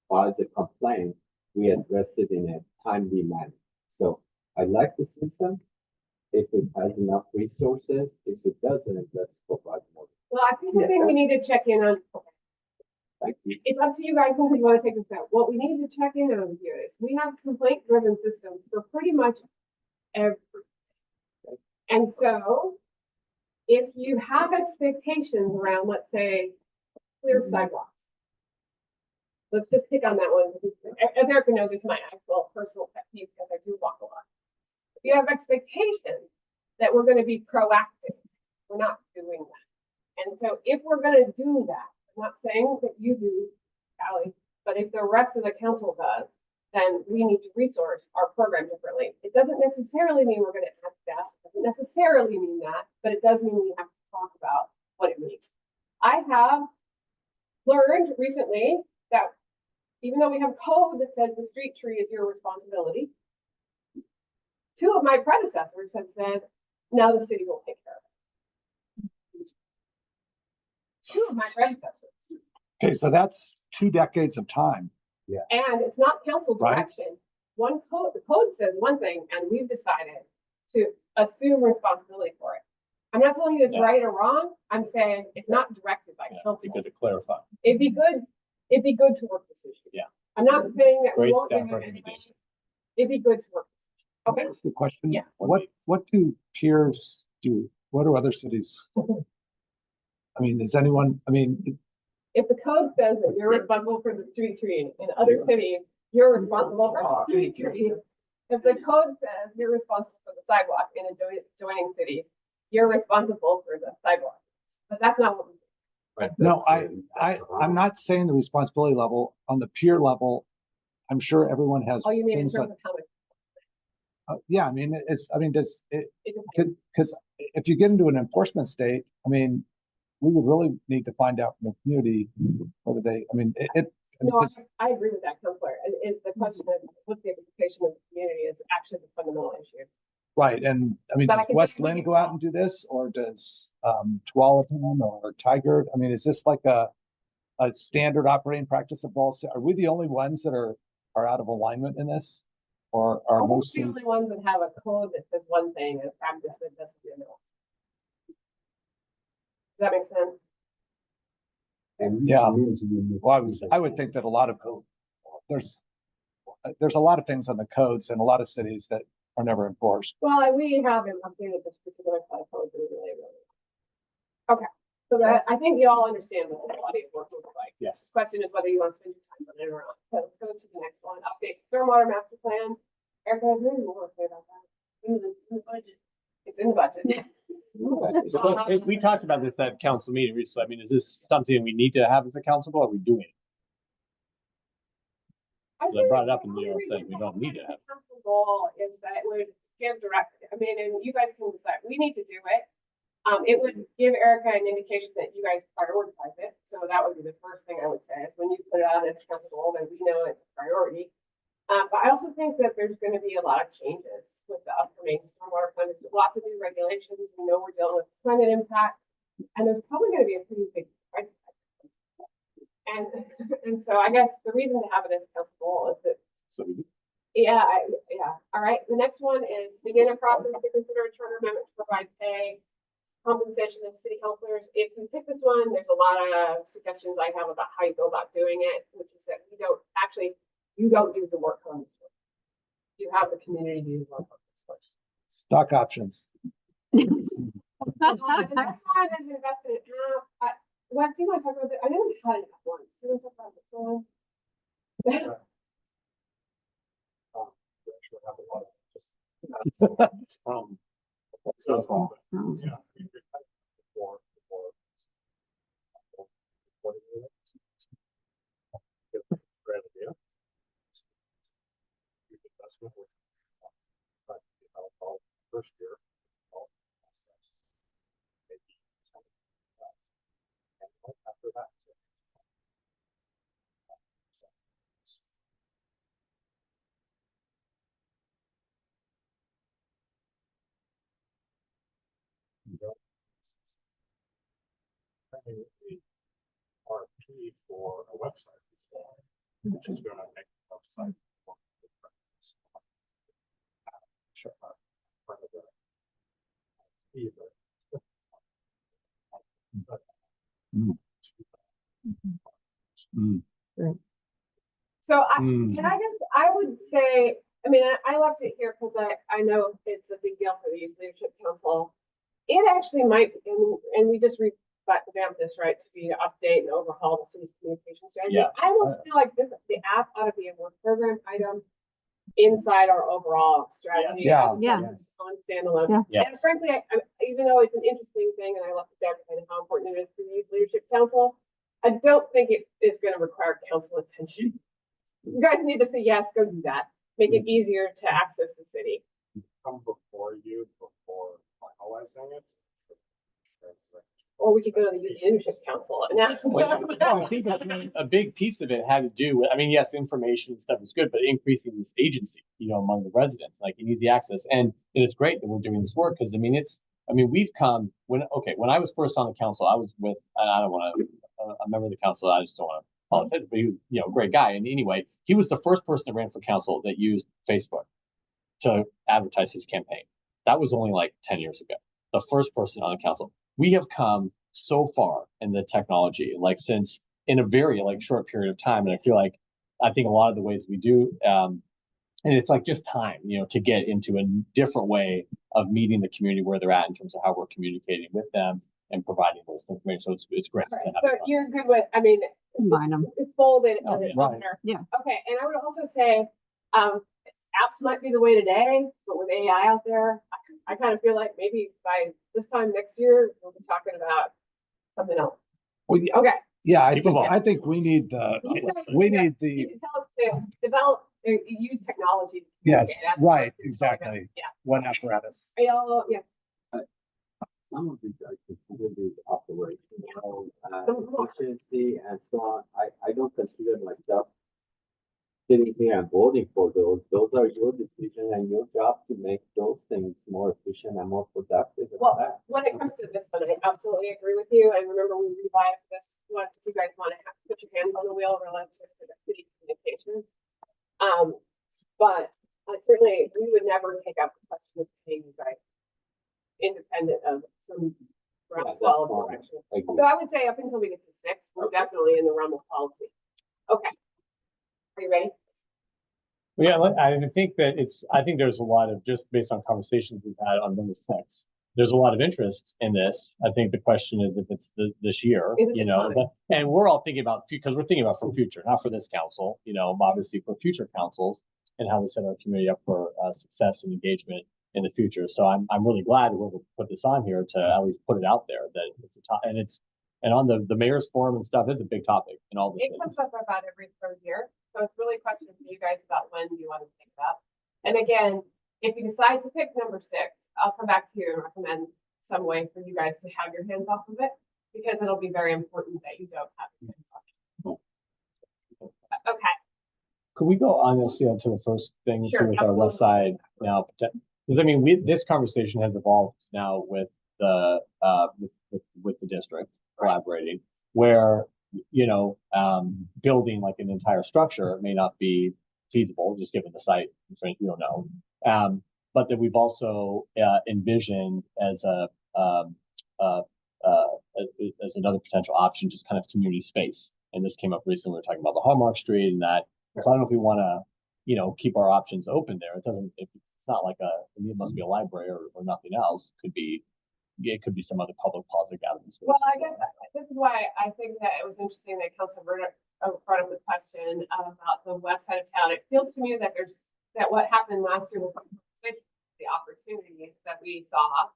S7: files a complaint, we address it in a timely manner. So I like the system. If it has enough resources, if it doesn't, let's provide more.
S1: Well, I think the thing we need to check in on.
S7: Thank you.
S1: It's up to you guys who you want to take this out. What we need to check in on here is we have complaint-driven systems for pretty much everything. And so if you have expectations around, let's say, clear sidewalks. Let's just pick on that one. As Erica knows, it's my actual personal pet peeve because I do walk a lot. If you have expectations that we're going to be proactive, we're not doing that. And so if we're going to do that, I'm not saying that you do, Callie, but if the rest of the council does, then we need to resource our program differently. It doesn't necessarily mean we're going to add staff. It doesn't necessarily mean that, but it does mean we have to talk about what it means. I have learned recently that even though we have code that says the street tree is your responsibility, 2 of my predecessors have said, now the city will take care of it. 2 of my predecessors.
S2: Okay, so that's 2 decades of time.
S1: And it's not council
S2: Right.
S1: direction. The code says one thing, and we've decided to assume responsibility for it. I'm not telling you it's
S5: Yeah.
S1: right or wrong. I'm saying it's not directed by
S5: Yeah,
S1: council.
S5: it's good to clarify.
S1: It'd be good to work this issue.
S5: Yeah.
S1: I'm not saying that we
S5: Great
S1: won't do
S5: staff
S1: it
S5: recommendation.
S1: anyway. It'd be good to work. Okay.
S2: That's the question.
S1: Yeah.
S2: What do peers do? What do other cities? I mean, is anyone, I mean,
S1: If the code says that you're responsible for the street trees, in other cities, you're responsible for the street trees. If the code says you're responsible for the sidewalk in adjoining cities, you're responsible for the sidewalk. But that's not what we do.
S7: But
S2: no,
S7: that's
S2: I'm not saying the responsibility level. On the peer level, I'm sure everyone has
S1: Oh, you mean in
S2: things
S1: terms
S2: like,
S1: of how much?
S2: yeah, I mean, does it,
S1: It depends.
S2: because if you get into an enforcement state, I mean, we would really need to find out from the community whether they, I mean,
S1: No,
S2: because,
S1: I agree with that, Counselor. And it's the question of what the implication of the community is actually the fundamental issue.
S2: right, and I mean,
S1: But I
S2: does
S1: can
S2: West
S1: take a look
S2: Lynn
S1: at
S2: go out and do this, or does Tualatin or Tigard? I mean, is this like a standard operating practice of all? Are we the only ones that are out of alignment in this, or are
S1: Almost
S2: most
S1: the only
S2: cities?
S1: ones that have a code that says one thing and a practice that does something else. Does that make sense?
S7: And
S2: Yeah.
S7: usually-
S2: Well, I would think that a lot of there's a lot of things on the codes in a lot of cities that are never enforced.
S1: Well, and we haven't updated this particular code really. Okay, so that, I think you all understand what this body of work looks like.
S5: Yes.
S1: Question is whether you want to spend your time on it or not. So let's go to the next one, update stormwater master plan. Erica, is there any more to say about that? It's in the budget. It's in the budget.
S5: So we talked about this at council meeting recently. I mean, is this something we need to have as a council, or are we doing it? I brought it up and you all said we don't need to have.
S1: Council goal is that it would give direct, I mean, and you guys can decide, we need to do it. It would give Erica an indication that you guys prioritize it. So that would be the first thing I would say is when you put it on as council goal, then we know it's a priority. But I also think that there's going to be a lot of changes with the upcoming stormwater plan. There's lots of new regulations. We know we're dealing with climate impacts, and there's probably going to be a pretty big price tag. And so I guess the reason to have it as council goal is that,
S5: So we do.
S1: yeah. All right. The next one is begin a process to consider a charter amendment to provide pay compensation of city councilors. If you pick this one, there's a lot of suggestions I have about how you go about doing it, which is that you don't do the work on this one. You have the community do the work on this one.
S2: Stock options.
S1: The next one is invested in what do you want to talk about? I know we had it once. Do you want to talk about this one?
S9: First year. After that. RFP for a website, which is going to make the website. Sure. Part of the.
S1: So and I guess I would say, I mean, I left it here because I know it's a big deal for the Youth Leadership Council. It actually might, and we just revamped this, right, to be to update and overhaul the city's communication strategy.
S5: Yeah.
S1: I almost feel like the app ought to be a work program item inside our overall strategy.
S2: Yeah.
S3: Yeah.
S1: On standalone.
S3: Yeah.
S5: Yes.
S1: And frankly, even though it's an interesting thing, and I left it there because of how important it is for the Youth Leadership Council, I don't think it is going to require council attention. You guys need to say yes, go do that. Make it easier to access the city.
S9: Come before finalizing it.
S1: Or we could go to the Youth Leadership Council and ask them.
S5: Well, I think a big piece of it had to do with, I mean, yes, information and stuff is good, but increasing this agency, among the residents, like easy access. And it's great that we're doing this work because, we've come when I was first on the council, I was with, I don't want to, a member of the council, I just don't want to politics, but he was, a great guy. And anyway, he was the first person that ran for council that used Facebook to advertise his campaign. That was only like 10 years ago. the first person on the council. We have come so far in the technology, like since in a very like short period of time. And I think a lot of the ways we do, and it's like just time, to get into a different way of meeting the community where they're at in terms of how we're communicating with them and providing this information. So it's great.
S1: All right, so you're good with, I mean,
S3: Combine them.
S1: it's folded.
S5: Oh,
S1: in
S5: yeah.
S1: it
S5: Right.
S1: under.
S3: Yeah.
S1: Okay, and I would also say, apps might be the way today, but with AI out there, I kind of feel like maybe by this time next year, we'll be talking about something else.
S2: Well,
S1: Okay.
S2: yeah,
S5: People
S2: I think we need the,
S1: So you guys-
S2: we
S1: you guys
S2: need the,
S1: need to tell us to develop, or use technology. to
S2: yes,
S1: communicate. That's
S2: right,
S1: what it's
S2: exactly.
S1: Yeah.
S2: What apparatus?
S1: Are y'all, yeah.
S7: Some of these I consider these operational
S1: Some of them are.
S7: efficiency and so on. I don't consider myself sitting here and voting for those. Those are your decision and your job to make those things more efficient and more productive.
S1: Well, when it comes to this one, I absolutely agree with you. And remember, we revised this once you guys want to put your hands on the wheel relative to the city communications. But certainly we would never take up the question of paying you guys independent of some groundswell of direction. So I would say up until we get to 6, we're definitely in the realm of policy. Okay. Are you ready?
S5: Yeah, I think there's a lot of, just based on conversations we've had on number 6, there's a lot of interest in this. I think the question is if it's this year,
S1: Is it the time?
S5: and we're all thinking about, because we're thinking about for future, not for this council, obviously for future councils and how we set our community up for success and engagement in the future. So I'm really glad we'll put this on here to at least put it out there that it's a top, and on the mayor's forum and stuff is a big topic and all this.
S1: It comes up about every 3rd year. So it's really a question for you guys about when you want to pick it up. And again, if you decide to pick number 6, I'll come back to you and recommend some way for you guys to have your hands off of it, because it'll be very important that you don't have your hands off it. Okay.
S5: Could we go on to the first thing
S1: Sure,
S5: with our West Side
S1: absolutely.
S5: now? Because I mean, this conversation has evolved now with the with the district collaborating, where building like an entire structure may not be feasible just given the site constraints, we don't know. But that we've also envisioned as as another potential option, just kind of community space. And this came up recently. We were talking about the Hallmark Street and that. So I don't know if we want to, keep our options open there. It doesn't. It's not like it must be a library or nothing else. It could be some other public positive gathering space.
S1: Well, I guess this is why I think that it was interesting that Councilor Verda brought up the question about the west side of town. It feels to me that what happened last year with the opportunities that we saw,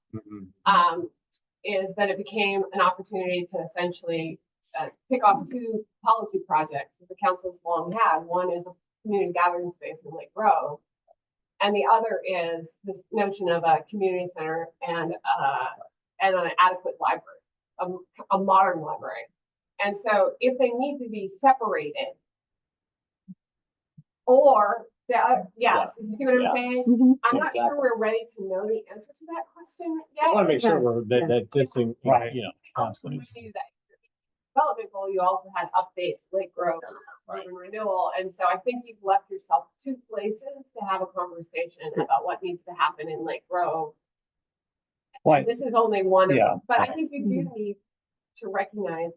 S1: is that it became an opportunity to essentially pick off 2 policy projects that the council's long had. One is a community gathering space in Lake Grove, and the other is this notion of a community center and an adequate library, a modern library. And so if they need to be separated, or you see what I'm saying?
S3: Mhm.
S1: I'm not sure we're ready to know the answer to that question yet.
S5: I want to make sure
S3: Yeah.
S5: that this thing,
S2: Right.
S1: Also,
S5: constantly.
S1: we knew that development goal, you also had update Lake Grove urban renewal. And so I think you've left yourself 2 places to have a conversation about what needs to happen in Lake Grove.
S2: Right.
S1: This is only one of
S2: Yeah.
S1: them, but I think you do need to recognize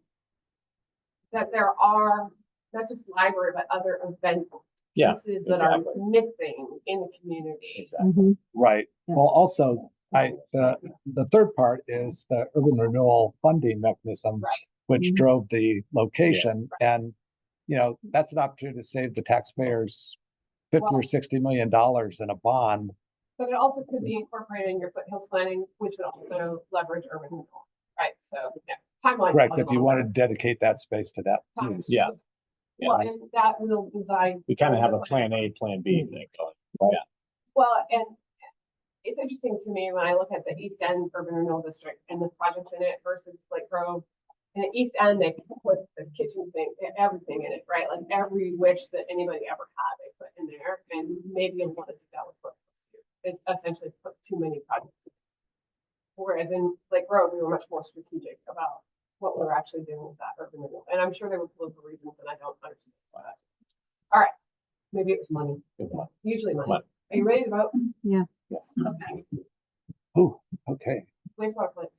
S1: that there are not just library, but other event pieces that are missing in the community.
S5: Exactly.
S3: Mhm.
S2: Right.
S3: Yeah.
S2: Well, also, the third part is the urban renewal funding mechanism,
S1: Right.
S2: which
S3: Mhm.
S2: drove the location. And, that's an opportunity to save the taxpayers $50 or $60 million in a bond.
S1: But it also could be incorporated in your foothills planning, which would also leverage urban renewal, right? So, yeah, timeline.
S2: Correct, if you want to dedicate that space to that use.
S5: Yeah.
S1: Well, and that will design.
S5: We kind of have a plan A, plan B thing going.
S1: Well, and it's interesting to me when I look at the East End Urban Renewal District and the projects in it versus Lake Grove. In the East End, they put the kitchen sink, everything in it, right? Like every wish that anybody ever had, they put in there, and maybe you wanted to go with what it's essentially put too many projects in. Whereas in Lake Grove, we were much more strategic about what we were actually doing with that urban renewal. And I'm sure there were political reasons, and I don't understand why that. All right, maybe it was money. Usually money.
S5: Money.
S1: Are you ready to vote?
S3: Yeah.
S5: Yes.
S1: Okay.
S2: Ooh, okay.
S1: wastewater plant.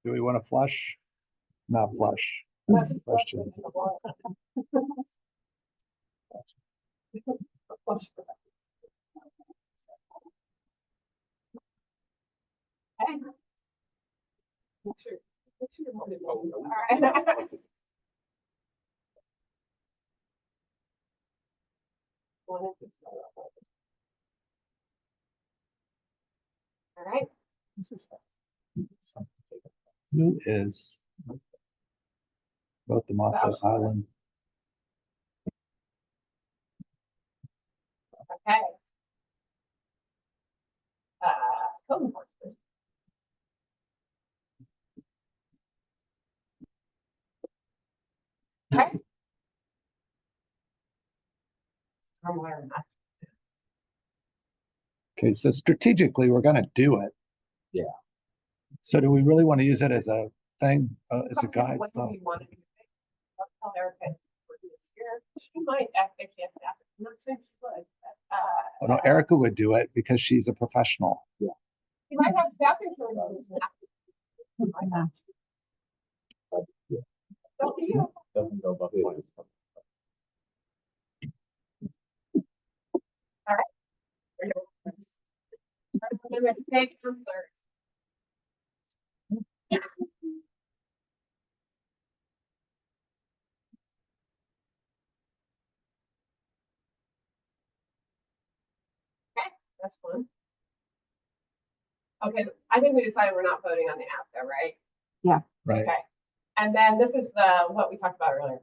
S2: Do we want to flush? Not flush.
S1: That's
S2: That's the
S1: just
S2: question.
S1: Okay. Make sure you're holding it. All right. All right.
S2: Who is both the Mata Island?
S1: Okay. Code enforcement. Okay. Stormwater master.
S2: Okay, so strategically, we're gonna do it.
S7: Yeah.
S2: So do we really want to use it as a thing, as a guide?
S1: What do
S2: So,
S1: you want to do? I'll tell Erica we're doing this here. She might actually have staff. I'm not sure she would.
S2: oh, no, Erica would do it because she's a professional.
S1: You might have staff insurance. Might not. Up to you.
S5: Doesn't go above 20.
S1: Okay, counselors. Okay, that's fun. Okay, I think we decided we're not voting on the app though, right?
S2: Right.
S1: Okay. And then this is what we talked about earlier.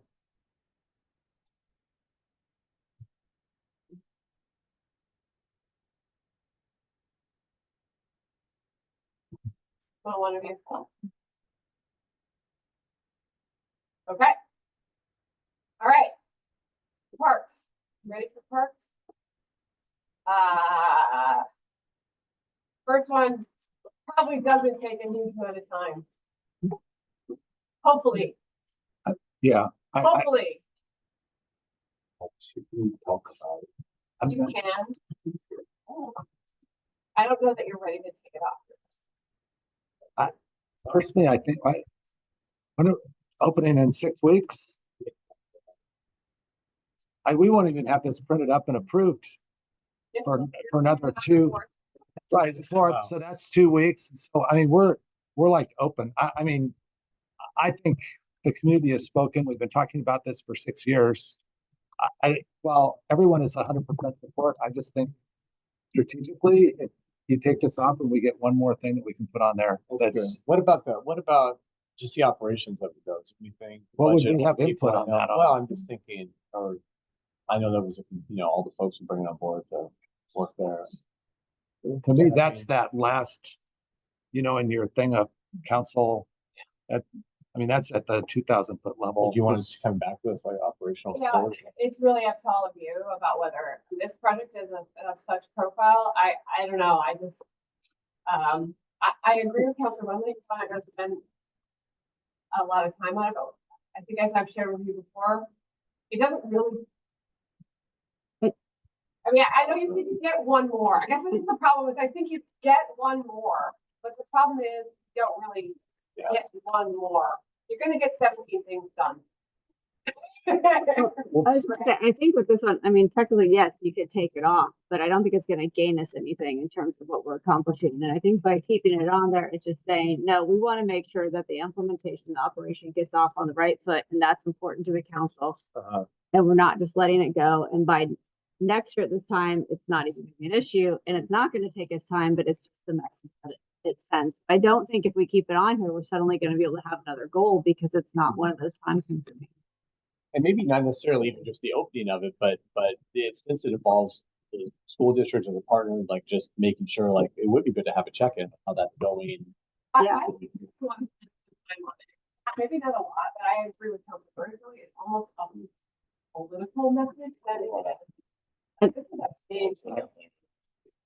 S1: Well, one of you. Okay. All right. Parks. Ready for parks? First one probably doesn't take a huge amount of time. Hopefully.
S2: Yeah.
S1: Hopefully.
S7: Should we talk about it?
S1: You can. I don't know that you're ready to take it off.
S2: Personally, I think opening in 6 weeks. We won't even have this printed up and approved
S1: Yes,
S2: for
S1: sir.
S2: another 2. Right, the 4th.
S5: Wow.
S2: So that's 2 weeks. So I mean, we're like open. I mean, I think the community has spoken. We've been talking about this for 6 years. Well, everyone is 100% support. I just think strategically, if you take this off and we get one more thing that we can put on there, that's
S5: What about just the operations of it though? Is anything?
S2: What would
S5: budget,
S2: we have
S5: people
S2: input
S5: I
S2: on
S5: know-
S2: that?
S5: Well, I'm just thinking, or I know there was, all the folks who bring it on board to work there.
S2: to me,
S5: Yeah, I
S2: that's
S5: mean-
S2: that last, in your thing of council. That's at the 2,000-foot level.
S5: Do you want
S2: This-
S5: to come back with like operational?
S1: Yeah,
S5: support?
S1: it's really up to all of you about whether this project is of such profile. I don't know. I just, I agree with Councilor Wendley. It's not going to spend a lot of time on it. But I think as I've shared with you before, it doesn't really. I mean, I know you think you get one more. I guess this is the problem is I think you get one more, but the problem is you don't really get one more. You're going to get 17 things done.
S3: I think with this one, I mean, technically, yes, you could take it off, but I don't think it's gonna gain us anything in terms of what we're accomplishing. And I think by keeping it on there, it's just saying, no, we want to make sure that the implementation, the operation gets off on the right foot, and that's important to the council. And we're not just letting it go. And by next year at this time, it's not even gonna be an issue, and it's not gonna take us time, but it's just the message that it sends. I don't think if we keep it on here, we're suddenly gonna be able to have another goal because it's not one of those time consuming.
S5: And maybe not necessarily even just the opening of it, but since it involves the school district as a partner, like just making sure, like it would be good to have a check-in on how that's going.
S3: Yeah.
S1: I think one time on it. Maybe not a lot, but I agree with Councilor Bursley. It's almost a political message that it is. This is that stage.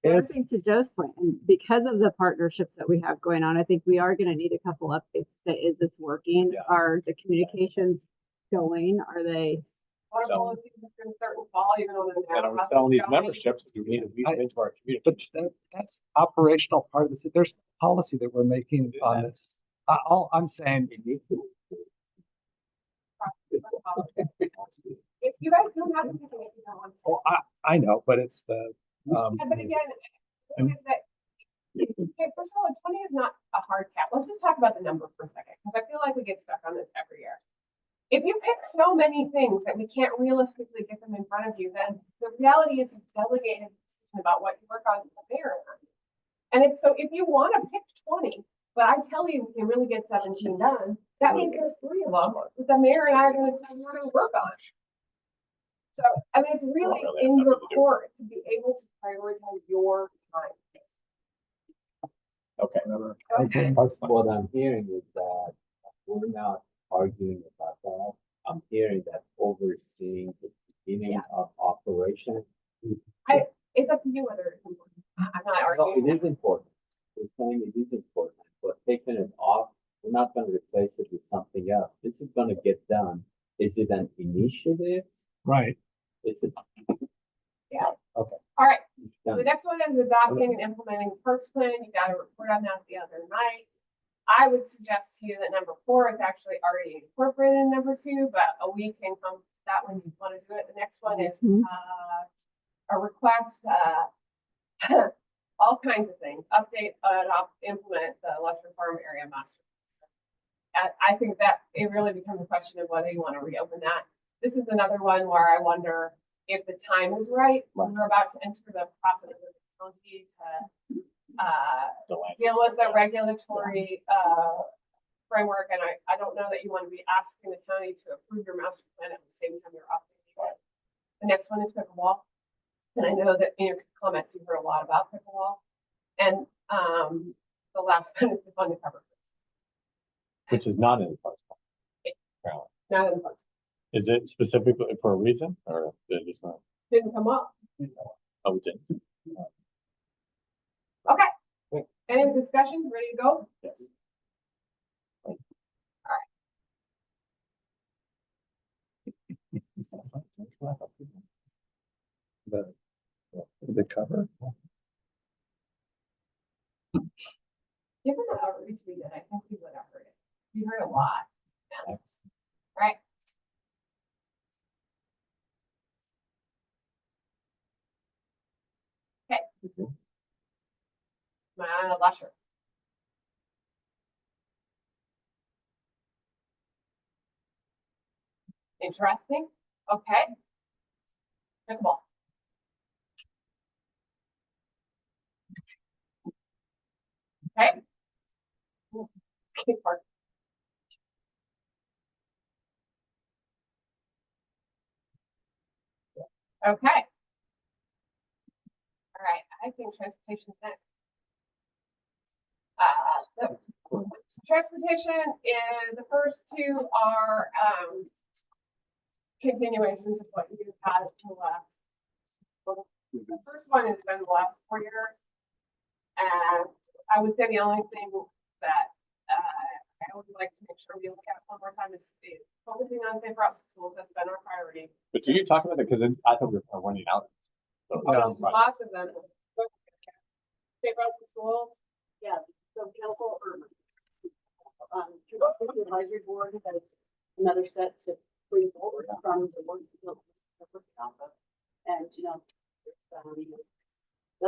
S3: I think to Joe's point, and because of the partnerships that we have going on, I think we are going to need a couple updates. Is this working?
S5: Yeah.
S3: Are the communications going? Are they?
S1: Water
S5: So-
S1: policy. gonna start in fall, even though they're
S5: And
S1: now.
S5: I'm selling these memberships, we need to weave them into our community.
S2: But that's operational part of this. There's policy that we're making on this. All I'm saying,
S1: If you guys don't have anything, if you don't want to.
S2: oh, I know, but it's the,
S1: Yeah, but again, the thing is that, okay, first of all, 20 is not a hard cap. Let's just talk about the number for a second, because I feel like we get stuck on this every year. If you pick so many things that we can't realistically get them in front of you, then the reality is you've delegated about what you work on to the mayor. And if you want to pick 20, but I tell you we can really get 17 done, that means there's 3 of them that the mayor and I are going to work on. So, I mean, it's really in your court to be able to prioritize your time.
S5: Okay.
S2: okay,
S7: What I'm hearing is that we're not arguing about that. I'm hearing that overseeing the beginning of operation.
S1: It's up to you whether it's important. I'm not
S7: No,
S1: arguing.
S7: it is important. We're saying it is important, but taking it off, we're not gonna replace it with something else. This is gonna get done. Is it an initiative?
S2: right.
S7: Is it?
S1: Yeah.
S7: Okay.
S1: All right.
S7: Done.
S1: The next one is adopting and implementing the perks plan. You got a report on that the other night. I would suggest to you that number 4 is actually already incorporated in number 2, but we can come to that when you want to do it. The next one is a request, all kinds of things, update, implement the Lecture Farm area master. I think that it really becomes a question of whether you want to reopen that. This is another one where I wonder if the time is right. When we're about to enter the process of the county to deal with the regulatory framework, and I don't know that you want to be asking the county to approve your master plan at the same time you're updating it. The next one is pickleball, and I know that in your comments you heard a lot about pickleball, and the last one is the fund to cover.
S5: Which is not in the parks. Apparently.
S1: Not in the parks.
S5: Is it specifically for a reason, or did it just not?
S1: Didn't come up.
S5: Oh, we did.
S1: Okay. Any discussion? Ready to go?
S5: Yes.
S2: The cover.
S1: Given the outreach we did, I think we would have heard it. We heard a lot. Yeah. Right. Okay. Lusher. Interesting. Okay. Pickleball. Okay. Skate park. Okay. All right. I think transportation next. So transportation is the first 2 are continuations of what you've had in the last. Well, the first one has been the last 4 years, and I would say the only thing that I would like to make sure we look at one more time is focusing on safe routes to schools. That's been our priority.
S5: But do you talk about it? Because I thought we were running out. So,
S1: Lots of them. Safe routes to schools.
S8: Yeah, so council or the advisory board has another set to bring forward from the work and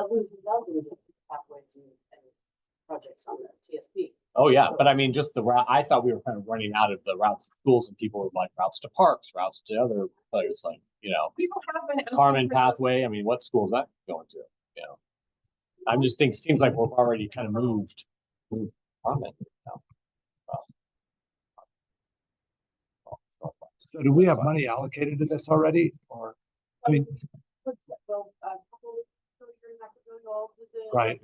S8: dozens of pathways and projects on the TSP.
S5: Oh yeah, but I mean, just the route. I thought we were kind of running out of the routes to schools, and people were like routes to parks, routes to other places, like
S1: People have been
S5: Carmen Pathway. I mean, what school is that going to? I'm just thinking. Seems like we've already kind of moved Carmen.
S2: So do we have money allocated to this already, or, I mean,
S8: Well, a couple of years after going involved with the
S2: Right.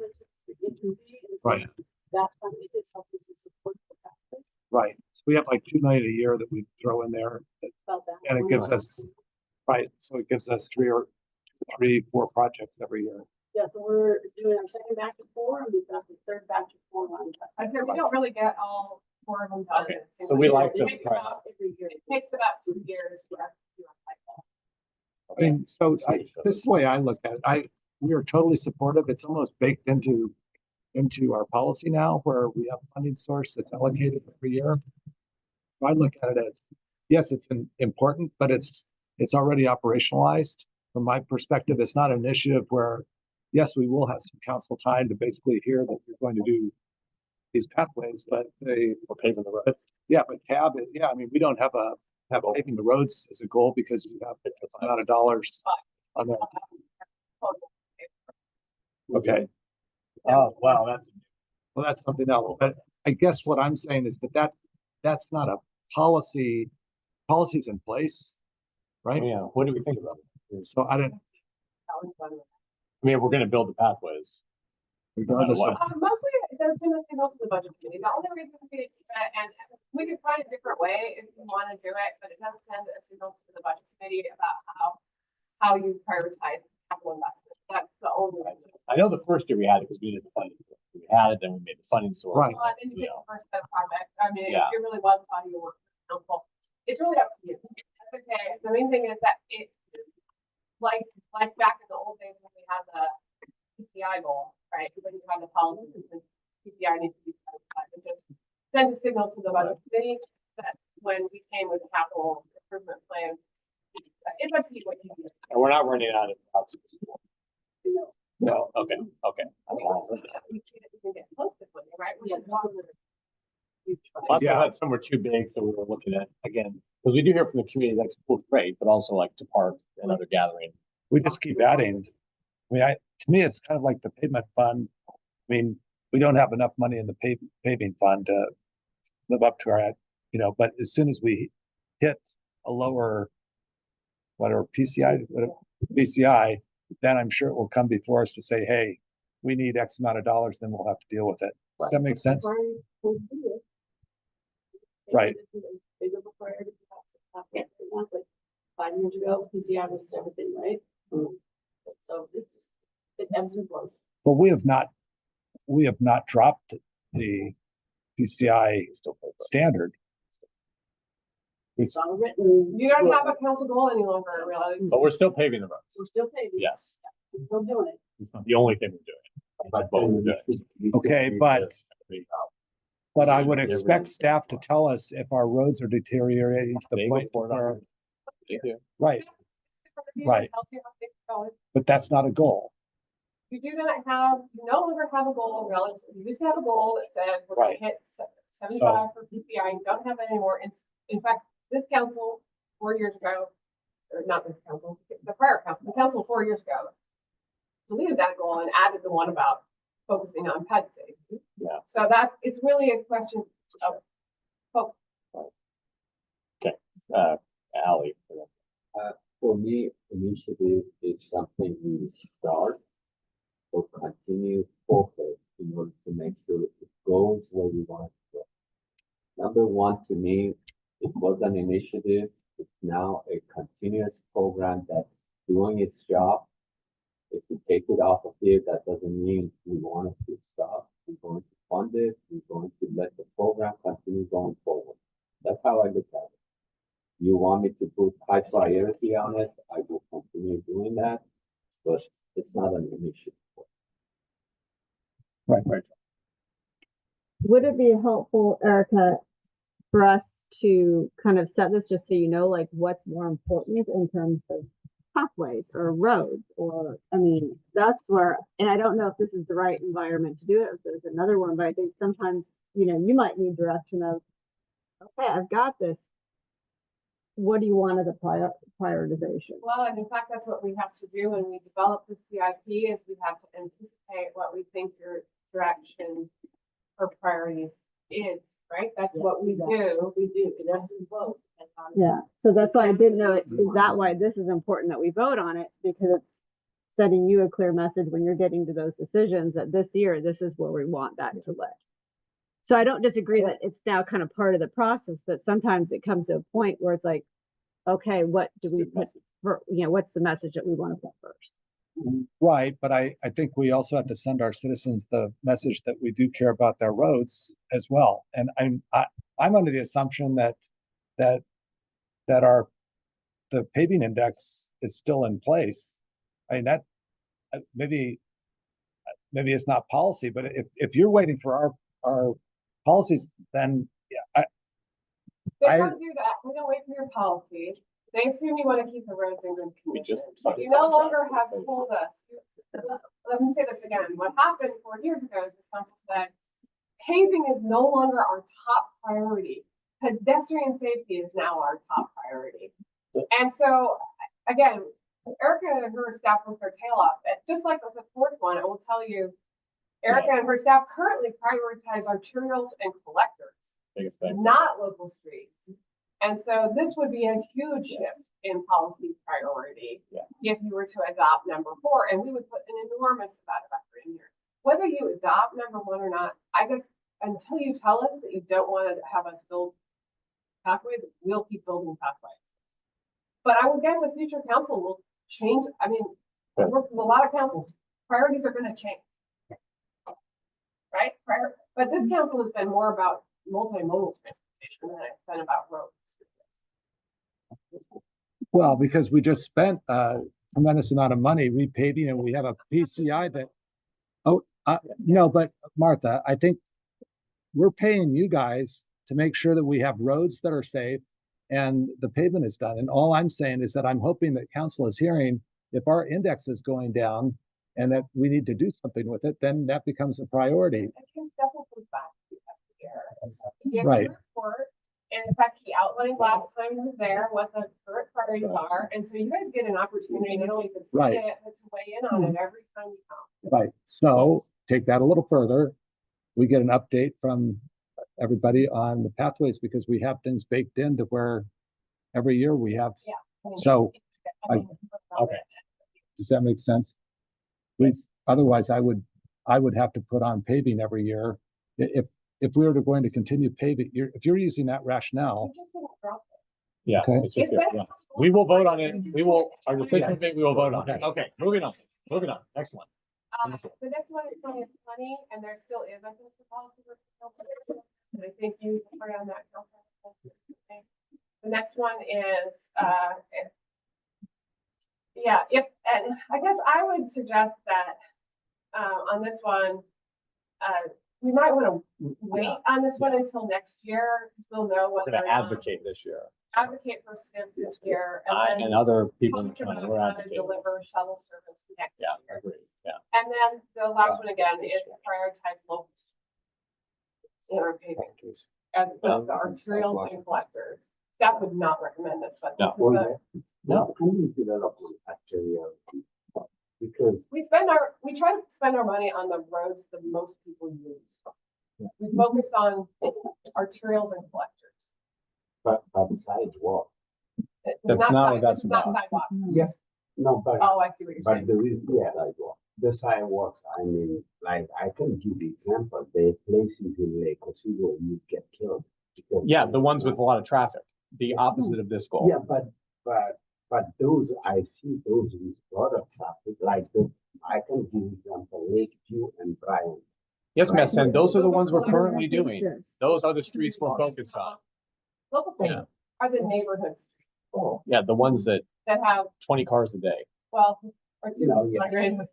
S2: Right.
S8: That funding is helping to support the pathways.
S2: right, so we have like 2 million a year that we throw in there,
S8: About that.
S2: and it gives us, right, so it gives us 3, 4 projects every year.
S8: Yeah, so we're doing our second batch of 4, and we've got the third batch of 4 lined up.
S1: I think we don't really get all 4 of them done.
S5: Okay,
S1: It seems
S5: so we
S1: like
S5: like
S1: it
S5: them
S1: takes
S5: trying.
S1: about every year. It takes about 2 years to do a cycle.
S2: I mean, so this is the way I look at it. We are totally supportive. It's almost baked into our policy now where we have a funding source that's allocated every year. So I look at it as, yes, it's important, but it's already operationalized. From my perspective, it's not an initiative where, yes, we will have some council time to basically hear that you're going to do these pathways, but we're paving the road. But tab is, I mean, we don't have paving the roads as a goal because we have it's amount of dollars on there. Okay. Oh, wow. That's something else. But I guess what I'm saying is that's not a policy. Policy's in place, right?
S5: Yeah. What do we think about it?
S2: So I don't.
S5: I mean, we're going to build the pathways.
S2: Regardless of,
S1: Mostly it does send a signal to the budget committee. The only reason we could keep it, and we could find a different way if you want to do it, but it does send a signal to the budget committee about how you prioritize capital investments. That's the only reason.
S5: I know the first year we had it because we did the funding. We had it, then we made the funding source.
S2: Right.
S1: Well, and you pick the first set of projects. I mean,
S5: Yeah.
S1: if you really want body of work, it's really up to you. That's okay. The main thing is that it, like back in the old days when we had the PCI goal, right? When you had the policy, the PCI needs to be satisfied. It just send a signal to the budget committee that when we came with capital improvement plans, it's up to you what you do.
S5: And we're not running out of houses. No. Okay.
S1: We can get close to it, right? We had
S5: Lots of had some were too big, so we were looking at again because we do hear from the community that's cool, great, but also like to parks and other gathering.
S2: we just keep adding. I mean, to me, it's kind of like the pavement fund. I mean, we don't have enough money in the paving fund to live up to our, but as soon as we hit a lower, whatever PCI, then I'm sure it will come before us to say, hey, we need X amount of dollars, then we'll have to deal with it. Does that make sense? Right.
S8: Bigger priority. 5 years ago, PCI was everything, right? So it ebbs and flows.
S2: But we have not dropped the PCI standard.
S8: It's all written.
S1: You don't have a council goal any longer, really.
S5: But we're still paving the roads.
S8: We're still paving.
S5: Yes.
S8: We're still doing it.
S5: It's not the only thing we're doing. But both we're doing.
S2: Okay, but I would expect staff to tell us if our roads are deteriorating to the
S5: They
S2: point
S5: report on
S2: where,
S5: it.
S2: right, Right.
S1: Tells you how things are going.
S2: but that's not a goal.
S1: You do not have, you no longer have a goal relative. You used to have a goal that said we're gonna
S2: Right.
S1: hit 75 for PCI. You don't have that anymore. In fact, this council 4 years ago, or not this council, the prior council, the council 4 years ago, deleted that goal and added the one about focusing on ped safety.
S5: Yeah.
S1: So it's really a question of focus.
S5: Ally.
S7: For me, initiative is something we start or continue focus in order to make sure it goes where we want it to go. Number one, to me, it was an initiative. It's now a continuous program that's doing its job. If we take it off of here, that doesn't mean we want it to stop. We're going to fund it. We're going to let the program continue going forward. That's how I look at it. You want me to put high priority on it, I will continue doing that, but it's not an initiative.
S2: Right.
S3: Would it be helpful, Erica, for us to kind of set this just so you know, like what's more important in terms of pathways or roads, or, I mean, that's where, and I don't know if this is the right environment to do it, if there's another one, but I think sometimes, you might need direction of, okay, I've got this. What do you want as a prioritization?
S1: Well, and in fact, that's what we have to do when we develop the CIP is we have to anticipate what we think your direction or priorities is, right? That's what we do.
S8: We do. It ebbs and flows.
S3: Yeah, so that's why I didn't know, is that why this is important that we vote on it? Because it's sending you a clear message when you're getting to those decisions that this year, this is where we want that to live. So I don't disagree that it's now kind of part of the process, but sometimes it comes to a point where it's like, okay, what do we put for, what's the message that we want to put first?
S2: Right, but I think we also have to send our citizens the message that we do care about their roads as well. And I'm under the assumption that our the paving index is still in place. I mean, that, maybe it's not policy, but if you're waiting for our policies, then yeah,
S1: They
S2: I-
S1: don't do that. We don't wait for your policy. They assume you want to keep the roads in good
S5: We
S1: condition.
S5: just-
S1: But you no longer have told us. Let me say this again. What happened 4 years ago is the council said, paving is no longer our top priority. Pedestrian safety is now our top priority. And so, again, Erica and her staff work their tail off. Just like with the fourth one, I will tell you, Erica and her staff currently prioritize arterials and collectors,
S5: Biggest thing.
S1: not local streets. And so this would be a huge shift in policy priority if you were to adopt number 4, and we would put an enormous amount of effort in here. Whether you adopt number 1 or not, I guess until you tell us that you don't want to have us build pathways, we'll keep building pathways. But I would guess a future council will change. I mean, I've worked with a lot of councils. Priorities are going to change. Right? But this council has been more about multimodal transportation than it's been about roads.
S2: well, because we just spent a tremendous amount of money repaving, and we have a PCI that, no, but Martha, I think we're paying you guys to make sure that we have roads that are safe and the pavement is done. And all I'm saying is that I'm hoping that council is hearing, if our index is going down and that we need to do something with it, then that becomes a priority.
S1: I think definitely comes back to here. He has a
S2: Right.
S1: report, and in fact, he outlined last time he was there what the current priorities are, and so you guys get an opportunity not only to see
S2: Right.
S1: it, but to weigh in on it every time you come.
S2: Right. So take that a little further. We get an update from everybody on the pathways because we have things baked into where every year we have.
S1: Yeah. I mean,
S2: So,
S5: Okay.
S2: does that make sense? Otherwise, I would have to put on paving every year. If we were going to continue paving, if you're using that rationale,
S1: You just didn't drop it.
S5: Yeah,
S2: Okay.
S5: it's just,
S1: It's been-
S5: yeah. We will vote on it. We will, our decision thing, we will vote on it. Okay, moving on. Next one.
S1: The next one is 2020, and there still is, I think, the policy for council. And I think you are on that council. The next one is, and I guess I would suggest that, on this one, we might want to wait on this one until next year, because we'll know
S5: We're
S1: whether
S5: gonna
S1: or not-
S5: advocate this year.
S1: advocate for STIP this year,
S5: And
S1: and then
S5: other people in the
S1: talk
S5: county,
S1: about
S5: we're
S1: how to
S5: advocating.
S1: deliver shuttle service next
S5: Yeah,
S1: year.
S5: agreed, yeah.
S1: And then the last one again is to prioritize local in our paving as opposed to arterials and collectors. Staff would not recommend this, but
S5: No.
S1: this is
S7: No, community development actually, because
S1: we try to spend our money on the roads that most people use. We focus on arterials and collectors.
S7: but sidewalk,
S1: It's
S5: That's not what that's
S1: this is not
S5: about.
S1: sidewalks.
S7: Yes. no, but
S1: Oh, I see what you're
S7: but
S1: saying.
S7: there is sidewalk. The sidewalks, I mean, like I can give the example, there are places in Lake Oswego you get killed. because-
S5: Yeah, the ones with a lot of traffic, the opposite of this goal.
S7: Yeah, but those, I see those with a lot of traffic, like I can give example, Lakeview and Bryan.
S5: Yes,
S7: Right.
S5: Miss, and those are the ones we're currently doing. Those are the streets we're focused on.
S1: Local things
S5: Yeah.
S1: are the neighborhood streets
S7: Oh,
S5: Yeah, the ones that
S1: that have
S5: 20 cars a day.
S1: 12 or
S7: No, yeah.
S1: 200,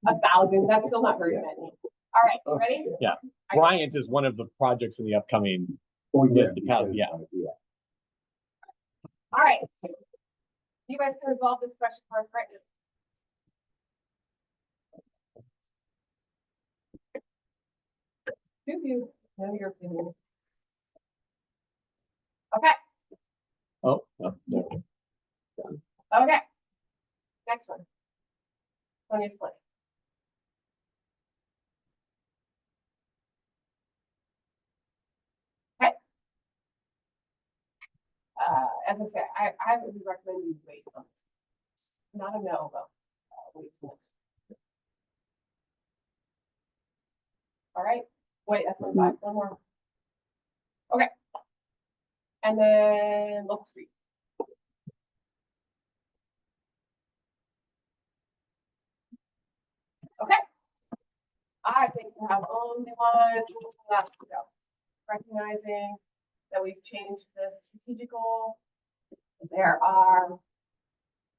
S1: 1,000, that's still not very
S7: Yeah.
S1: many. All right, you ready?
S7: okay.
S5: Yeah. Bryant is one of the projects in the upcoming.
S7: Oh, yeah,
S5: Yes, the county, yeah.
S7: yeah.
S1: All right. You guys can resolve this question for us right now. Two of you, know your opinion. Okay,
S5: Oh, no, no.
S1: okay. Next one. 2020. Okay. As I said, I would recommend you wait on this. Not a no, but wait till next. All right, wait, that's one more. Okay. And then local street. Okay. I think we have only one left to go. Recognizing that we've changed the strategic goal. There are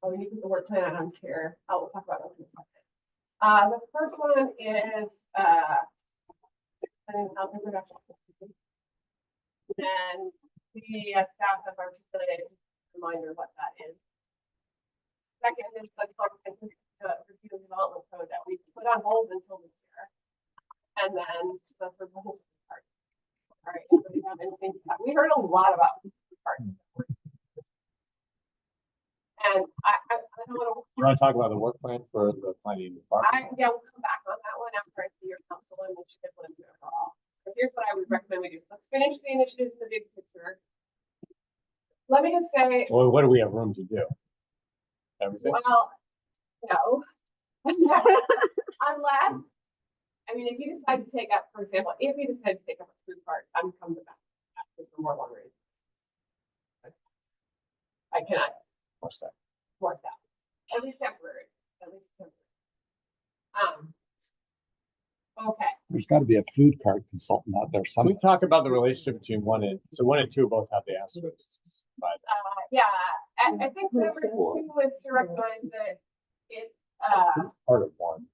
S1: we need to put the work plan items here. We'll talk about those in a second. The first one is, housing production. And the staff have articulated a reminder what that is. Second is the comprehensive review and development code that we put on hold until this year. And then the proposal part. All right, so we have anything, we heard a lot about part. And I don't want
S5: You want to talk about the work plan for the planning department?
S1: yeah, we'll come back on that one after I see your council initiative list overall. So here's what I would recommend we do. Let's finish the initiatives, the big picture. Let me just say,
S5: Well, what do we have room to do? Everything?
S1: well, no. Unless, I mean, if you decide to take up, for example, if you decide to take up a food part, I'm coming back for more long range. I cannot
S5: What's that?
S1: force that. At least temporary. Okay.
S2: There's got to be a food cart consultant out there
S5: Can
S2: somewhere.
S5: we talk about the relationship between 1 and, so 1 and 2 both have the asterisks, but
S1: Yeah, I think number 2 was to recognize that it,
S5: part of 1.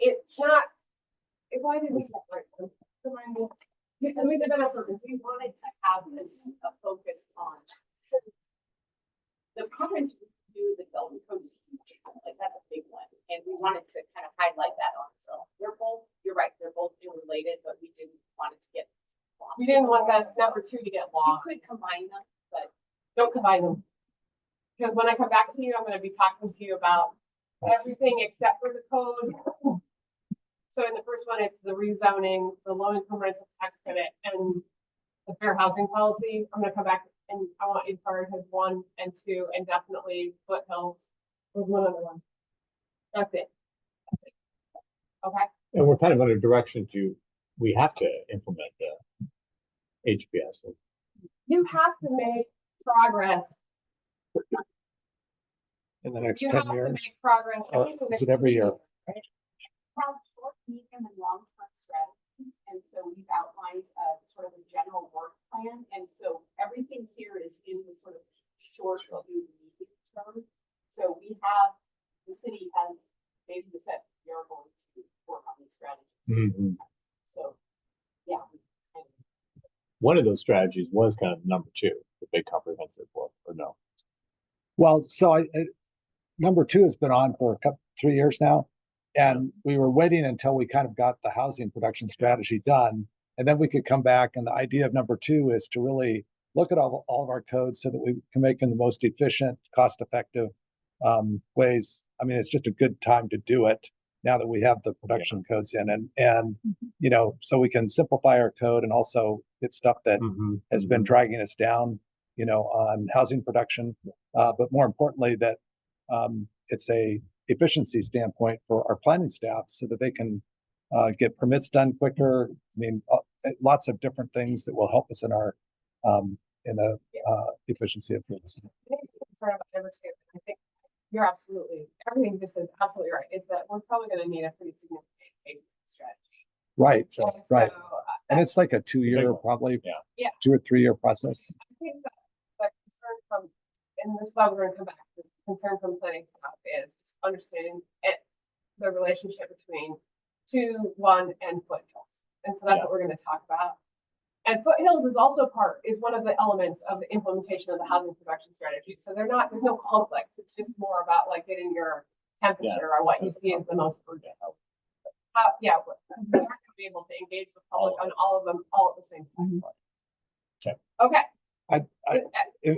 S1: it's not, why did we separate them? Remind me. Because we did that on purpose.
S8: We wanted to have a focus on the comprehensive review, the development code is huge, like that's a big one. And we wanted to kind of highlight that on its own. They're both, you're right, they're both interrelated, but we didn't want it to get lost.
S1: We didn't want that number 2 to get
S8: You
S1: lost.
S8: could combine them, but
S1: Don't combine them. Because when I come back to you, I'm gonna be talking to you about everything except for the code. So in the first one, it's the rezoning, the low income rental tax credit, and the fair housing policy. I'm gonna come back and I want you to prioritize 1 and 2, and definitely foothills. There's one other one. That's it. Okay,
S5: And we're kind of under direction we have to implement the HPS.
S1: you have to make progress.
S2: In the next
S1: You
S2: 10
S1: have to
S2: years.
S1: make progress.
S2: Or is it every year?
S8: have short, medium, and long-term strategies. And so we've outlined sort of a general work plan. And so everything here is in the sort of short to medium term. So the city has basically said, you're going to work on these strategies.
S5: Mhm.
S8: So, yeah.
S5: One of those strategies was kind of number 2, the big comprehensive work, or no?
S2: Well, so number 2 has been on for 3 years now. And we were waiting until we kind of got the housing production strategy done. And then we could come back. And the idea of number 2 is to really look at all of our codes so that we can make them the most efficient, cost-effective ways. I mean, it's just a good time to do it now that we have the production codes in, and so we can simplify our code and also get stuff that has been dragging us down, on housing production. But more importantly, that it's a efficiency standpoint for our planning staff so that they can get permits done quicker. I mean, lots of different things that will help us in our efficiency of things.
S1: Concerned about number 2. I think you're everything just is absolutely right. Is that we're probably going to need a pretty significant strategy.
S2: Right,
S1: And
S2: right.
S1: so,
S2: And it's like a 2-year, probably
S5: Yeah.
S2: 2 or 3 year process.
S1: I think that concern from, and this is why we're going to come back. The concern from planning staff is just understanding the relationship between 2, 1, and foothills. And so that's what we're going to talk about. And foothills is one of the elements of the implementation of the housing production strategy. So there's no conflict. It's just more about like getting your temperature or what you see as the most urgent. Because we're not going to be able to engage the public on all of them all at the same time. Okay.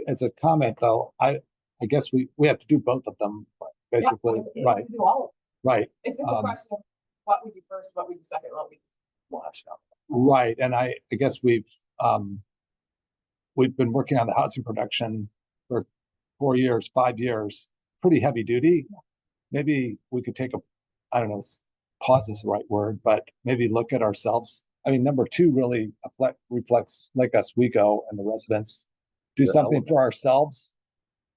S2: As a comment though, I guess we have to do both of them, basically.
S1: Yeah,
S2: Right,
S1: do all of them.
S2: right.
S1: It's just a question of what we do first, what we do second, what we watch out.
S2: Right, and I guess we've been working on the housing production for 4 years, 5 years, pretty heavy duty. Maybe we could take I don't know, pause is the right word, but maybe look at ourselves. I mean, number 2 really reflects Lake Oswego and the residents. Do something for ourselves,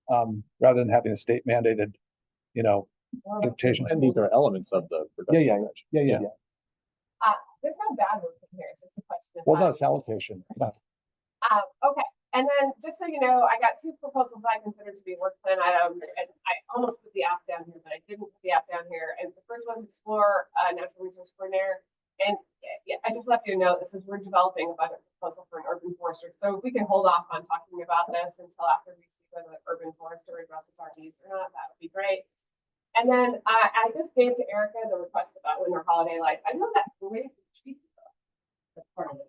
S2: rather than having a state mandated, dictation.
S5: And these are elements of the production strategy.
S2: Yeah.
S1: There's no bad word in here. It's just a question of
S2: Well, no, it's allocation. Yeah.
S1: Okay, And then, just so you know, I got two proposals I consider to be work plan items, and I almost put the app down here, but I didn't put the app down here. And the first one's explore natural resource coordinator. And yeah, I just left you a note. This is we're developing a budget proposal for an urban forester. So if we can hold off on talking about this until after we see whether the urban forester addresses our needs or not, that would be great. And then I just gave to Erica the request about winter holiday lights. I know that we're waiting for the trees to go. That's part of it.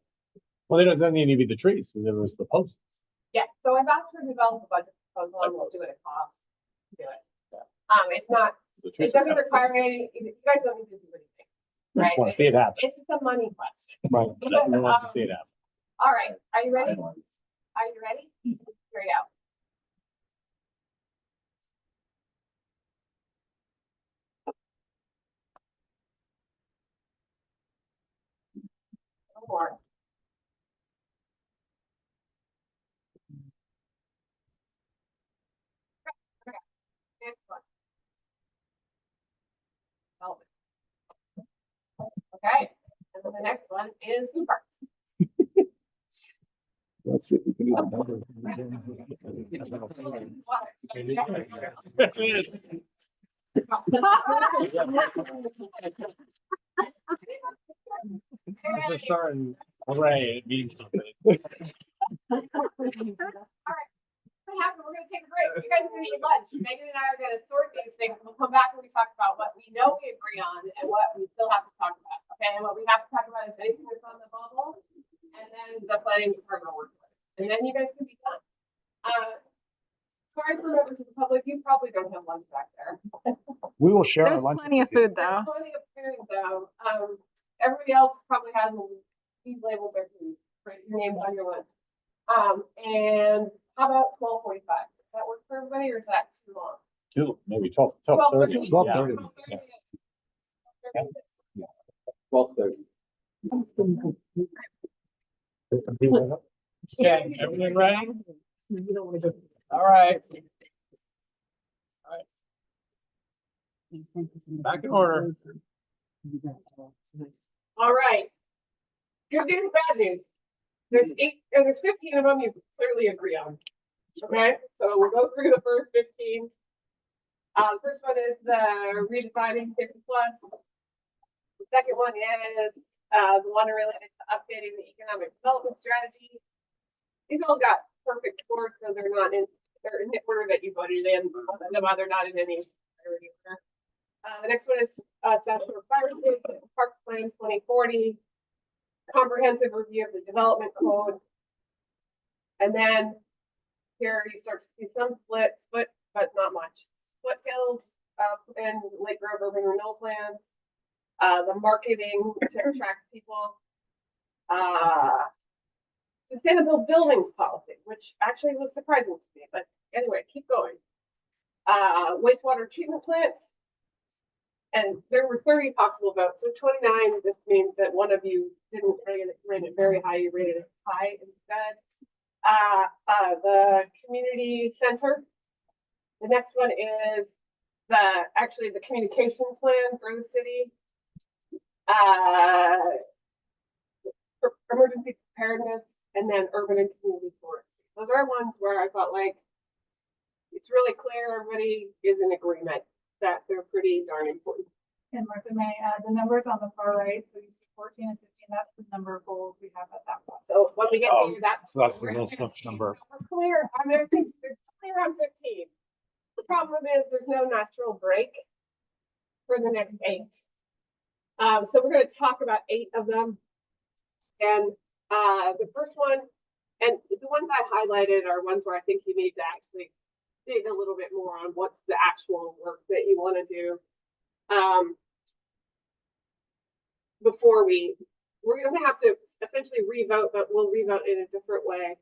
S5: Well, they don't need to be the trees. There was the post.
S1: Yeah, so I've asked her to develop a budget proposal and we'll see what it costs. Do it. It's not,
S5: The
S1: it
S5: trees are
S1: doesn't
S5: kind of-
S1: require any, you guys don't need to do anything.
S5: I just want to see it happen.
S1: It's just a money question.
S5: Right. Everyone wants to see it happen.
S1: All right, are you ready? Are you ready? Here we go. One more. Okay, next one. Development. Okay, and then the next one is food parks.
S2: Let's see if we can do the number.
S5: It's a certain array. It means something.
S1: What happened? We're gonna take a break. You guys are gonna eat lunch. Megan and I are gonna sort these things. We'll come back and we talk about what we know we agree on and what we still have to talk about. Okay, and what we have to talk about is anything that's on the bubble, and then the planning department work with. And then you guys can be done. Sorry for members of the public. You probably don't have lunch back there.
S2: We will share our
S6: There's
S2: lunch.
S6: plenty of food
S1: There's
S6: though.
S1: plenty of food though. Everybody else probably has these labels are food, right? Your name's on your lunch. And how about 12:45? Does that work for everybody or is that too long?
S5: Maybe 12:30.
S2: 12:30.
S5: Yeah.
S7: 12:30.
S5: Okay, everyone ready? All right. Back in order.
S1: All right. Good news, bad news. There's 15 of them you clearly agree on. Okay, so we'll go through the first 15. First one is the redefining 50+. The second one is the one related to updating the economic development strategy. These all got perfect scores, so they're in the order that you voted in. They're not in any priority order. The next one is statutory fire station, Parks Plan 2040, comprehensive review of the development code. And then here you start to see some split, but not much. Split hills, and Lake Grove urban renewal plans, the marketing to attract people, sustainable buildings policy, which actually was surprising to me, but anyway, keep going. Wastewater treatment plant. And there were 30 possible votes, so 29, this means that one of you didn't rate it very high, you rated it high instead. The community center. The next one is the communications plan for the city. Emergency preparedness, and then urban and community forestry. Those are ones where I felt like it's really clear everybody is in agreement that they're pretty darn important.
S10: And Martha, may I add the numbers on the far right, so you see 14 and 15, that's the number of goals we have at that point.
S1: So when we get there, that's.
S2: So that's the real stuff number.
S1: We're clear, I mean, I think it's clear on 15. The problem is there's no natural break for the next 8. So we're gonna talk about 8 of them. And the first one, and the ones I highlighted are ones where I think you need to actually dig a little bit more on what's the actual work that you want to do. Before we're going to have to essentially revote, but we'll revote in a different way.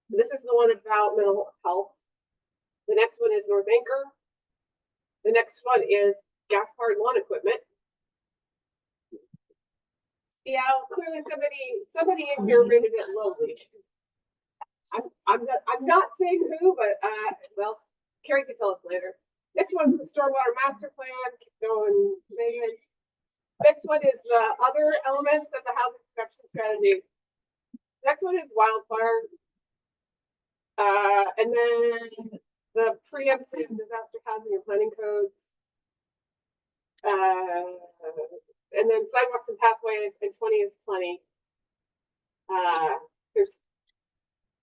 S1: This is the one about mental health. The next one is North Anchor. The next one is gas-powered lawn equipment. Yeah, clearly somebody in here rated it lowly. I'm not saying who, but well, Carrie can tell us later. Next one's the stormwater master plan. Keep going, Megan. Next one is the other elements of the housing production strategy. next one is wildfire. And then the preemptive disaster housing and planning codes. And then sidewalks and pathways, and 20 is plenty. There's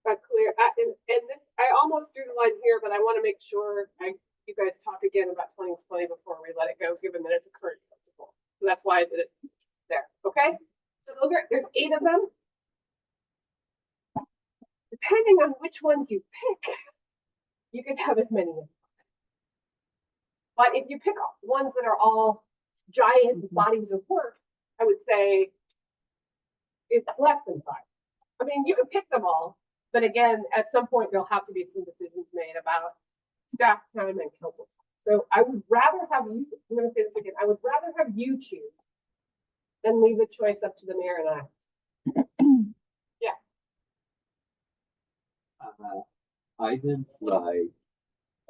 S1: a clear, and this, I almost drew the line here, but I want to make sure you guys talk again about 20 is plenty before we let it go, given that it's a current principle. So that's why I did it there. Okay. So there's 8 of them. Depending on which ones you pick, you can have as many as you want. But if you pick ones that are all giant bodies of work, I would say it's less than 5. I mean, you can pick them all, but again, at some point there'll have to be some decisions made about staff time and council. So I would rather have you, I'm going to say this again, I would rather have you choose than leave the choice up to the mayor and I. Yeah.
S7: Items like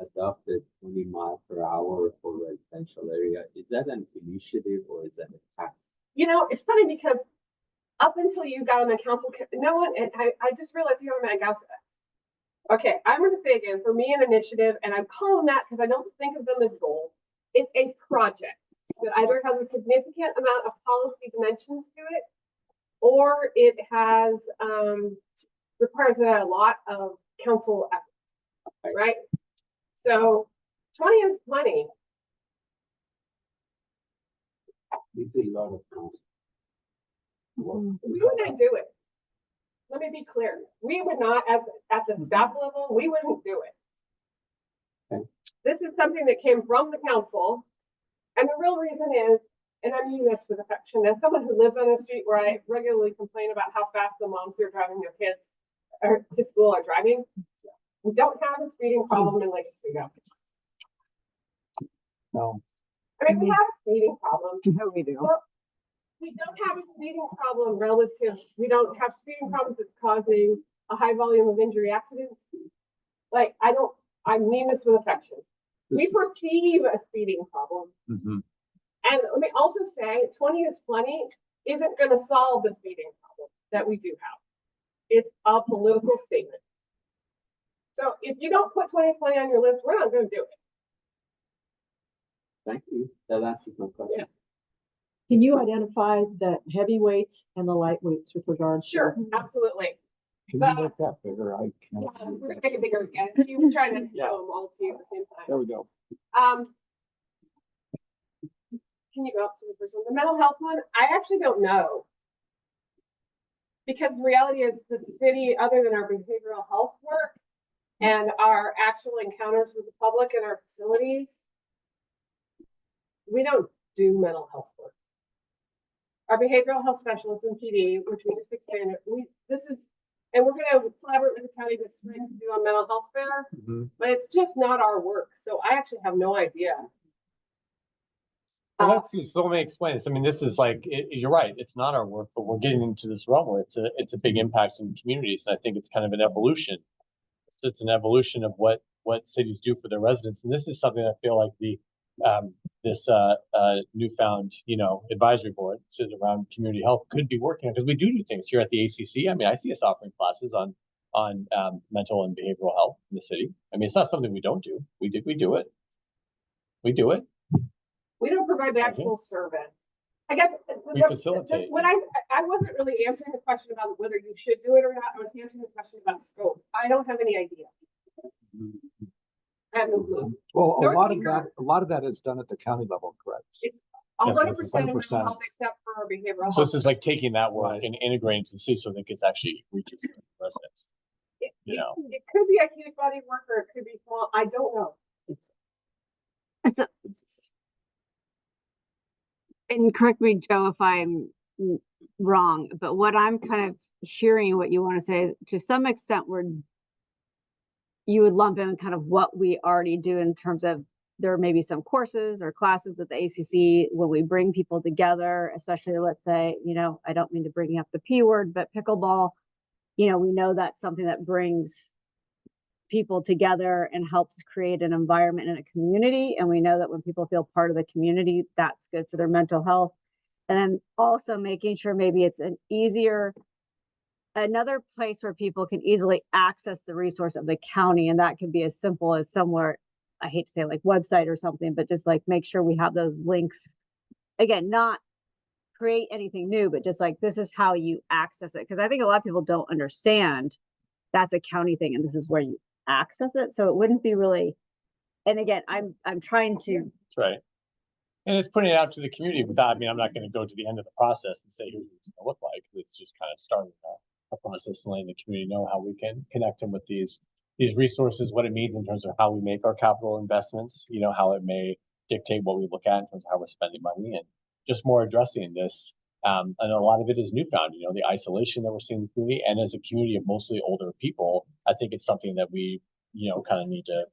S7: adopted 20 miles per hour for residential area, is that an initiative or is that a tax?
S1: You know, it's funny because up until you got on the council, no one, and I just realized you haven't been on council. Okay, I'm going to say again, for me, an initiative, and I'm calling that because I don't think of them as goals. It's a project that either has a significant amount of policy dimensions to it, or it has requires a lot of council effort, right? So 20 is plenty.
S7: It's a lot of cost.
S1: We wouldn't do it. Let me be clear. We would not, at the staff level, we wouldn't do it.
S7: Okay.
S1: This is something that came from the council. And the real reason is, and I mean this with affection, as someone who lives on a street where I regularly complain about how fast the moms who are driving their kids to school are driving, we don't have a speeding problem in Lake Oswego.
S2: No.
S1: I mean, we have a speeding problem.
S3: No, we do.
S1: Well, we don't have a speeding problem relative. We don't have speeding problems that's causing a high volume of injury accidents. Like, I mean this with affection. We perceive a speeding problem.
S2: Mm-hmm.
S1: And let me also say, 20 is plenty isn't going to solve the speeding problem that we do have. It's a political statement. So if you don't put 20 is plenty on your list, we're not going to do it.
S7: Thank you. That answers my question.
S1: Yeah.
S4: Can you identify the heavyweights and the lightweights with regards?
S1: Sure, absolutely.
S2: Can
S1: But-
S2: you make that bigger? I
S1: Yeah,
S2: can't.
S1: we're gonna make it bigger again. You were trying to show them all to you at the same time.
S2: There we go.
S1: Can you go up to the first one? The mental health one, I actually don't know. Because the reality is the city, other than our behavioral health work and our actual encounters with the public and our facilities, we don't do mental health work. Our behavioral health specialists in PD, which we just expanded, and we're gonna collaborate with the county this spring to do a mental health fair,
S2: Mm-hmm.
S1: but it's just not our work. So I actually have no idea.
S5: Well, so let me explain this. I mean, this is like, you're right, it's not our work, but we're getting into this realm where it's a big impact in communities. And I think it's kind of an evolution. It's an evolution of what cities do for their residents. And this is something I feel like this newfound, advisory board sitting around community health could be working on, because we do things here at the ACC. I mean, I see us offering classes on mental and behavioral health in the city. I mean, it's not something we don't do. We do it. We do it.
S1: We don't provide the actual service. I guess
S5: We facilitate.
S1: when I wasn't really answering the question about whether you should do it or not. I was answering the question about scope. I don't have any idea. I have no clue.
S2: Well,
S1: Nor
S2: a lot
S1: do
S2: of
S1: you.
S2: that, a lot of that is done at the county level, correct?
S1: It's
S5: Yes,
S1: 100% of
S2: 100%.
S1: mental health except for behavioral health.
S5: So this is like taking that work
S2: Right.
S5: and integrating to the city so that it actually reaches the residents.
S1: It
S5: It
S1: could be a huge body of work or it could be small. I don't know.
S3: And correct me, Joe, if I'm wrong, but what I'm kind of hearing what you want to say, to some extent, you would lump in kind of what we already do in terms of there may be some courses or classes at the ACC when we bring people together, especially let's say, I don't mean to bring up the P word, but pickleball, we know that's something that brings people together and helps create an environment in a community. And we know that when people feel part of the community, that's good for their mental health. And then also making sure maybe it's an easier another place where people can easily access the resource of the county, and that could be as simple as somewhere, I hate to say like website or something, but just like make sure we have those links. Again, not create anything new, but just like, this is how you access it. Cause I think a lot of people don't understand that's a county thing and this is where you access it. So it wouldn't be really, and again, I'm trying to,
S5: That's right. And it's putting it out to the community without, I mean, I'm not gonna go to the end of the process and say here's what it's gonna look like. It's just kind of starting a process and letting the community know how we can connect them with these resources, what it means in terms of how we make our capital investments, you know, how it may dictate what we look at in terms of how we're spending money, and just more addressing this. And a lot of it is newfound, you know, the isolation that we're seeing in the community, and as a community of mostly older people, I think it's something that we, you know, kind of need to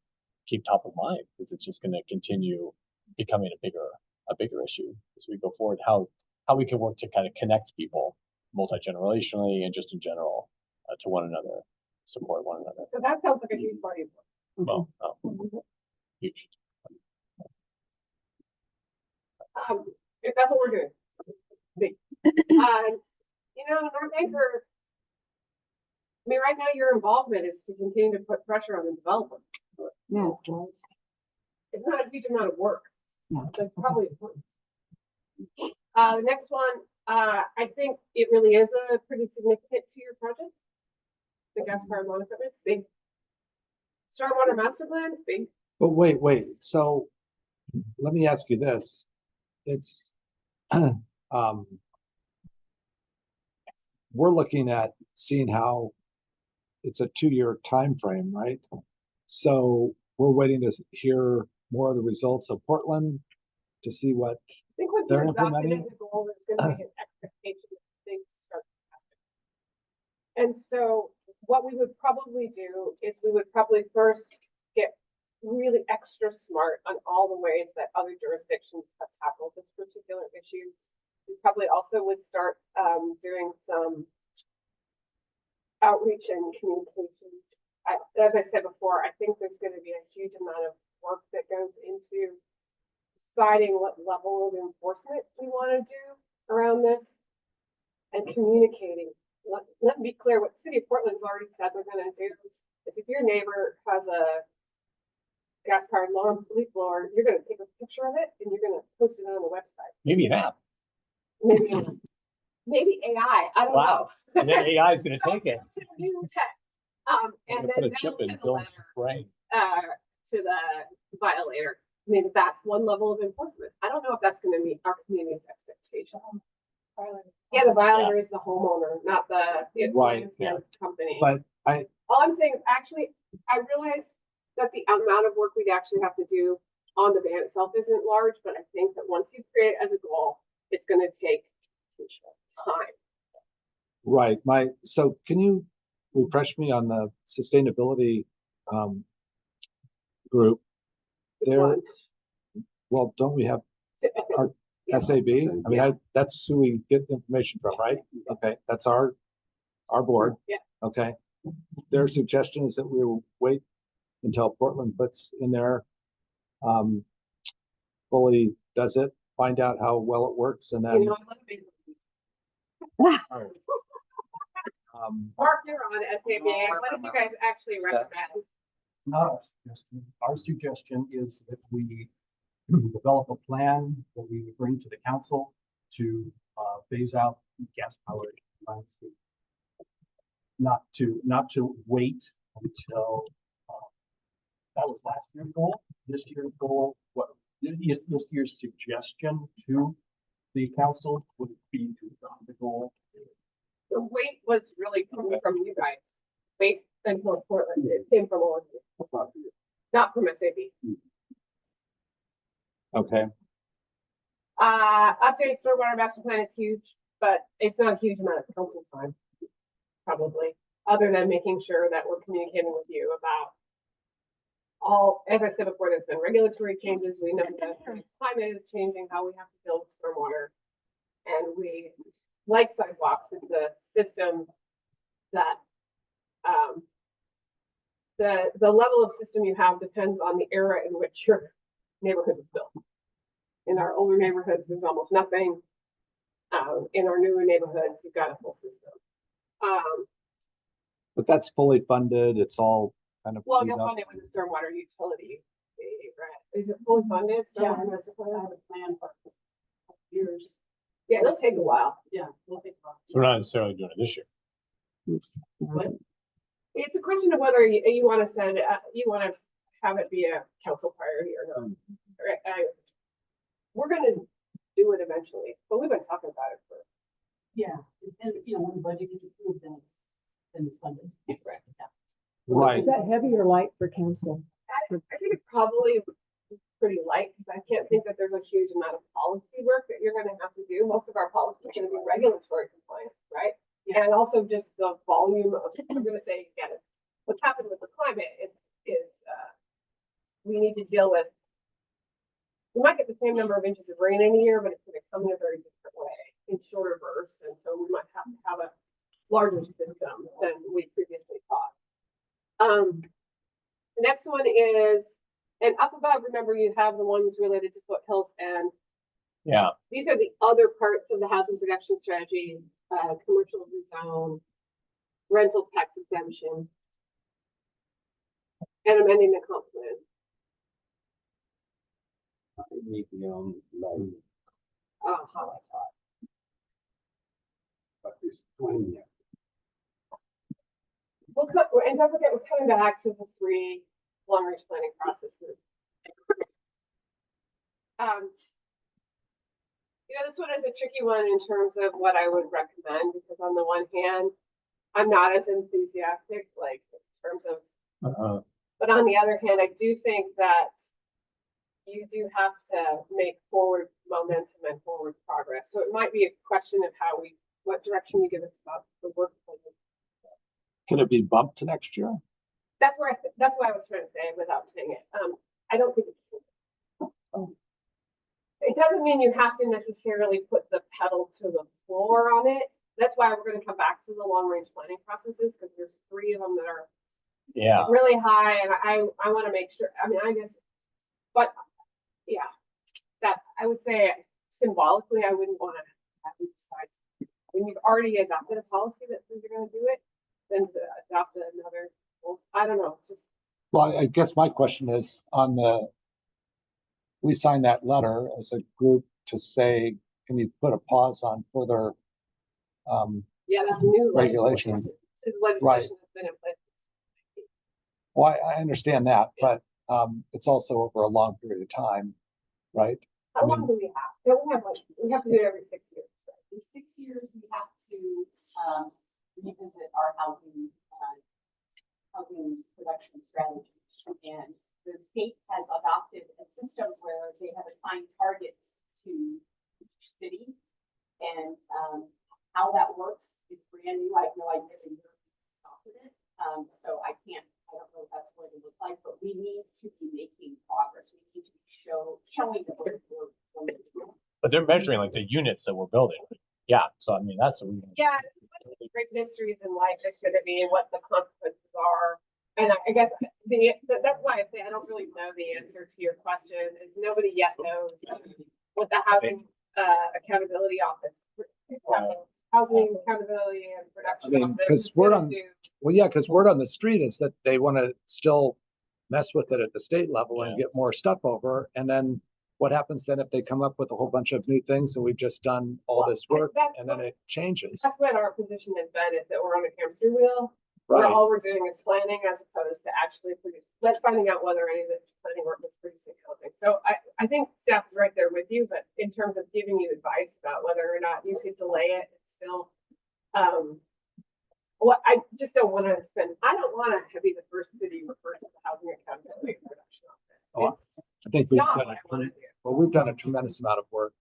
S5: keep top of mind, because it's just going to continue becoming a bigger issue as we go forward. How we can work to kind of connect people multi-generationally and just in general to one another, support one another.
S1: So that sounds like a huge body of work.
S5: Well, huge.
S1: If that's what we're doing. You know, North Anchor, I mean, right now your involvement is to continue to put pressure on the developer.
S4: Yeah.
S1: It's not a huge amount of work.
S4: Yeah.
S1: That's probably important. The next one, I think it really is a pretty significant to your project. The gas powered lawn equipment, it's big. Stormwater master plan, it's big.
S2: But wait, so let me ask you this. It's, we're looking at seeing how it's a 2-year time frame, right? So we're waiting to hear more of the results of Portland to see what
S1: I think once
S2: they're
S1: you're adopted
S2: implementing.
S1: as a goal, it's gonna be an expectation that things start to happen. And so what we would probably do is we would probably first get really extra smart on all the ways that other jurisdictions have tackled this particular issue. We probably also would start doing some outreach and communications. As I said before, I think there's going to be a huge amount of work that goes into deciding what level of enforcement we want to do around this and communicating. Let me be clear, what the city of Portland's already said they're going to do is if your neighbor has a gas powered lawn leaf blower, you're going to take a picture of it and you're going to post it on the website.
S5: Maybe an app.
S1: Maybe AI. I don't
S5: Wow.
S1: know.
S5: And then AI is going to take it.
S1: New tech. And then
S5: Put a
S1: they'll
S5: chip in
S1: send a
S5: Bill's
S1: letter
S5: brain.
S1: to the violator. Maybe that's one level of enforcement. I don't know if that's going to meet our community's expectations. Yeah, the violator is the homeowner, not the
S2: Right,
S1: company.
S2: but
S1: All I'm saying is actually, I realize that the amount of work we'd actually have to do on the ban itself isn't large, but I think that once you create it as a goal, it's going to take time.
S2: right, so can you refresh me on the sustainability group? There, well, don't we have our SAB? I mean, that's who we get the information from, right? Okay, that's our board.
S1: Yeah.
S2: Okay. Their suggestion is that we will wait until Portland puts in there, fully does it, find out how well it works, and then
S1: You know, Mark, you're on SABA. What did you guys actually recommend?
S11: Our suggestion is that we develop a plan that we would bring to the council to phase out gas powered plants. Not to wait until that was last year's goal. This year's goal, this year's suggestion to the council would be to adopt the goal.
S1: The weight was really coming from you guys. Wait until Portland. It came from all of you, not from SAB.
S2: okay.
S1: Update stormwater master plan is huge, but it's not a huge amount of council time, probably, other than making sure that we're communicating with you about all, as I said before, there's been regulatory changes. We know that climate is changing, how we have to build stormwater. And we like sidewalks. It's a system that the level of system you have depends on the era in which your neighborhood is built. In our older neighborhoods, there's almost nothing. In our newer neighborhoods, you've got a full system.
S2: But that's fully funded. It's all kind of.
S1: Well,
S2: cleaned
S1: you'll
S2: up.
S1: fund it with the stormwater utility fee, right? Is it fully funded?
S8: Yeah,
S1: Stormwater
S8: I
S1: master plan?
S8: have a plan for years.
S1: Yeah, it'll take a while.
S8: Yeah, we'll take a while.
S5: So we're not necessarily doing it this year.
S1: It's a question of whether you want to send, you want to have it be a council priority or not. Right, we're gonna do it eventually, but we've been talking about it for.
S8: Yeah, and you know, when the budget gets approved, then it's funded.
S1: Right.
S2: Right.
S4: Is that heavy or light for council?
S1: I think it's probably pretty light, because I can't think that there's a huge amount of policy work that you're gonna have to do. Most of our policy is gonna be regulatory compliance, right? And also just the volume of, I'm gonna say, again, what's happened with the climate is we need to deal with, we might get the same number of inches of rain in a year, but it's gonna come in a very different way, in shorter bursts, and so we might have to have a larger system than we previously thought. The next one is, and up above, remember you have the ones related to foothills, and
S5: Yeah,
S1: these are the other parts of the housing production strategy, commercial rezone, rental tax exemption, and amending the comp plan.
S7: Medium, low,
S1: How I thought.
S9: But there's 20 yet.
S1: And don't forget, we're coming back to the 3 long-range planning processes. You know, this one is a tricky one in terms of what I would recommend, because on the one hand, I'm not as enthusiastic, like in terms of, but on the other hand, I do think that you do have to make forward momentum and forward progress. So it might be a question of what direction you give us about the work plan.
S2: Can it be bumped to next year?
S1: That's what I was trying to say without saying it. I don't think it doesn't mean you have to necessarily put the pedal to the floor on it. That's why we're going to come back to the long range planning processes, because there's 3 of them that are really high, and I want to make sure. I mean, I guess, but yeah, that I would say symbolically, I wouldn't want to have you decide when you've already adopted a policy that says you're going to do it, then to adopt another. Well, I don't know. It's just.
S2: Well, I guess my question is we signed that letter as a group to say, can you put a pause on further
S1: Yeah, that's new
S2: regulations?
S1: This legislation has been in place.
S2: Well, I understand that, but it's also over a long period of time, right?
S1: How long do we have? Don't we have much? We have to do it every 6 years.
S8: In 6 years, we have to revisit our housing production strategies. And the state has adopted a system where they have assigned targets to each city. And how that works is brand new. I have no idea the year we adopted it. So I don't know if that's going to look like, but we need to be making progress. We need to be showing that we're
S5: but they're measuring like the units that we're building. Yeah, so I mean that's what we.
S1: Yeah, what are the great mysteries in life that's going to be, and what the consequences are. And I guess that's why I say I don't really know the answer to your question. Is nobody yet knows what the housing accountability office, housing accountability and production.
S2: I mean, because word on the street is that they want to still mess with it at the state level and get more stuff over. And then what happens then if they come up with a whole bunch of new things and we've just done all this work and then it changes?
S1: That's what our position has been, is that we're on a hamster wheel. Where all we're doing is planning as opposed to actually finding out whether any of the planning work is producing housing. So I think staff is right there with you, but in terms of giving you advice about whether or not you could delay it, it's still, I just don't want to I don't want to be the first city referred to the housing accountability and production office.
S2: Oh, I think we've done a tremendous amount of work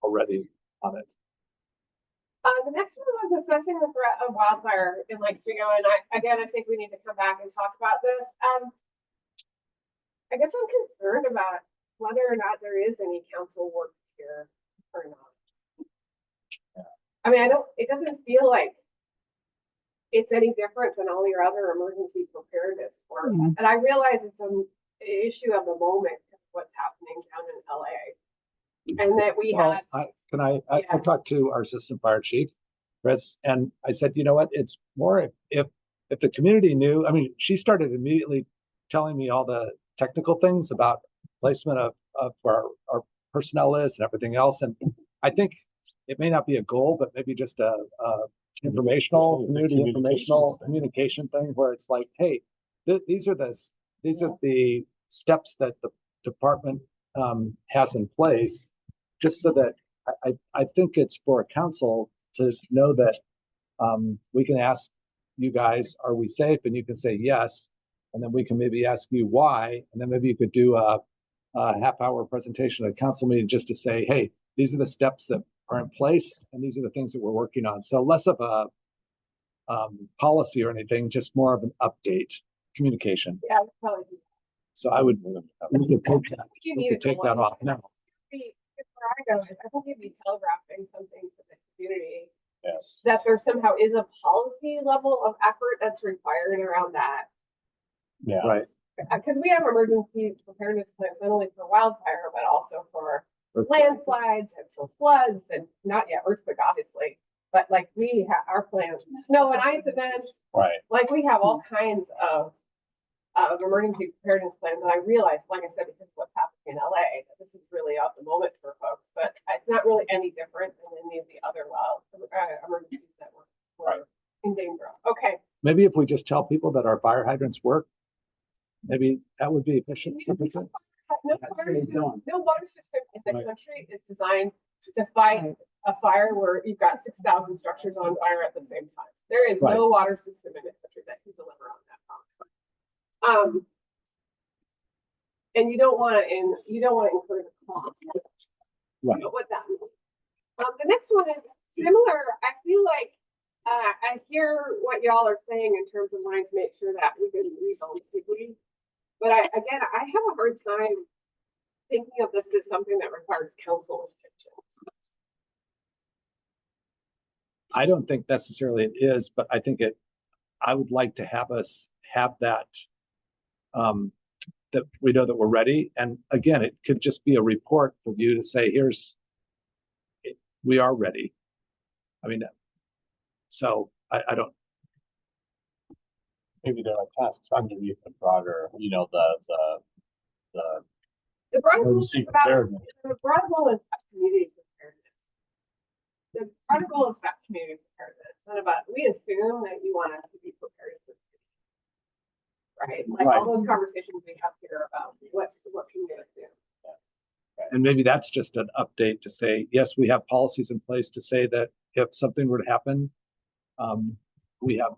S2: already on it.
S1: The next one was assessing the threat of wildfire in Lake Oswego, and I think we need to come back and talk about this. I guess I'm concerned about whether or not there is any council work here or not. I mean, it doesn't feel like it's any different than all your other emergency preparedness work. And I realize it's an issue of the moment, what's happening down in LA. And that we had.
S2: I talked to our assistant fire chief Chris, and I said, you know what, it's more if the community knew, I mean, she started immediately telling me all the technical things about placement of where our personnel is and everything else. And I think it may not be a goal, but maybe just a informational, community informational communication thing where it's like, hey, these are the steps that the department has in place, just so that I think it's for a council to know that we can ask you guys, are we safe? And you can say yes. And then we can maybe ask you why. And then maybe you could do a half-hour presentation at a council meeting just to say, hey, these are the steps that are in place and these are the things that we're working on. So less of a policy or anything, just more of an update communication.
S1: Yeah, I would probably do.
S2: So we could take that off now.
S1: Where I go, I think you'd be telegraphing something to the community.
S5: Yes.
S1: That there somehow is a policy level of effort that's required around that.
S5: Yeah.
S2: Right.
S1: Because we have emergency preparedness plans, not only for wildfire, but also for landslides and for floods and not yet earthquake, obviously. But like we have our plans, snow and ice events.
S5: Right.
S1: Like we have all kinds of emergency preparedness plans. And I realized, like I said, because of what's happening in LA, that this is really of the moment for folks, but it's not really any different than any of the other emergencies that we're in danger of. Okay.
S2: Maybe if we just tell people that our fire hydrants work, maybe that would be efficient.
S1: No water system in the country is designed to fight a fire where you've got 6,000 structures on fire at the same time. There is no water system in the country that can deliver on that promise. And you don't want to incur the cost.
S2: Right.
S1: But what that means. The next one is similar. I feel like I hear what y'all are saying in terms of wanting to make sure that we can rebuild quickly. But I have a hard time thinking of this as something that requires council restrictions.
S2: I don't think necessarily it is, but I think I would like to have us have that, that we know that we're ready. And again, it could just be a report for you to say, we are ready. I mean, so I don't.
S5: Maybe they're like tasks underneath the broader, the
S1: broad goal is about
S5: preparedness.
S1: the broad goal is about community preparedness. The broad goal is about community preparedness. It's not about, we assume that you want us to be prepared for the city. Right? Like all those conversations we have here about what can you assume.
S2: And maybe that's just an update to say, yes, we have policies in place to say that if something were to happen, we have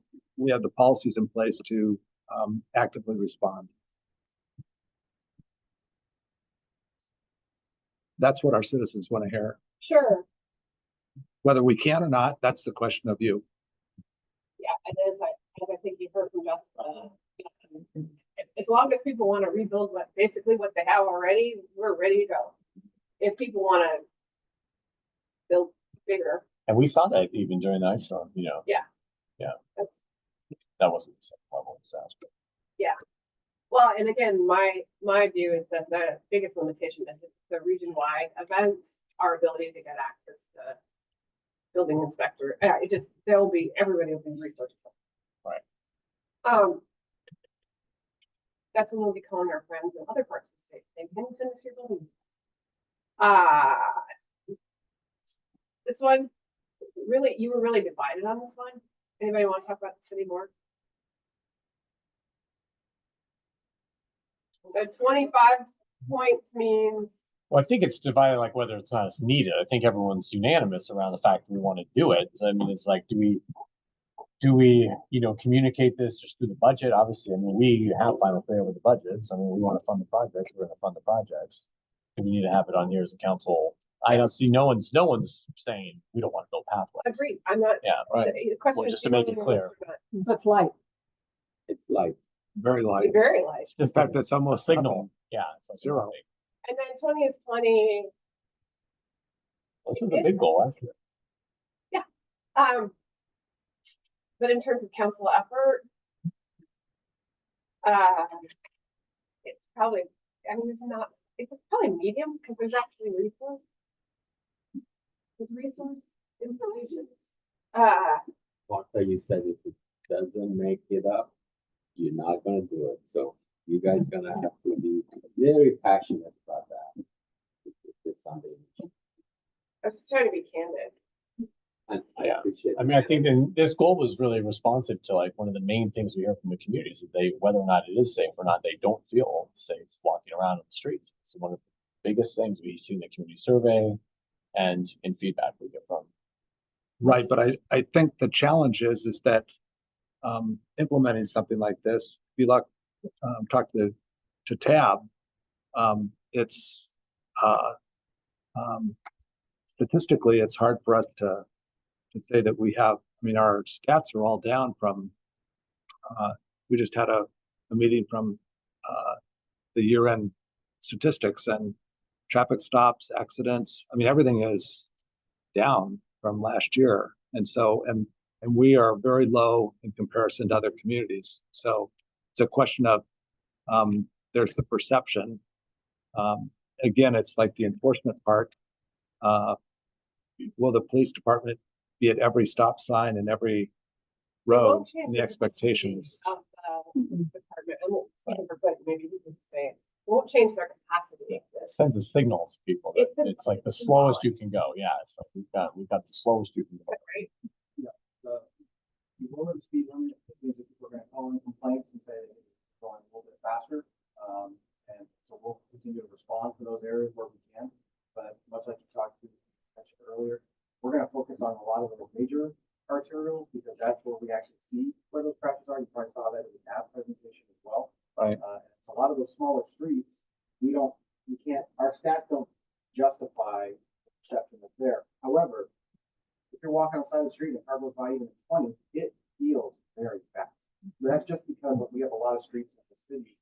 S2: the policies in place to actively respond. That's what our citizens want to hear.
S1: Sure.
S2: Whether we can or not, that's the question of you.
S1: Yeah, and as I think you heard from Jessica, as long as people want to rebuild what they have already, we're ready to go. If people want to build bigger.
S5: And we saw that even during the ice storm, Yeah. That wasn't the same level of disaster.
S1: Yeah. Well, and again, my view is that the biggest limitation is the region-wide events, our ability to get access to building inspector. Everybody will be researching.
S5: Right.
S1: That's when we'll be calling our friends in other parts of the state. They can send us your building. This one, really, you were really divided on this one. Anybody want to talk about the city more? So 25 points means.
S5: Well, I think it's divided like whether it's not as needed. I think everyone's unanimous around the fact that we want to do it. I mean, it's like, do we, communicate this just through the budget? Obviously, I mean, we have final say over the budgets. I mean, we want to fund the projects. We're going to fund the projects. Do we need to have it on here as a council? I don't see no one's saying we don't want to build pathways.
S1: Agreed. I'm not.
S5: Yeah, right.
S1: The question
S5: Well, just to make it clear.
S4: So it's light.
S7: It's like,
S2: Very light.
S1: Very light.
S2: In fact, that's almost
S5: signal. Yeah, it's like
S2: zero.
S1: And then 20 is plenty.
S5: This is a big goal, actually.
S1: Yeah. But in terms of council effort, it's probably, it's probably medium because there's actually resource. With resource information.
S7: Martha, you said if it doesn't make it up, you're not gonna do it. So you guys gonna have to be very passionate about that. It's something.
S1: I was just trying to be candid.
S7: And I
S5: Yeah.
S7: appreciate.
S5: I mean, I think then this goal was really responsive to like one of the main things we hear from the community is that they, whether or not it is safe or not, they don't feel safe walking around on the streets. It's one of the biggest things we see in the community survey and in feedback we get from.
S2: Right, but I think the challenge is that implementing something like this, if you talk to Tab, it's statistically, it's hard for us to say that we have, I mean, our stats are all down from, we just had a meeting from the year-end statistics, and traffic stops, accidents, I mean, everything is down from last year. And so, and we are very low in comparison to other communities. So it's a question of, there's the perception. Again, it's like the enforcement part. Will the police department be at every stop sign and every road, and the expectations?
S1: Of the police department, I won't say it, but maybe you can say it, won't change their capacity.
S5: It sends a signal to people that it's like the slowest you can go. Yeah, it's like we've got the slowest you can go.
S1: Right?
S11: The lower the speed limit means that people are gonna call in complaints and say that it's going a little bit faster. And so we'll continue to respond to those areas where we can. But much like you talked to mentioned earlier, we're gonna focus on a lot of the major arterials because that's where we actually see where those crashes are. You probably saw that in the app presentation as well.
S2: Right.
S11: A lot of those smaller streets, our stats don't justify the perception that's there. However, if you're walking outside the street and a car goes by even at 20, it feels very fast. That's just because we have a lot of streets in the city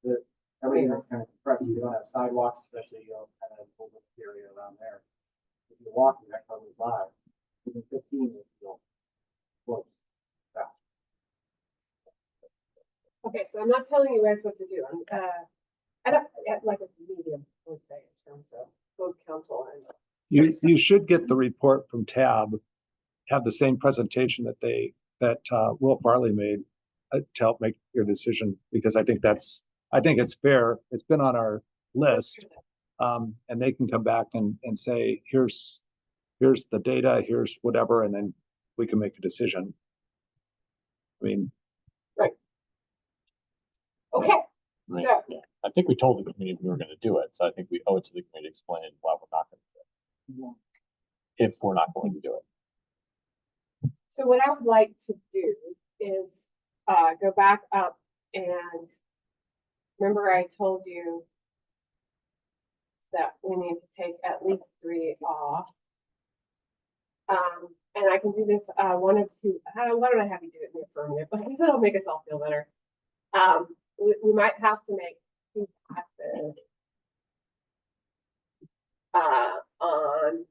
S11: that everything is kind of compressed. We don't have sidewalks, especially, kind of over the area around there. If you're walking, that car goes by, even 15 will feel close, fast.
S1: Okay, so I'm not telling you guys what to do. I'm, I don't, like a medium, I would say, in terms of both council and.
S2: You should get the report from Tab, have the same presentation that Will Farley made to help make your decision, because I think it's fair. It's been on our list. And they can come back and say, here's the data, here's whatever, and then we can make a decision. I mean.
S1: Right. Okay,
S5: Right.
S1: so.
S5: I think we told the community we were going to do it, so I think we owe it to the community to explain why we're not going to do it. If we're not going to do it.
S1: So what I would like to do is go back up and remember I told you that we need to take at least 3 off. And I can do this one of two. Why don't I have you do it in the affirmative? Because it'll make us all feel better. We might have to make 2 passes on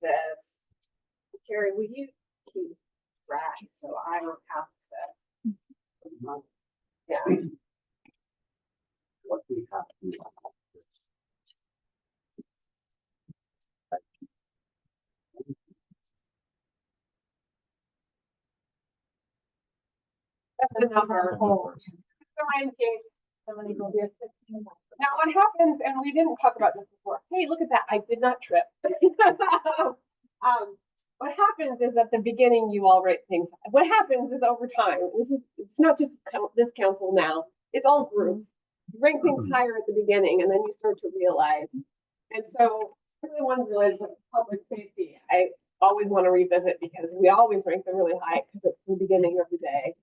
S1: this. Carrie, will you keep track so I don't have to? Yeah.
S7: What we have to do.
S1: That's enough our whole. Now what happens, and we didn't talk about this before. Hey, look at that. I did not trip. What happens is at the beginning, you all write things. What happens is over time, it's not just this council now, it's all groups. You rank things higher at the beginning and then you start to realize. And so really one related to public safety, I always want to revisit because we always rank them really high because it's the beginning of the day.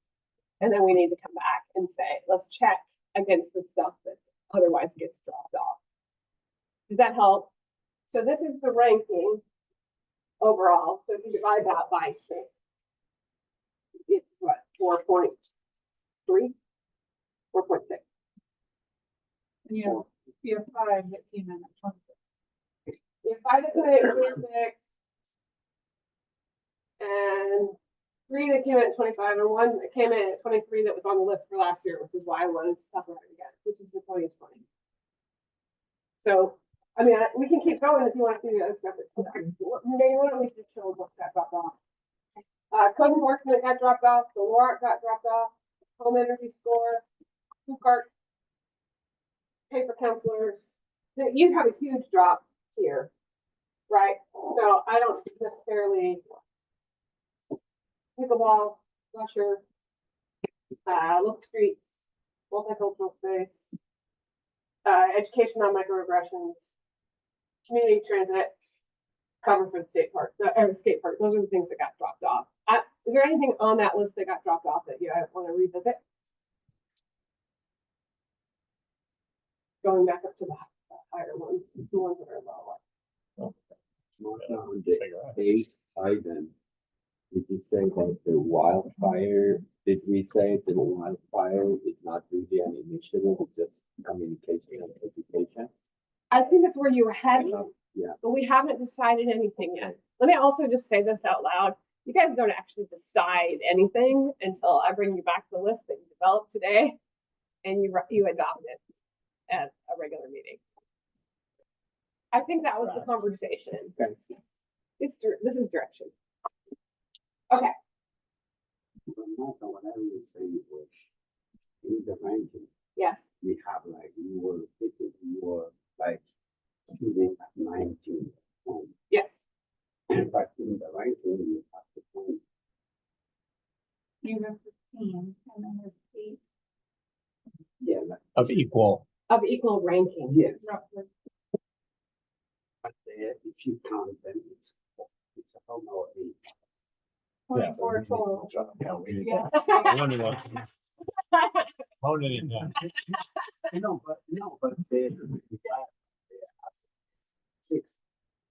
S1: And then we need to come back and say, let's check against the stuff that otherwise gets dropped off. Does that help? So this is the ranking overall. So if you divide that by 6, it's what, 4.3? 4.6.
S10: You have 5 that came in at 26.
S1: You have 5 that came in at 26, and 3 that came in at 25, and 1 that came in at 23 that was on the list for last year, which is why I wanted to talk about it again, which is the 2020. So I mean, we can keep going if you want to do the other stuff. It's okay. Maybe why don't we just show what got dropped off? Code enforcement got dropped off, the warrant got dropped off, home energy score, food cart, paper counselors. You have a huge drop here, right? So I don't necessarily pickleball, Lusher, look streets, multicultural space, education on microaggressions, community transit, cover for the skate park. Those are the things that got dropped off. Is there anything on that list that got dropped off that you want to revisit? Going back up to the higher ones, the ones that are lower.
S7: On the 8th item, did you say that the wildfire, did we say the wildfire is not really an initiative, it's just communication and education?
S1: I think that's where you were heading.
S7: Yeah.
S1: But we haven't decided anything yet. Let me also just say this out loud. You guys don't actually decide anything until I bring you back the list that you developed today and you adopt it at a regular meeting. I think that was the conversation.
S7: Okay.
S1: This is direction. Okay.
S7: What I was saying was, in the ranking,
S1: Yes.
S7: we have like, you were like shooting at 19.
S1: Yes.
S7: But in the ranking, you have to point.
S10: You have 15, and then there's 8
S7: Yeah, like,
S5: Of equal.
S1: Of equal ranking.
S7: yes,
S10: roughly.
S7: but there, if you count them, it's a whole or 8.
S10: 24 total.
S5: Yeah, we
S10: Yeah.
S5: Hone it in, yeah.
S7: No, but they 6.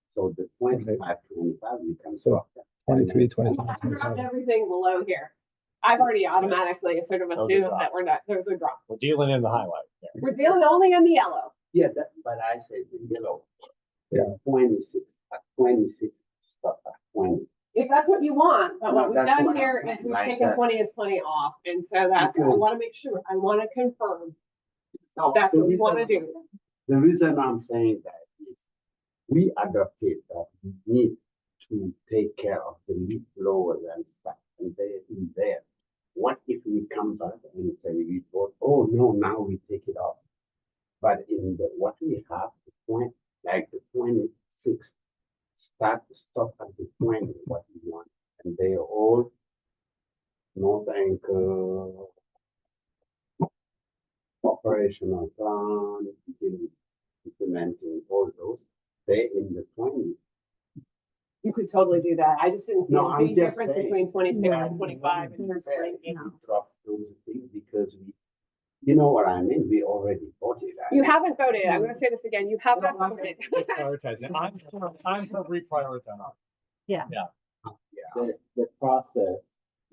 S7: So the 25, 25, we can
S2: So,
S7: drop that.
S2: 23,
S1: I
S2: 25.
S1: dropped everything below here. I've already automatically sort of
S5: Those are
S1: assumed
S5: dropped.
S1: that we're not, those are dropped.
S5: We're dealing in the highlight. Yeah.
S1: We're dealing only in the yellow.
S7: Yeah, that, but I said the yellow.
S2: Yeah.
S7: 26, at 26, stop at 20.
S1: If that's what you want, but
S7: No,
S1: what we've
S7: that's
S1: done
S7: what I'm
S1: here
S7: saying,
S1: is we've
S7: like
S1: taken
S7: that.
S1: 20 as plenty off. And so that, I
S7: Okay.
S1: want to make sure, I want to confirm
S7: No,
S1: that's
S7: the
S1: what we want to
S7: reason-
S1: do.
S7: The reason I'm saying that is we adopted that we need to take care of the leaf blowers and stuff, and they're in there. What if we come back and say we vote, oh no, now we take it off? But in the, what we have, the point, like the 26, stop at the 20, what we want. And they are all North Anchor, operational plan, implementing all those, they're in the 20.
S1: You could totally do that. I just didn't see
S7: No,
S1: a
S7: I'm
S1: big
S7: just
S1: difference
S7: saying.
S1: between 26
S7: Yeah.
S1: and 25 in terms of ranking.
S7: Drop those things because we, you know what I mean? We already voted.
S1: You haven't voted. I'm going to say this again. You have not voted.
S5: Prioritizing. I'm for reprioritizing.
S7: The process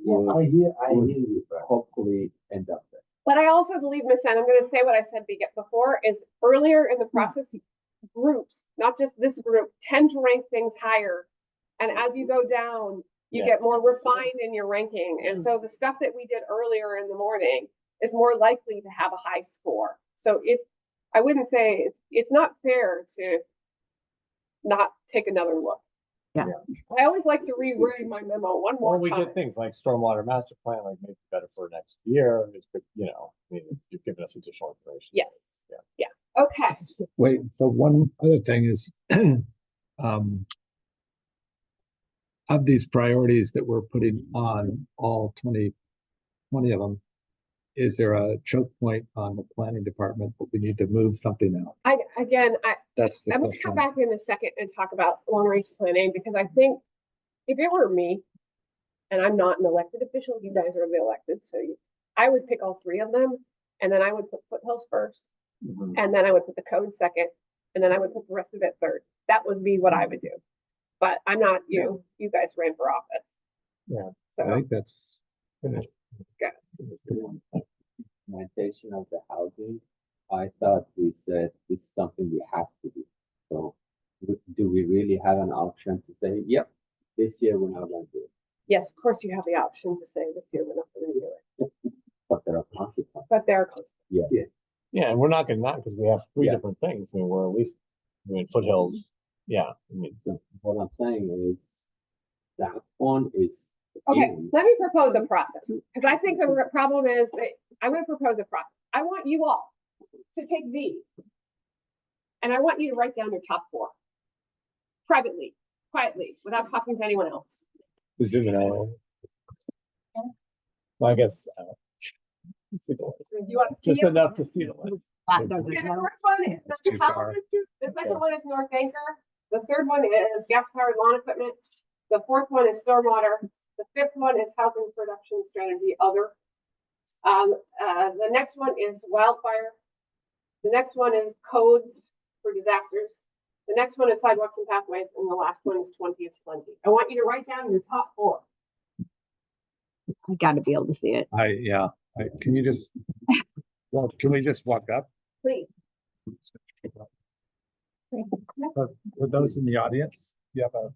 S7: will,
S9: I hear
S7: you, but hopefully end up there.
S1: But I also believe, Ms. N, I'm going to say what I said before, is earlier in the process, groups, not just this group, tend to rank things higher. And as you go down, you
S5: Yeah.
S1: get more refined in your ranking. And so the stuff that we did earlier in the morning is more likely to have a high score. So I wouldn't say it's not fair to not take another look.
S3: Yeah.
S1: I always like to reword my memo one
S5: Or
S1: more
S5: we
S1: time.
S5: get things like stormwater master plan, like make it better for next year. It's good, you know, I mean, you've given us additional information.
S1: Yes.
S5: Yeah.
S1: Yeah. Okay.
S2: Wait, so one other thing is, of these priorities that we're putting on all 20 of them, is there a choke point on the planning department that we need to move something out? That's the
S1: I'm gonna come
S2: question.
S1: back in a second and talk about long range planning, because I think if it were me, and I'm not an elected official, you guys are the elected, so I would pick all 3 of them, and then I would put foothills first,
S5: Mhm.
S1: and then I would put the code second, and then I would put the rest of it third. That would be what I would do. But I'm not you. You guys ran for office.
S2: Yeah.
S1: So
S2: I think that's.
S7: Implementation of the housing, I thought we said this is something we have to do. So do we really have an option to say, yep, this year we're not going to do it?
S1: yes, of course you have the option to say this year we're not gonna do it,
S7: But there are consequences.
S1: but there are consequences.
S7: Yes.
S5: Yeah, and we're not gonna not because we have 3
S7: Yeah.
S5: different things. I mean, we're at least I mean, Foothills, yeah, I mean,
S7: So what I'm saying is that one is.
S1: Okay,
S7: in.
S1: let me propose a process, because I think the problem is that I'm gonna propose a process. I want you all to take these. And I want you to write down your top 4. Privately, quietly, without talking to anyone else.
S5: zoom in out. Well, I guess,
S1: So you want to see
S5: just
S1: it?
S5: enough to see the list.
S1: Okay, the first one is,
S2: That's too far.
S1: the second one is North Anchor, the third one is gas powered lawn equipment, the fourth one is stormwater, the fifth one is housing production strategy other. The next one is wildfire. The next one is codes for disasters. The next one is sidewalks and pathways, and the last one is 20 is plenty. I want you to write down your top 4.
S3: I gotta be able to see it.
S2: Can you just, well, can we just walk up?
S1: Please.
S2: For those in the audience, you have a.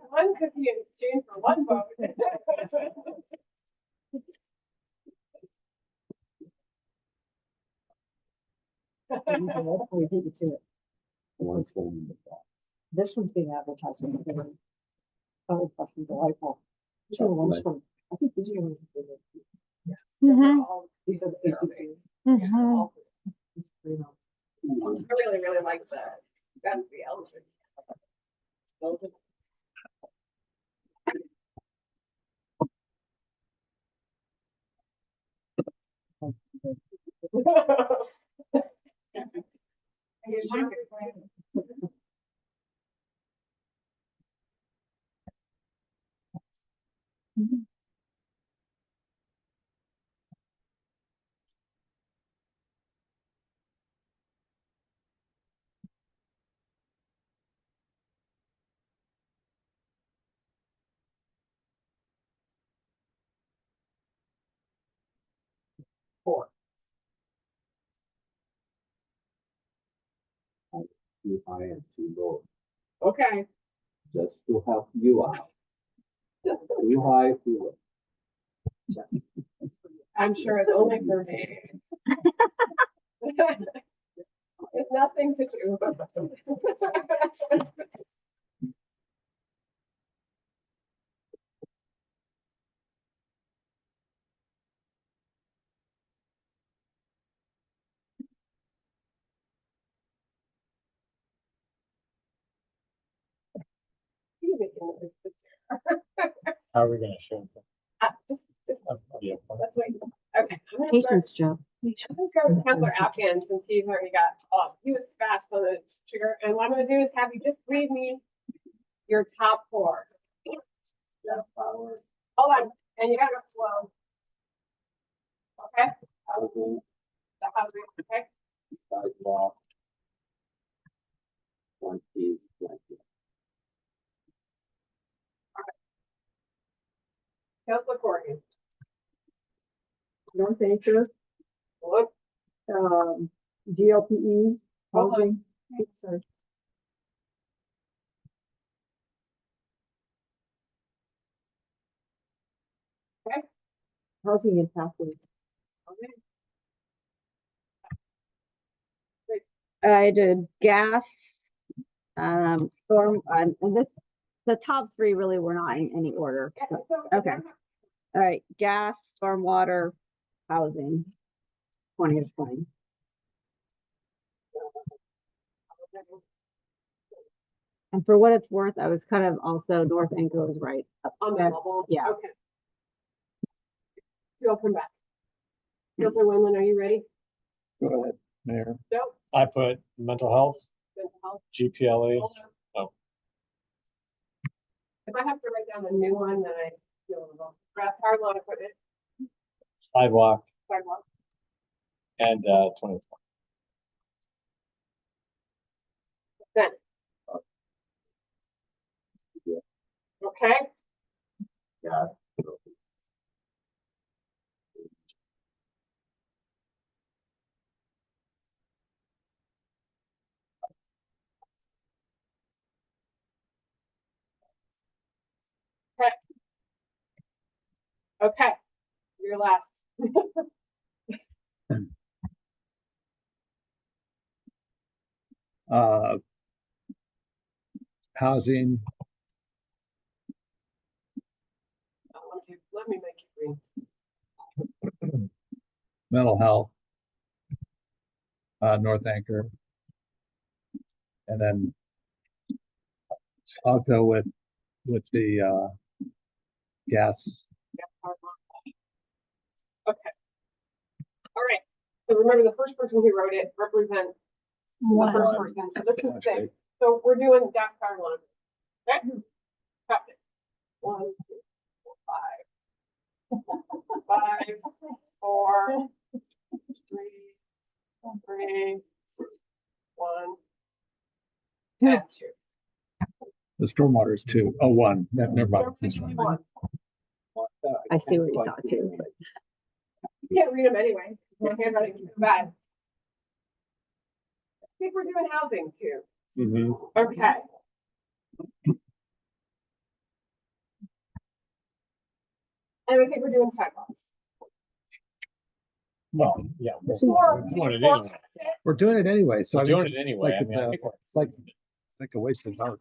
S1: One cookie in exchange for one vote.
S4: We beat you to it.
S7: One's going in the box.
S4: This one's being advertised. Oh, fucking delightful. These are the ones from, I think these are the ones.
S1: These are the CCCs.
S6: Mhm.
S1: I really, really like that. That's the elephant. Those are-
S7: Too high and too low,
S1: Okay.
S7: just to help you out. Too high, too low.
S1: I'm sure it's only for me. It's nothing to do.
S5: How are we gonna show them?
S1: Just,
S5: Yeah.
S1: let's wait. Okay. I'm gonna start-
S3: Patience, Joe.
S1: Let's go with Counselor Afghan since he's already got off. He was fast on the trigger. And what I'm gonna do is have you just read me your top 4. Hold on, and you gotta go slow. Okay?
S7: Housing,
S1: The housing, okay?
S7: sidewalk. 20 is plenty.
S1: Counselor Corrigan.
S4: North Anchor,
S1: What?
S4: GLPE,
S1: Hold on.
S4: housing. Sorry.
S1: Okay.
S4: Housing and pathways.
S1: Okay.
S3: I did gas, storm, and this, the top 3 really were not in any order.
S1: Yeah,
S3: So,
S1: so-
S3: okay. All right, gas, stormwater, housing. 20 is fine. And for what it's worth, I was kind of also North Anchor was right up
S1: On the
S3: there.
S1: bubble?
S3: Yeah.
S1: Okay. So I'll come back. Counselor Wendland, are you ready?
S2: Go ahead, Mayor.
S1: Joe?
S5: I put mental health,
S1: Mental health?
S5: GPLA.
S1: Hold on.
S5: Oh.
S1: If I have to write down a new one, then I feel about grass power lawn equipment.
S5: sidewalk,
S1: sidewalk.
S5: and 20.
S1: Then. Okay,
S7: Yeah.
S1: okay, your last.
S2: Housing,
S1: Let me make you green.
S2: mental health, North Anchor. And then I'll go with the gas.
S1: Okay. All right. So remember, the first person who wrote it represents the first person. So this is thing. So we're doing gas power line. Okay. Got it. 1, 2, 4, 5. 5, 4, 3, 3, 1, and 2.
S2: The stormwater is 2. Oh, 1. Never mind.
S3: I see what you saw too.
S1: You can't read them anyway. My handwriting is bad. I think we're doing housing too.
S5: Mm-hmm.
S1: Okay. And I think we're doing sidewalks.
S5: Well, yeah.
S1: Four,
S5: We're doing it
S1: four,
S5: anyway.
S1: six.
S2: We're doing it anyway. So
S5: We're
S2: I mean,
S5: doing it anyway.
S2: like
S5: I mean, I think we're.
S2: it's like a waste of art.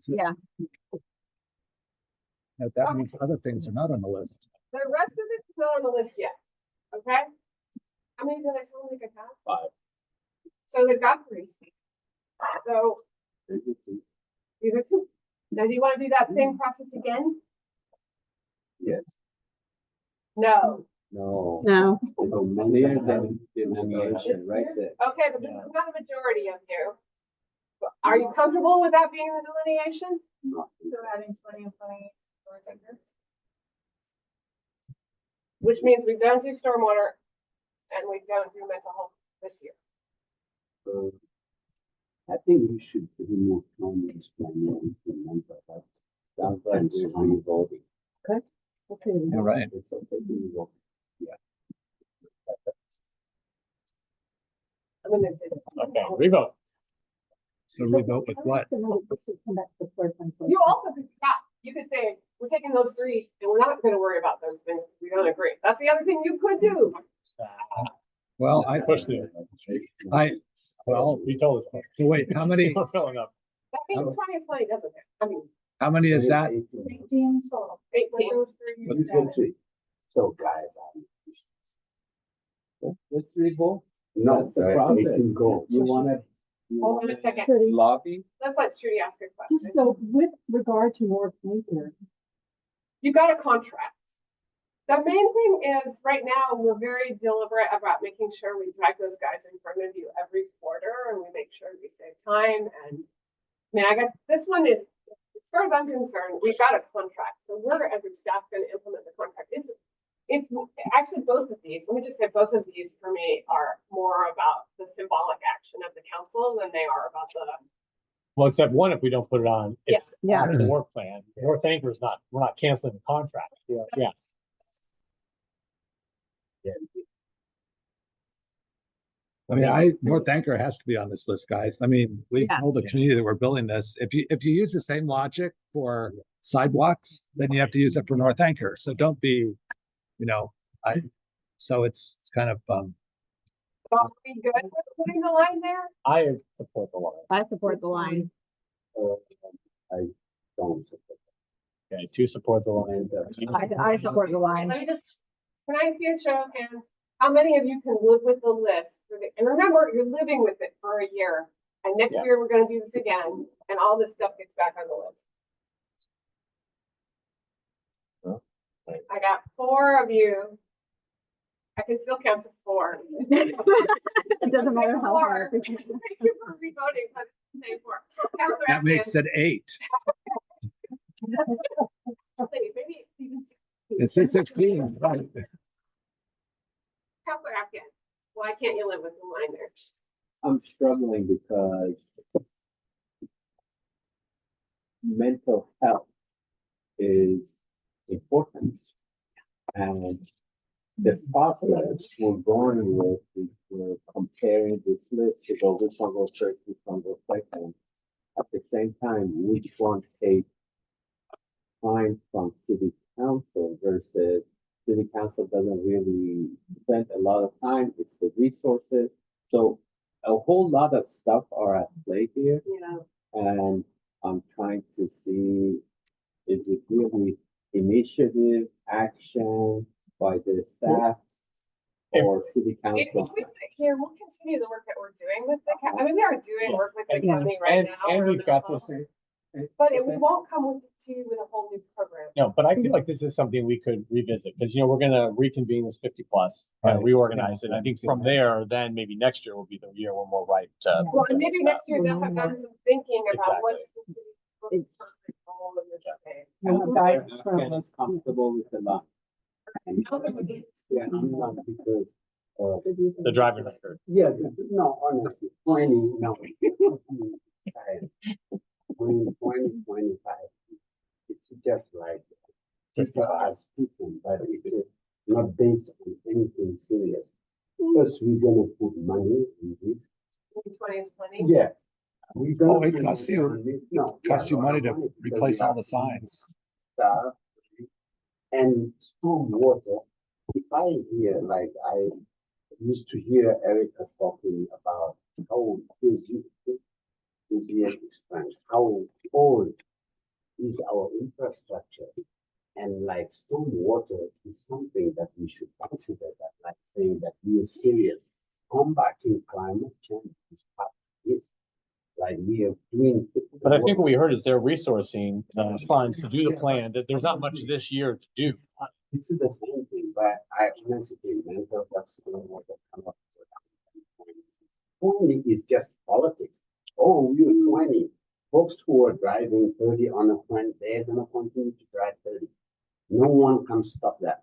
S3: Yeah.
S2: That means other things are not on the list.
S1: The rest of it's not on the list yet. Okay. How many did I tell them they could have?
S5: 5.
S1: So they've got 3. So these are 2. Now, do you want to do that same process again?
S7: Yes.
S1: No.
S7: No.
S3: No.
S7: It's clear that delineation right there.
S1: Okay, but this is not a majority of you. Are you comfortable with that being the delineation?
S10: So adding 20 and 20.
S1: Which means we don't do stormwater and we don't do mental health this year.
S7: I think we should remove comments from the mental health. Sometimes we're voting.
S4: Okay.
S2: You're right.
S7: It's okay. We vote.
S1: I'm gonna do it.
S5: Okay, revote.
S2: So we vote with what?
S1: You also could stop. You could say, we're taking those 3 and we're not gonna worry about those things because we don't agree. That's the other thing you could do.
S2: Well, I
S5: Pushed it.
S2: well,
S5: You told us.
S2: so wait, how many
S5: We're filling up.
S1: That means 20 is 20, doesn't it? I mean,
S2: how many is that?
S10: 18 total.
S1: 18.
S7: So guys, let's revote. No,
S11: That's the process.
S7: 18 goals. You wanna
S1: Hold on a second.
S7: lobby?
S1: Let's let Trudy ask a question.
S4: Just so with regard to North Anchor,
S1: You got a contract. The main thing is right now we're very deliberate about making sure we drag those guys in front of you every quarter and we make sure we save time. And I mean, I guess this one is, as far as I'm concerned, we've got a contract. So we're, as a staff, going to implement the contract. It's actually both of these. Let me just say both of these for me are more about the symbolic action of the council than they are about the.
S5: Well, except one, if we don't put it on, it's
S3: Yeah.
S5: part of the work plan. North Anchor is not, we're not canceling the contract. Yeah.
S2: I mean, North Anchor has to be on this list, guys. I mean, we
S3: Yeah.
S2: told the community that we're building this. If you use the same logic for sidewalks, then you have to use it for North Anchor. So don't be, so it's kind of,
S1: Are we good with putting the line there?
S5: I support the line.
S3: I support the line.
S7: I don't support.
S5: Okay, 2 support the line.
S3: I support the line.
S1: Let me just, can I see a show of hands? How many of you can live with the list? And remember, you're living with it for a year. And next
S5: Yeah.
S1: year, we're gonna do this again, and all this stuff gets back on the list.
S5: Oh, right.
S1: I got 4 of you. I can still count to 4.
S3: It doesn't matter how hard.
S1: Thank you for revoting, but it's the same 4. Counselor
S2: that makes
S1: Atkins,
S2: it 8.
S1: maybe it's even 16.
S2: It's 16, right?
S1: Counselor Atkins, why can't you live with the minor?
S7: I'm struggling because mental health is important. And the process we're going with is we're comparing this list to go which one goes first, which one goes second. At the same time, which one takes time from city council versus city council doesn't really spend a lot of time, it's the resources. So a whole lot of stuff are at play here.
S1: Yeah.
S7: And I'm trying to see, is it really initiative, action by the staff or city council?
S1: Here, we'll continue the work that we're doing with the county. I mean, we are doing work with the
S3: Yeah.
S1: county right now.
S5: And
S1: for
S5: we've got
S1: mental
S5: this.
S1: health. But we won't come to you with a whole new program.
S5: No, but I feel like this is something we could revisit, because, we're gonna reconvene this 50 plus, and reorganize it. I think from there, then maybe next year will be the year when we're right to.
S1: Well, and maybe next year they'll have done some thinking about
S5: Exactly.
S1: what's the city's perfect role in this space.
S4: And guidance from
S7: And it's comfortable with the line. Yeah, I'm not because,
S5: The driving record.
S7: yeah, no, honestly, 20, no. 25, it's just like people are speaking, but it's not based on anything serious. First, we're gonna put money in this.
S1: 20 is plenty.
S7: Yeah. We're gonna
S2: Oh, it
S7: put
S2: costs
S7: money
S2: you-
S7: on this. No,
S2: Costs you
S7: yeah, a lot
S2: money
S7: of
S2: to
S7: because
S2: replace
S7: we
S2: all
S7: have
S2: the signs.
S7: Stuff and storm water. If I hear, like I used to hear Erica talking about how his explained how old is our infrastructure, and like storm water is something that we should consider, that like saying that we are serious. Combating climate change is part of this. Like we are doing.
S5: But I think what we heard is they're resourcing funds to do the plan, that there's not much this year to do.
S7: It's the same thing, but I honestly think mental health water come up with 20 is just politics. Oh, you're 20. Folks who are driving 30 on a plan, they're gonna continue to drive 30. No one can stop that.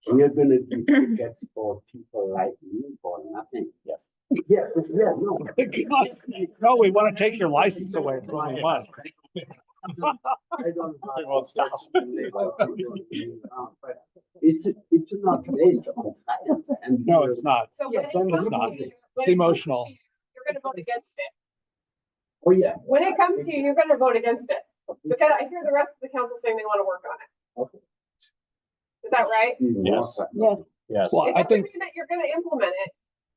S7: We're gonna do tickets for people like you for nothing.
S5: Yes.
S7: Yeah, no.
S2: No, we want to take your license away. It's only one.
S7: I don't.
S5: We won't stop.
S7: But it's not based on science. And
S2: No, it's not.
S1: So
S7: Yeah,
S1: when it
S7: then
S1: comes
S2: it's not.
S1: to you,
S2: It's
S1: when it comes
S2: emotional.
S1: to you, you're gonna vote against it.
S7: Oh, yeah.
S1: When it comes to you, you're gonna vote against it. Because I hear the rest of the council saying they wanna work on it.
S7: Okay.
S1: Is that right?
S5: Yes.
S3: Yes.
S5: Yes.
S2: Well,
S1: It
S2: I
S1: doesn't
S2: think,
S1: mean that you're gonna implement it.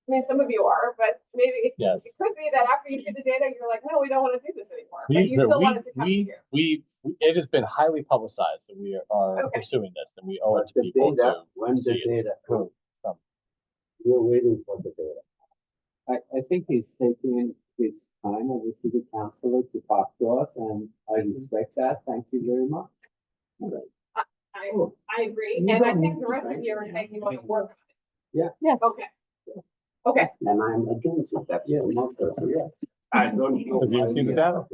S1: I mean, some of you are, but maybe
S5: Yes.
S1: it could be that after you see the data, you're like, no, we don't wanna do this anymore. But you still want it to come to you.
S5: It has been highly publicized that we are
S1: Okay.
S5: pursuing this, and we owe it
S7: But
S5: to
S7: the
S5: people
S7: data,
S5: to
S7: when the
S5: see it.
S7: data comes,
S5: Come.
S7: we're waiting for the data. I think he's taking his time as a city councilor to talk to us, and I respect that. Thank you very much.
S1: I agree, and I think the rest of you are saying you wanna work on it.
S7: Yeah.
S3: Yes.
S1: Okay. Okay,
S7: And I'm against it, that's not, yeah. I don't know.
S5: Have you seen the data?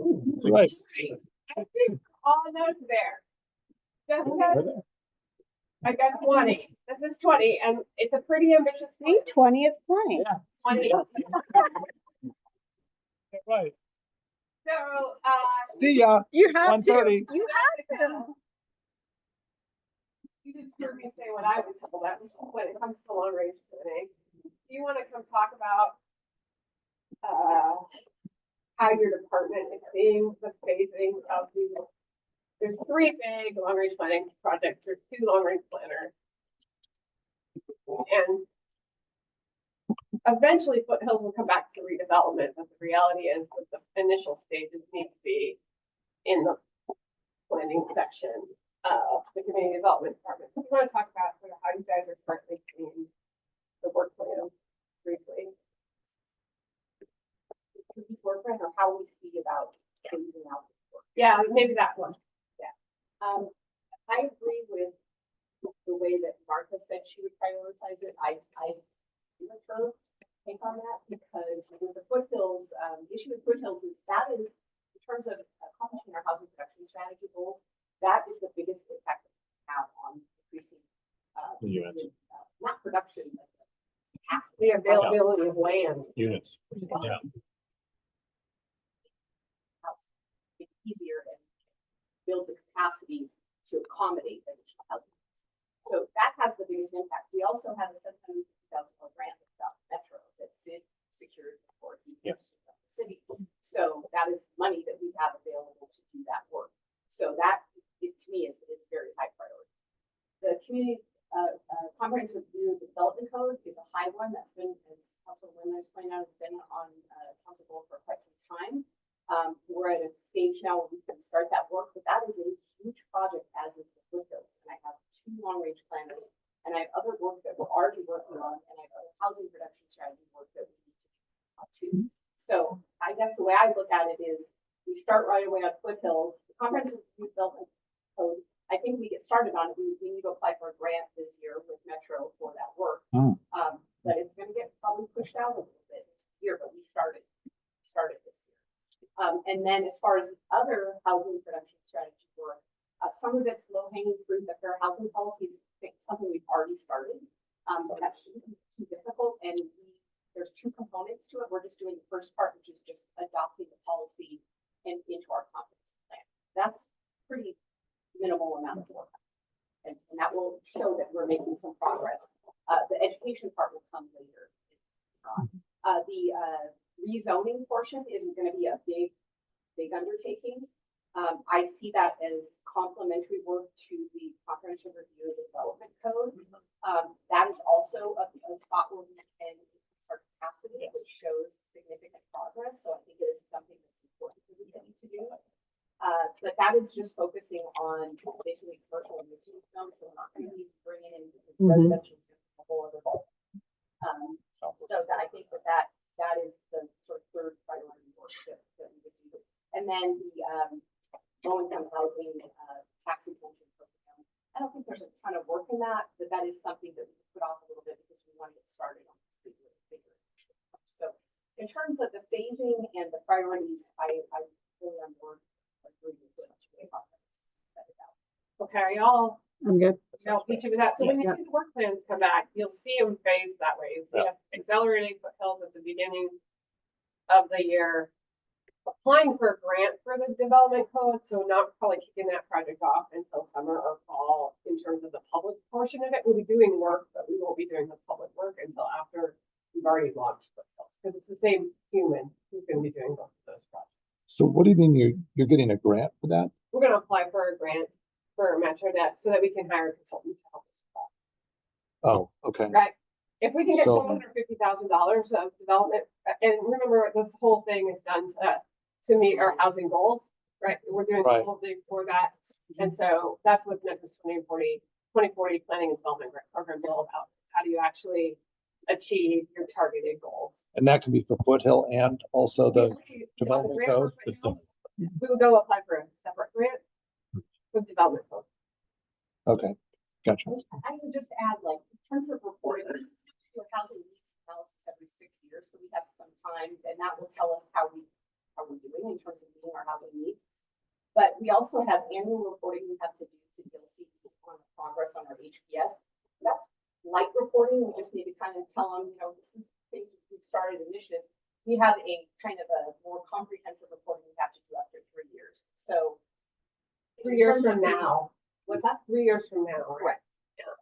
S2: right,
S1: I think all notes there. Jessica,
S5: We're there.
S1: I got 20. This is 20, and it's a pretty ambitious
S3: See,
S1: plan.
S3: 20 is plenty.
S1: 20.
S2: right.
S1: So,
S2: See ya.
S3: You
S2: It's 1:30.
S3: You have to.
S1: you just heard me say what I was told that when it comes to long range planning. Do you want to come talk about how your department is seeing the phasing of these? There's 3 big long range planning projects. There's 2 long range planners. And eventually Foothills will come back to redevelopment, but the reality is that the initial stages need to be in the planning section of the community development department. So we want to talk about sort of how you guys are currently seeing the work plan briefly. Work plan or how we see about phasing out this work. Yeah, maybe that one.
S8: I agree with the way that Martha said she would prioritize it. I agree with her take on that, because with the Foothills, the issue with Foothills is that is, in terms of accomplishing our housing production strategy goals, that is the biggest impact that we have on increasing,
S5: The units.
S8: not production, but capacity.
S1: The availability of land.
S5: Units.
S8: Which is
S5: Yeah.
S8: house. It's easier and build the capacity to accommodate additional housing. So that has the biggest impact. We also have a $750,000 grant about Metro that's secured for
S5: Yes.
S8: the city. So that is money that we have available to do that work. So that, to me, is very high priority. The community comprehensive review of the development code is a high one that's been, as Council Windler's pointed out, it's been on council board for quite some time. We're at a stage now where we can start that work, but that is a huge project, as is the foothills. And I have 2 long-range planners, and I have other work that we're already working on, and I have other housing production strategy work that we need to do too. So I guess the way I look at it is we start right away on foothills. The comprehensive review development code, I think we get started on it. We need to apply for a grant this year with Metro for that work. But it's going to get probably pushed out a little bit this year, but we started this year. And then as far as other housing production strategy work, some of it's low hanging fruit. The fair housing policy is something we've already started. So that shouldn't be too difficult. And there's 2 components to it. We're just doing the first part, which is just adopting the policy into our comprehensive plan. That's pretty minimal amount of work. And that will show that we're making some progress. The education part will come later. The rezoning portion isn't going to be a big undertaking. I see that as complementary work to the comprehensive review of the development code. That is also a spot where we can increase our capacity, which shows significant progress. So I think it is something that's important for the city to do. But that is just focusing on basically commercial and mixed use zones. So we're not going to be bringing in residential a whole other ball. So that I think that is the sort of third priority work that we would do. And then the low-income housing tax exemption program. I don't think there's a ton of work in that, but that is something that we can put off a little bit because we want to get started on this bigger initiative. So in terms of the phasing and the priorities, I really am more agree with what you said about.
S1: Okay, are y'all,
S3: I'm good.
S1: each of that. So when you see the work plans come back, you'll see them phased that way. You see us accelerating foothills at the beginning of the year, applying for a grant for the development code, so not probably kicking that project off until summer or fall in terms of the public portion of it. We'll be doing work, but we won't be doing the public work until after we've already launched foothills, because it's the same human who's going to be doing both of those projects.
S2: So what do you mean you're getting a grant for that?
S1: We're going to apply for a grant for Metro Debt so that we can hire a consultant to help us with that.
S2: Oh, okay.
S1: Right. If we can get
S2: So-
S1: $450,000 of development, and remember, this whole thing is done to meet our housing goals, right? We're doing the whole thing for that. And so that's what Memphis 2040 Planning and Development Grant Program is all about. Is how do you actually achieve your targeted goals?
S2: And that can be for Foothill and also the development
S1: grant
S2: code?
S1: for Foothills, we would go apply for a separate grant with development code.
S2: Okay, gotcha.
S8: I can just add, like, in terms of reporting, we do a housing needs analysis every 6 years, so we have some time, and that will tell us how we're doing in terms of meeting our housing needs. But we also have annual reporting we have to do to DLC on progress on our HPS. That's light reporting. We just need to kind of tell them, this is things we've started initiatives. We have a kind of a more comprehensive reporting we have to do after 3 years. So
S1: 3 years from now.
S8: What's that?
S1: 3 years from now, right?
S8: Correct.
S1: Yeah.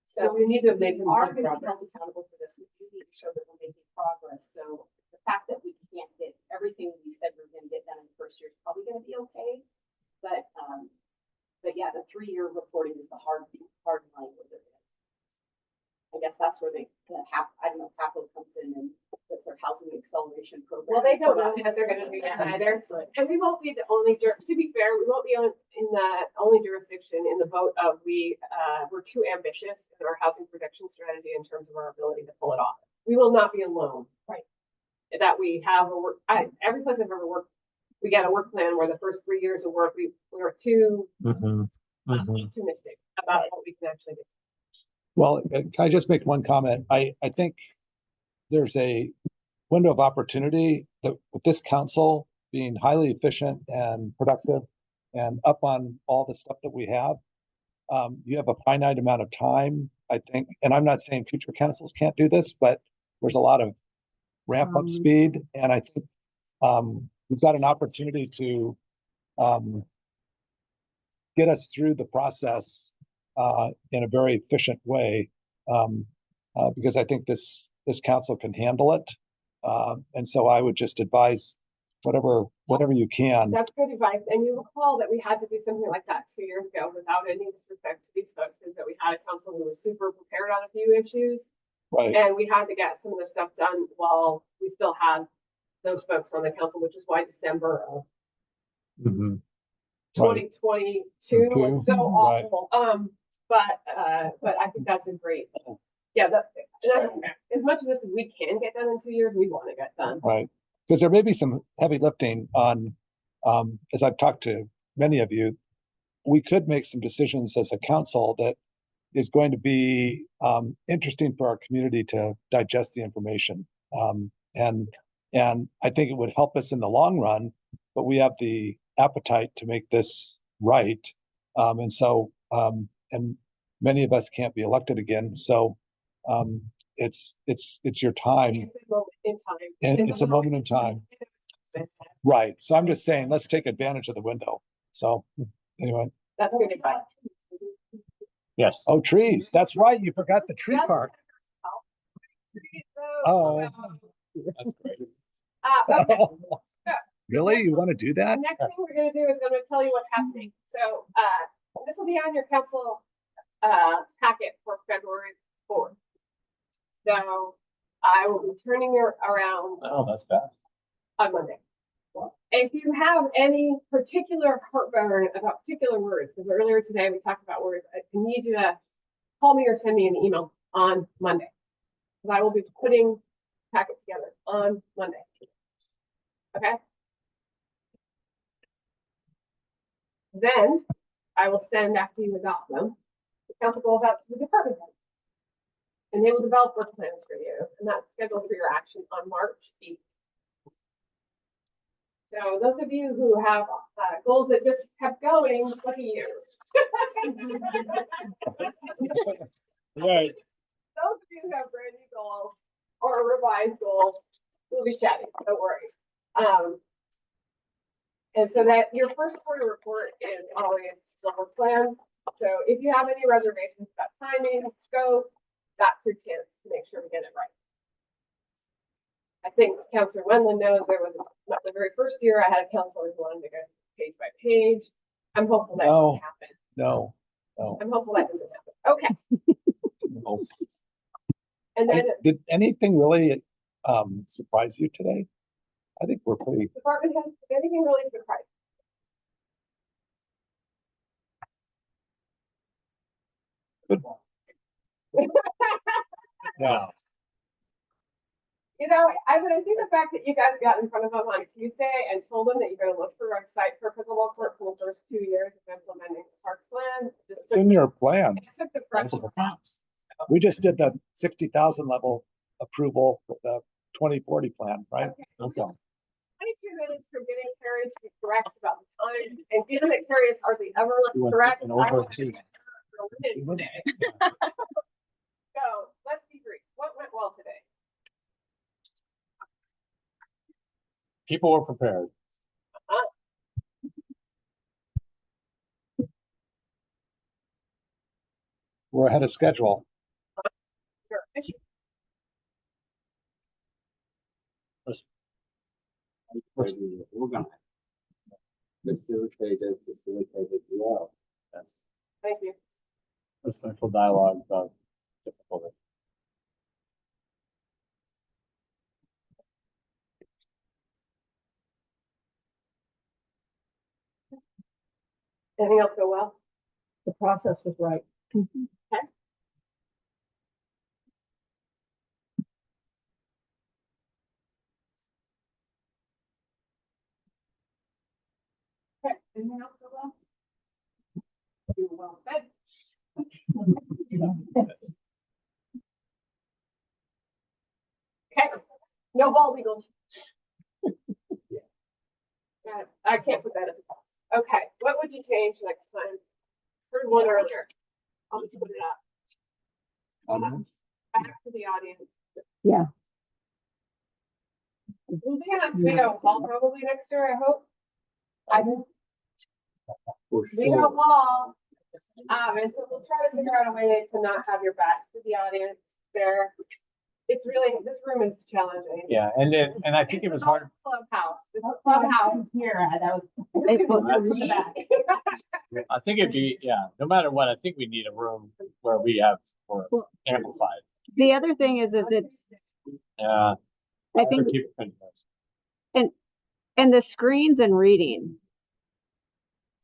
S1: So we need to make some
S8: are
S1: good
S8: going to be held
S1: progress.
S8: accountable for this. We do need to show that we're making progress. So the fact that we can't get everything we said we're going to get done in the first year is probably going to be okay. But yeah, the 3-year reporting is the hard line with it. I guess that's where capital comes in and that's their housing acceleration program.
S1: Well, they don't know what they're going to do yet either. And we won't be the only, to be fair, we won't be in the only jurisdiction in the boat of we're too ambitious in our housing production strategy in terms of our ability to pull it off. We will not be alone.
S8: Right.
S1: That we have every place I've ever worked, we got a work plan where the first 3 years of work, we were too optimistic about what we can actually do.
S2: Well, can I just make one comment? I think there's a window of opportunity that with this council being highly efficient and productive and up on all the stuff that we have, you have a finite amount of time, I think, and I'm not saying future councils can't do this, but there's a lot of ramp up speed, and I think we've got an opportunity to get us through the process in a very efficient way, because I think this council can handle it. And so I would just advise whatever you can.
S1: That's good advice. And you recall that we had to do something like that 2 years ago without any disrespect to these folks, is that we had a council who was super prepared on a few issues.
S2: Right.
S1: And we had to get some of the stuff done while we still had those folks on the council, which is why December of 2022 was so awful. But I think that's a great, as much of this as we can get done in 2 years, we want to get done.
S2: Right. Because there may be some heavy lifting on, as I've talked to many of you, we could make some decisions as a council that is going to be interesting for our community to digest the information. And I think it would help us in the long run, but we have the appetite to make this right. And so, and many of us can't be elected again. So it's your time.
S1: It's a moment in time.
S2: And it's a moment in time. Right. So I'm just saying, let's take advantage of the window. So anyway.
S1: That's good advice.
S5: Yes.
S2: Oh, trees. That's right. You forgot the tree part. Oh.
S5: That's great.
S1: Okay.
S2: Really? You want to do that?
S1: The next thing we're going to do is going to tell you what's happening. So this will be on your council packet for February 4th. So I will be turning it around
S5: Oh, that's fast.
S1: on Monday. If you have any particular heartburn about particular words, because earlier today we talked about words, I need you to call me or send me an email on Monday. Because I will be putting packets together on Monday. Okay? Then I will send, after you adopt them, the council goes out to the department head. And they will develop work plans for you. And that's scheduled for your action on March 8th. So those of you who have goals that just kept going, look at you.
S5: Right.
S1: Those of you who have brand new goals or a revised goal, we'll be chatting, don't worry. And so that your first quarter report is always the work plan. So if you have any reservations about timing, scope, that's your chance to make sure we get it right. I think Councilor Wendland knows there was the very first year I had a counselor who wanted to go page by page. I'm hopeful that doesn't happen.
S2: No.
S1: I'm hopeful that doesn't happen. Okay.
S2: No.
S1: And then
S2: Did anything really surprise you today? I think we're pretty.
S1: department heads, did anything really surprise
S2: Good. Yeah.
S1: You know, I think the fact that you guys got in front of them on Tuesday and told them that you're going to look for a site for pickleball courts in the first 2 years of implementing the parks plan.
S2: It's in your plan.
S1: It took the pressure off.
S2: We just did the 60,000 level approval with the 2040 plan, right?
S1: Okay. 22 minutes from getting Carrie to be correct about the time, and given that Carrie is hardly ever correct, I want to today. So let's be brief. What went well today?
S5: People were prepared.
S2: We're ahead of schedule.
S1: You're efficient.
S7: We're gonna facilitate it well.
S5: Yes.
S1: Thank you.
S5: Respectful dialogue about difficulty.
S1: Anything else go well?
S4: The process was right.
S1: Okay. Okay. Anything else go well? You were well fed. Okay. No bald eagles. I can't put that as a box. Okay. What would you change next time? heard one earlier. I'll just put it up. Back to the audience.
S3: Yeah.
S1: We'll be on Toledo Hall probably next year, I hope. Toledo Hall. And so we'll try to figure out a way to not have your back to the audience there. It's really, this room is challenging.
S5: Yeah, and then, and I think it was hard.
S1: Clubhouse, it's a clubhouse here, that was.
S5: I think it'd be, yeah, no matter what, I think we need a room where we have for
S3: Well,
S5: amplified.
S3: The other thing is it's,
S5: Yeah.
S3: I think, and the screens and reading.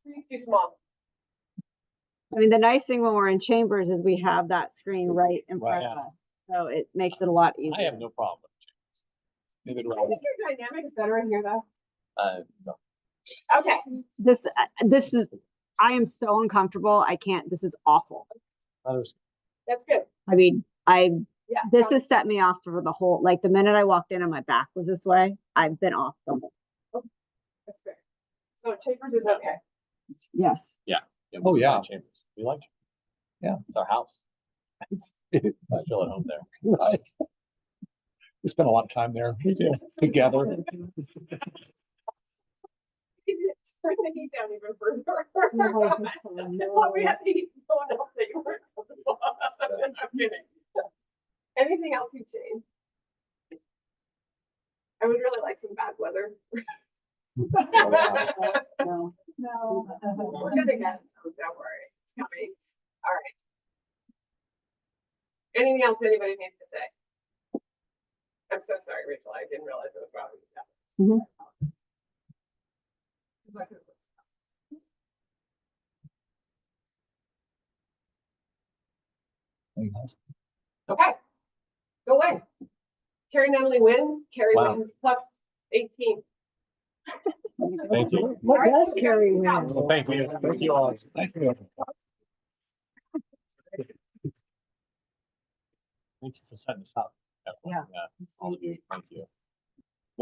S1: Screen's too small.
S3: I mean, the nice thing when we're in chambers is we have that screen right in front of us. So it makes it a lot easier.
S5: I have no problem with it. Neither do
S1: I think your dynamic's better in here though.
S5: No.
S1: Okay.
S3: This is, I am so uncomfortable. I can't, this is awful.
S1: That's good.
S3: I mean,
S1: Yeah.
S3: this has set me off for the whole, like the minute I walked in and my back was this way, I've been off the whole.
S1: That's fair. So chambers is okay.
S3: Yes.
S5: Yeah.
S2: Oh, yeah.
S5: Chambers. We like it.
S2: Yeah.
S5: It's our house. I feel at home there.
S2: Right. We spent a lot of time there together.
S1: Turn the heat down even further. We had the heat going up that you weren't. I'm kidding. Anything else you've changed? I would really like some bad weather.
S3: No.
S1: No. We're gonna get it, so don't worry. It's coming. All right. Anything else anybody needs to say? I'm so sorry, Rachel. I didn't realize it was wrong.
S3: Mhm.
S1: Okay. Go away. Carrie Natalie wins. Carrie
S5: Wow.
S1: wins plus 18.
S5: Thank you.
S4: What
S1: All right,
S4: does
S1: you guys
S4: Carrie
S1: can
S4: win?
S1: count.
S5: Well, thank you. Thank you all.
S2: Thank you.
S5: Thank you for setting this up.
S3: Yeah.
S5: All of you. Thank you.